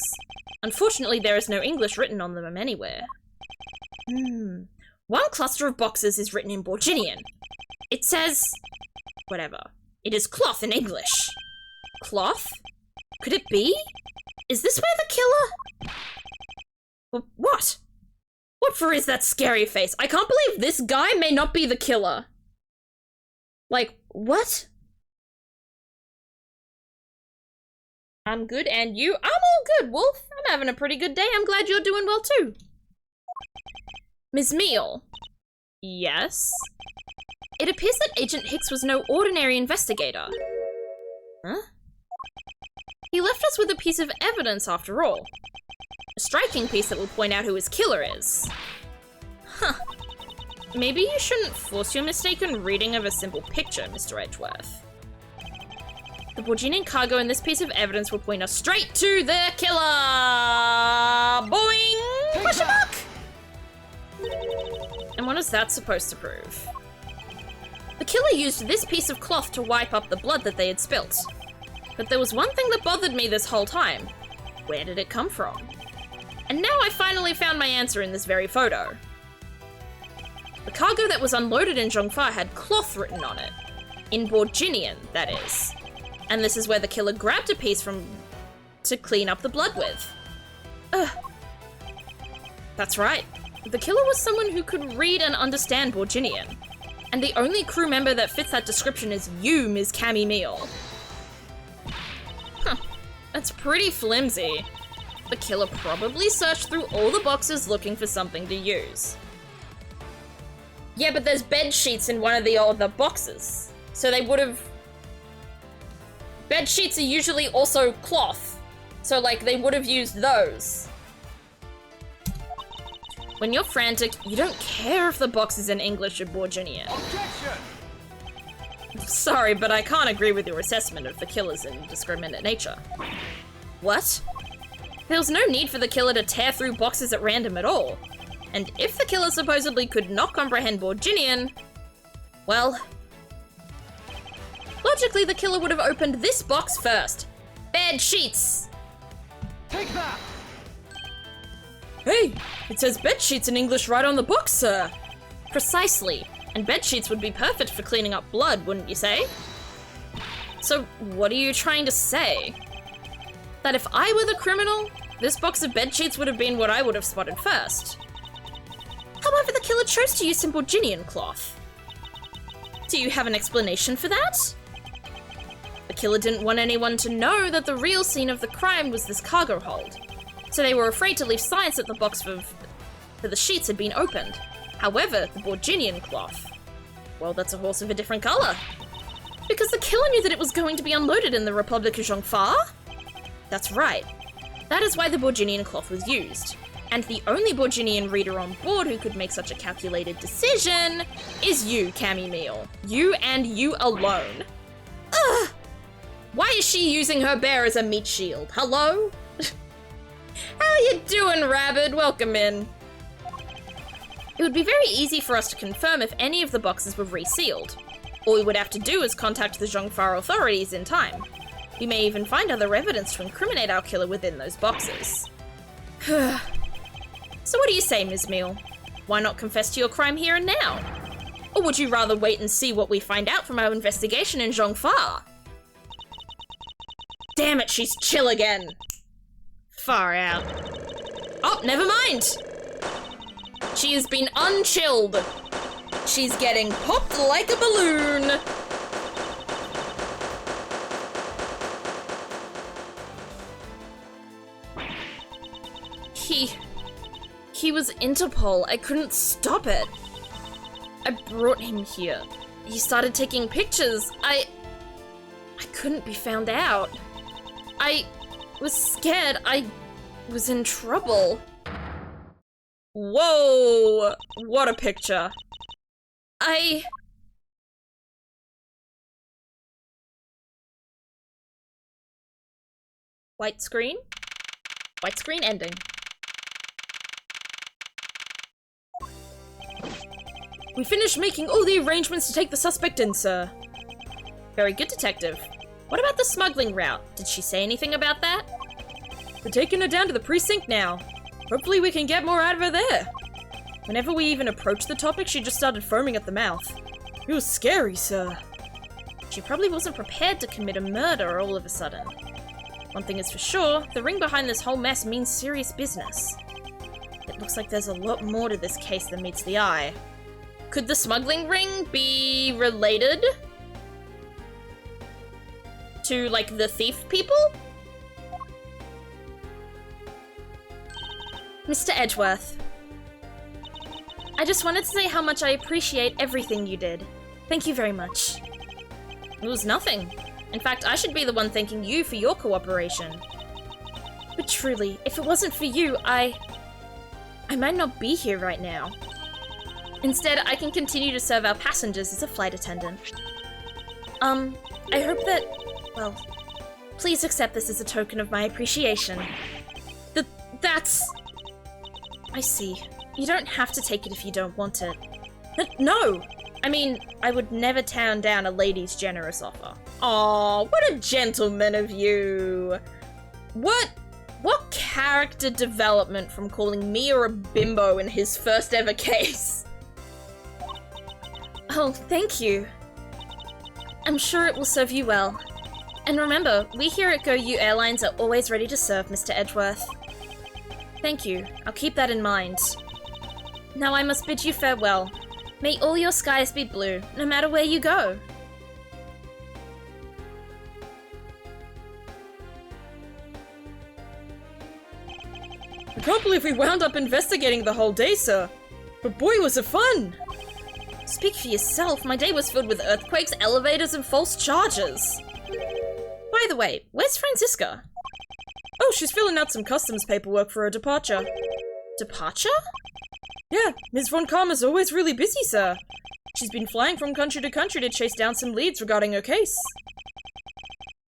Unfortunately, there is no English written on them anywhere. One cluster of boxes is written in Borginian. It says... whatever. It is cloth in English. Cloth? Could it be? Is this where the killer... What? What for is that scary face? I can't believe this guy may not be the killer. Like, what? I'm good, and you? I'm all good, Wolf. I'm having a pretty good day. I'm glad you're doing well, too. Ms. Meal. Yes? It appears that Agent Hicks was no ordinary investigator. Huh? He left us with a piece of evidence, after all. A striking piece that will point out who his killer is. Huh. Maybe you shouldn't force your mistaken reading of a simple picture, Mr. Edgeworth. The Borginian cargo in this piece of evidence will point us straight to the killer! Boing! Question mark! And what is that supposed to prove? The killer used this piece of cloth to wipe up the blood that they had spilt. But there was one thing that bothered me this whole time. Where did it come from? And now I finally found my answer in this very photo. The cargo that was unloaded in Zhongfa had cloth written on it. In Borginian, that is. And this is where the killer grabbed a piece from to clean up the blood with. Ugh. That's right. The killer was someone who could read and understand Borginian. And the only crew member that fits that description is you, Ms. Cammy Meal. Huh. That's pretty flimsy. The killer probably searched through all the boxes looking for something to use. Yeah, but there's bed sheets in one of the other boxes. So they would have... Bed sheets are usually also cloth. So, like, they would have used those. When you're frantic, you don't care if the box is in English or Borginian. Objection! Sorry, but I can't agree with your assessment of the killer's indiscriminate nature. What? There was no need for the killer to tear through boxes at random at all. And if the killer supposedly could not comprehend Borginian, well... Logically, the killer would have opened this box first. Bed sheets! Take that! Hey, it says bed sheets in English right on the box, sir. Precisely. And bed sheets would be perfect for cleaning up blood, wouldn't you say? So, what are you trying to say? That if I were the criminal, this box of bed sheets would have been what I would have spotted first. However, the killer chose to use some Borginian cloth. Do you have an explanation for that? The killer didn't want anyone to know that the real scene of the crime was this cargo hold, so they were afraid to leave signs that the box for the sheets had been opened. However, the Borginian cloth, well, that's a horse of a different color. Because the killer knew that it was going to be unloaded in the Republic of Zhongfa? That's right. That is why the Borginian cloth was used. And the only Borginian reader on board who could make such a calculated decision is you, Cammy Meal. You and you alone. Ugh! Why is she using her bear as a meat shield? Hello? How you doing, Rabbit? Welcome in. It would be very easy for us to confirm if any of the boxes were resealed. All we would have to do is contact the Zhongfa authorities in time. We may even find other evidence to incriminate our killer within those boxes. So what do you say, Ms. Meal? Why not confess to your crime here and now? Or would you rather wait and see what we find out from our investigation in Zhongfa? Damn it, she's chill again. Far out. Oh, never mind. She has been unchilled. She's getting popped like a balloon. He was Interpol. I couldn't stop it. I brought him here. He started taking pictures. I couldn't be found out. I was scared. I was in trouble. Whoa! What a picture. White screen? White screen ending. We finished making all the arrangements to take the suspect in, sir. Very good, detective. What about the smuggling route? Did she say anything about that? We're taking her down to the precinct now. Hopefully we can get more out of her there. Whenever we even approached the topic, she just started foaming at the mouth. It was scary, sir. She probably wasn't prepared to commit a murder all of a sudden. One thing is for sure, the ring behind this whole mess means serious business. It looks like there's a lot more to this case than meets the eye. Could the smuggling ring be related to, like, the thief people? Mr. Edgeworth, I just wanted to say how much I appreciate everything you did. Thank you very much. It was nothing. In fact, I should be the one thanking you for your cooperation. But truly, if it wasn't for you, I might not be here right now. Instead, I can continue to serve our passengers as a flight attendant. I hope that, well, please accept this as a token of my appreciation. That's... I see. You don't have to take it if you don't want it. No! I mean, I would never turn down a lady's generous offer. Aw, what a gentleman of you! What character development from calling me a bimbo in his first ever case? Oh, thank you. I'm sure it will serve you well. And remember, we here at GoU Airlines are always ready to serve, Mr. Edgeworth. Thank you. I'll keep that in mind. Now I must bid you farewell. May all your skies be blue, no matter where you go. I can't believe we wound up investigating the whole day, sir. But boy, was it fun! Speak for yourself, my day was filled with earthquakes, elevators, and false charges. By the way, where's Franziska? Oh, she's filling out some customs paperwork for her departure. Departure? Yeah, Ms. Von Karma's always really busy, sir. She's been flying from country to country to chase down some leads regarding her case.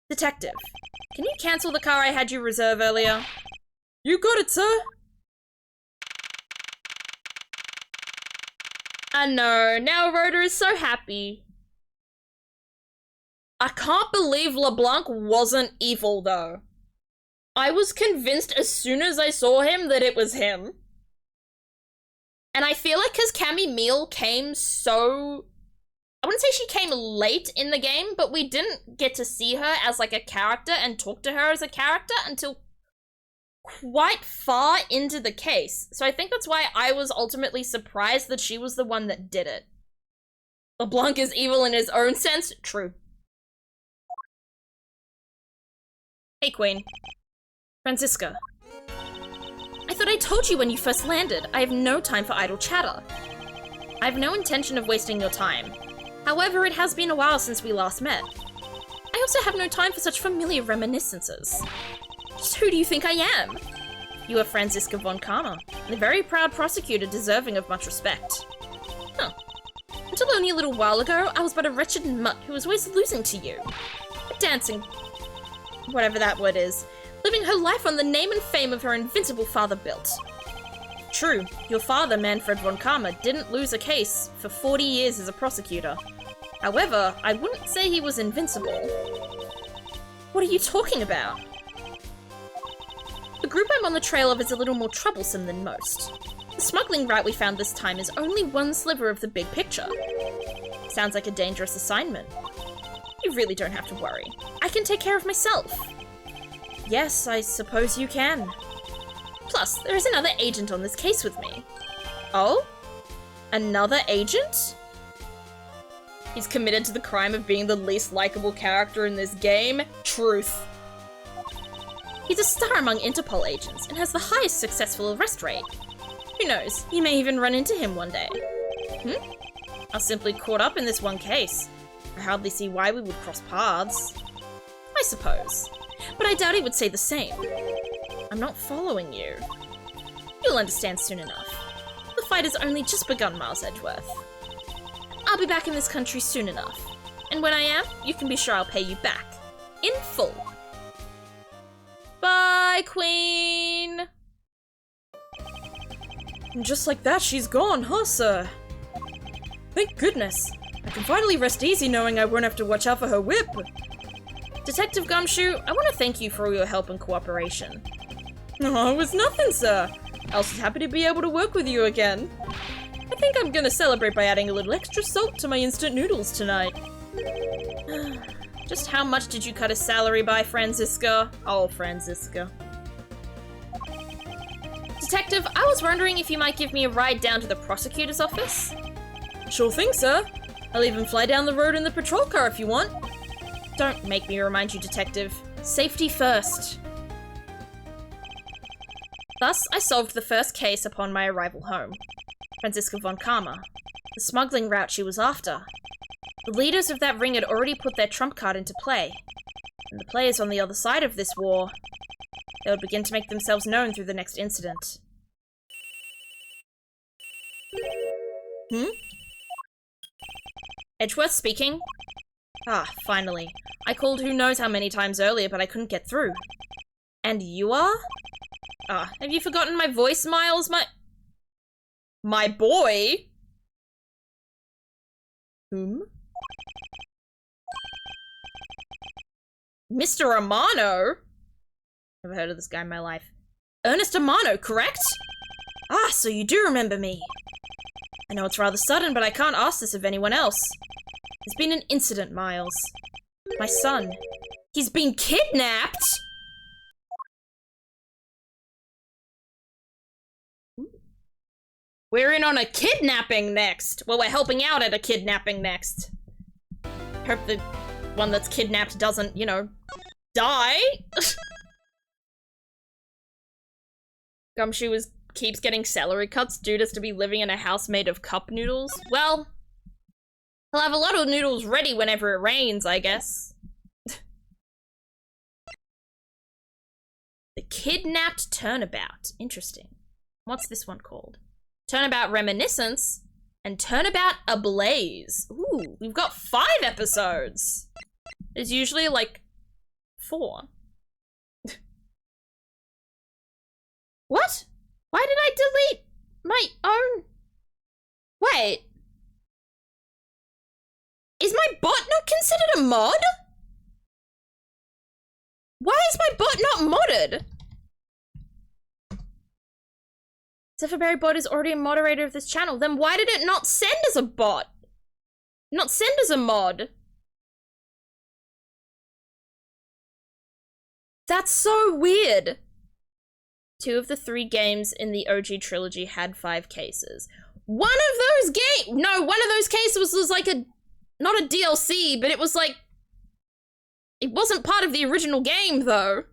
Detective, can you cancel the car I had you reserve earlier? You got it, sir. I know, now Rhoda is so happy. I can't believe LeBlanc wasn't evil, though. I was convinced as soon as I saw him that it was him. And I feel like because Cammy Meal came so... I wouldn't say she came late in the game, but we didn't get to see her as like a character and talk to her as a character until quite far into the case. So I think that's why I was ultimately surprised that she was the one that did it. LeBlanc is evil in his own sense? True. Hey, Queen. Franziska. I thought I told you when you first landed. I have no time for idle chatter. I have no intention of wasting your time. However, it has been a while since we last met. I also have no time for such familiar reminiscences. Just who do you think I am? You are Franziska von Karma, a very proud prosecutor deserving of much respect. Huh. Until only a little while ago, I was but a wretched mutt who was always losing to you. Dancing, whatever that word is, living her life on the name and fame of her invincible father built. True, your father, Manfred von Karma, didn't lose a case for 40 years as a prosecutor. However, I wouldn't say he was invincible. What are you talking about? The group I'm on the trail of is a little more troublesome than most. The smuggling route we found this time is only one sliver of the big picture. Sounds like a dangerous assignment. You really don't have to worry. I can take care of myself. Yes, I suppose you can. Plus, there is another agent on this case with me. Oh? Another agent? He's committed to the crime of being the least likable character in this game? Truth. He's a star among Interpol agents and has the highest successful arrest rate. Who knows, you may even run into him one day. I was simply caught up in this one case. I hardly see why we would cross paths. I suppose. But I doubt he would say the same. I'm not following you. You'll understand soon enough. The fight has only just begun, Miles Edgeworth. I'll be back in this country soon enough. And when I am, you can be sure I'll pay you back. In full. Bye, Queen! And just like that, she's gone, huh, sir? Thank goodness. I can finally rest easy knowing I won't have to watch out for her whip. Detective Gumshoe, I want to thank you for all your help and cooperation. Oh, it was nothing, sir. I was happy to be able to work with you again. I think I'm gonna celebrate by adding a little extra salt to my instant noodles tonight. Just how much did you cut his salary by, Franziska? Oh, Franziska. Detective, I was wondering if you might give me a ride down to the prosecutor's office? Sure thing, sir. I'll even fly down the road in the patrol car if you want. Don't make me remind you, Detective. Safety first. Thus, I solved the first case upon my arrival home. Franziska von Karma. The smuggling route she was after. The leaders of that ring had already put their trump card into play. And the players on the other side of this war, they would begin to make themselves known through the next incident. Edgeworth speaking. Ah, finally. I called who knows how many times earlier, but I couldn't get through. And you are? Ah, have you forgotten my voice, Miles? My boy? Whom? Mr. Amano? Never heard of this guy in my life. Ernest Amano, correct? Ah, so you do remember me. I know it's rather sudden, but I can't ask this of anyone else. There's been an incident, Miles. My son. He's been kidnapped! We're in on a kidnapping next! Well, we're helping out at a kidnapping next. Hope the one that's kidnapped doesn't, you know, die? Gumshoe keeps getting celery cuts due to be living in a house made of cup noodles. Well, he'll have a lot of noodles ready whenever it rains, I guess. The Kidnapped Turnabout. Interesting. What's this one called? Turnabout Reminiscence and Turnabout Ablaze. Ooh, we've got 5 episodes. There's usually like 4. What? Why did I delete my own? Wait. Is my bot not considered a mod? Why is my bot not modded? Zephyberry bot is already a moderator of this channel. Then why did it not send as a bot? Not send as a mod? That's so weird. 2 of the 3 games in the OG trilogy had 5 cases. One of those one of those cases was like not a DLC, but it was like, it wasn't part of the original game though.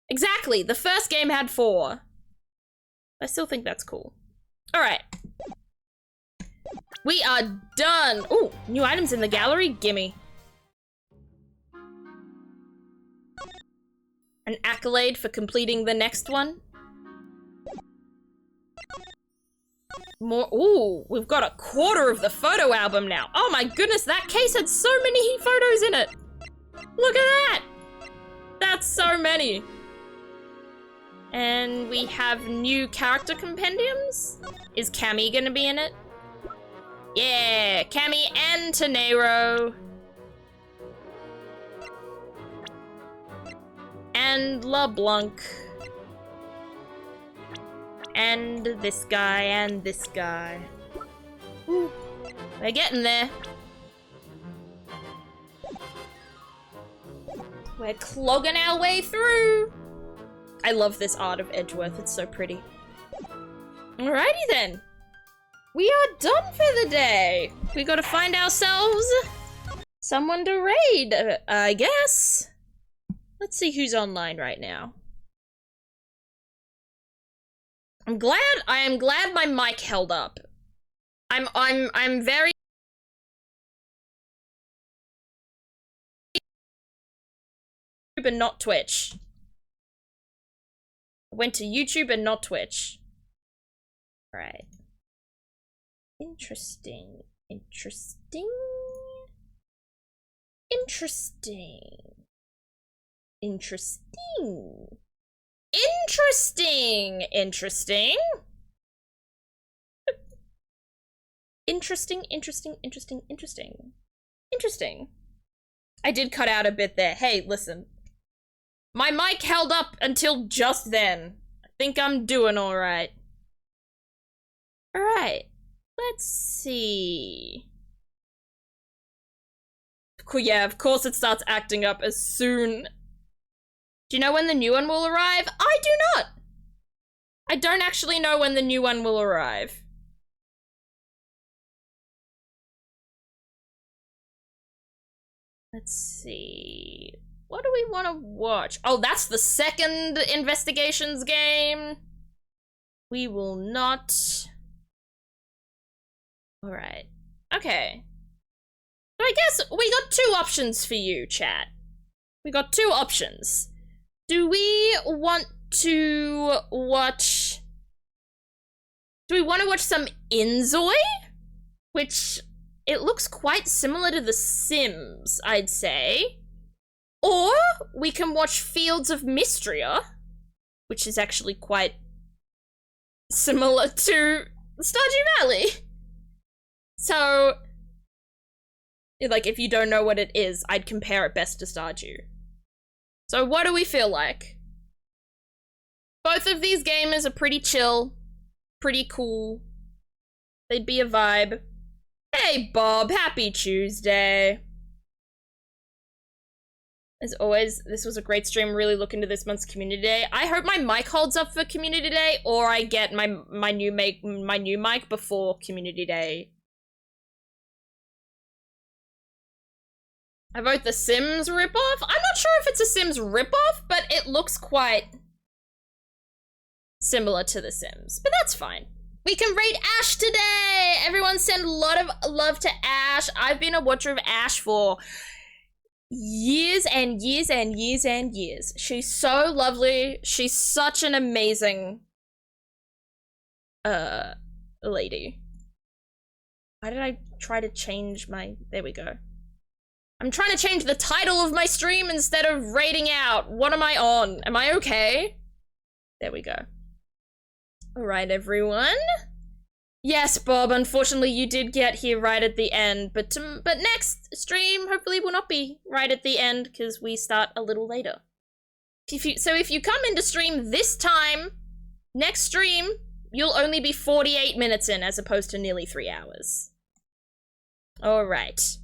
Exactly, the first game had 4. I still think that's cool. All right. We are done. Ooh, new items in the gallery, gimme. An accolade for completing the next one. More, ooh, we've got a quarter of the photo album now. Oh my goodness, that case had so many photos in it. Look at that. That's so many. And we have new character compendiums. Is Cammy gonna be in it? Yeah, Cammy and Tenero. And LeBlanc. And this guy, and this guy. Ooh, we're getting there. We're clogging our way through. I love this art of Edgeworth, it's so pretty. Alrighty then. We are done for the day. We gotta find ourselves someone to raid, I guess. Let's see who's online right now. I am glad my mic held up. I'm very and not Twitch. I went to YouTube and not Twitch. Right. Interesting. Interesting. Interesting. Interesting. Interesting. Interesting. Interesting, interesting, interesting, interesting. Interesting. I did cut out a bit there. Hey, listen. My mic held up until just then. I think I'm doing alright. Alright. Let's see. Yeah, of course it starts acting up as soon. Do you know when the new one will arrive? I do not! I don't actually know when the new one will arrive. Let's see. What do we want to watch? Oh, that's the second investigations game. We will not. Alright. Okay. So I guess we got 2 options for you, chat. We got 2 options. Do we want to watch... Do we want to watch some Inzoi? Which, it looks quite similar to The Sims, I'd say. Or we can watch Fields of Mystria, which is actually quite similar to Stardew Valley. So, like, if you don't know what it is, I'd compare it best to Stardew. So what do we feel like? Both of these games are pretty chill, pretty cool. They'd be a vibe. Hey Bob, happy Tuesday. As always, this was a great stream. Really looking to this month's Community Day. I hope my mic holds up for Community Day, or I get my new mic before Community Day. I vote The Sims ripoff? I'm not sure if it's a Sims ripoff, but it looks quite similar to The Sims. But that's fine. We can rate Ash today! Everyone send a lot of love to Ash. I've been a watcher of Ash for years and years and years and years. She's so lovely. She's such an amazing lady. Why did I try to change my... There we go. I'm trying to change the title of my stream instead of rating out. What am I on? Am I okay? There we go. Alright, everyone. Yes, Bob, unfortunately you did get here right at the end, but next stream hopefully will not be right at the end because we start a little later. So if you come into stream this time, next stream, you'll only be 48 minutes in as opposed to nearly 3 hours. Alright.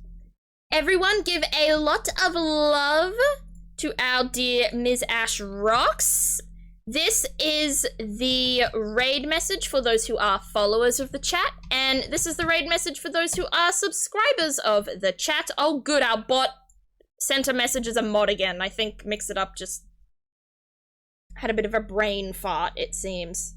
Everyone give a lot of love to our dear Ms. Ash Rocks. This is the raid message for those who are followers of the chat, and this is the raid message for those who are subscribers of the chat. Oh good, our bot sent a message as a mod again. I think Mix It Up just had a bit of a brain fart, it seems.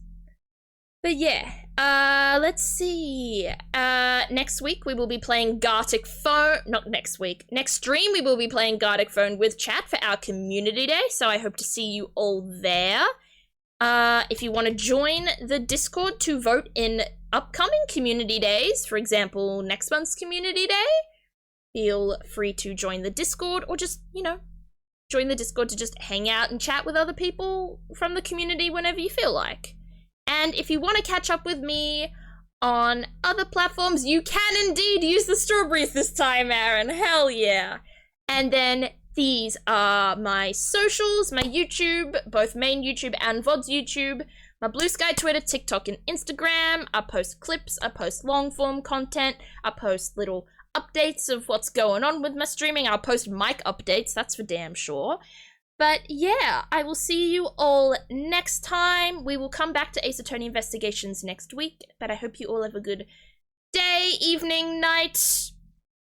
But yeah, let's see. Next week we will be playing Gartic Phone. Not next week. Next stream we will be playing Gartic Phone with chat for our community day. So I hope to see you all there. If you want to join the Discord to vote in upcoming community days, for example, next month's community day, feel free to join the Discord or just, you know, join the Discord to just hang out and chat with other people from the community whenever you feel like. And if you want to catch up with me on other platforms, you can indeed use the strawberries this time, Aaron. Hell yeah. And then these are my socials, my YouTube, both main YouTube and VOD's YouTube, my Blue Sky Twitter, TikTok, and Instagram. I post clips, I post long form content, I post little updates of what's going on with my streaming. I'll post mic updates, that's for damn sure. But yeah, I will see you all next time. We will come back to Ace Attorney Investigations next week, but I hope you all have a good day, evening, night,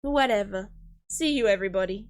whatever. See you, everybody.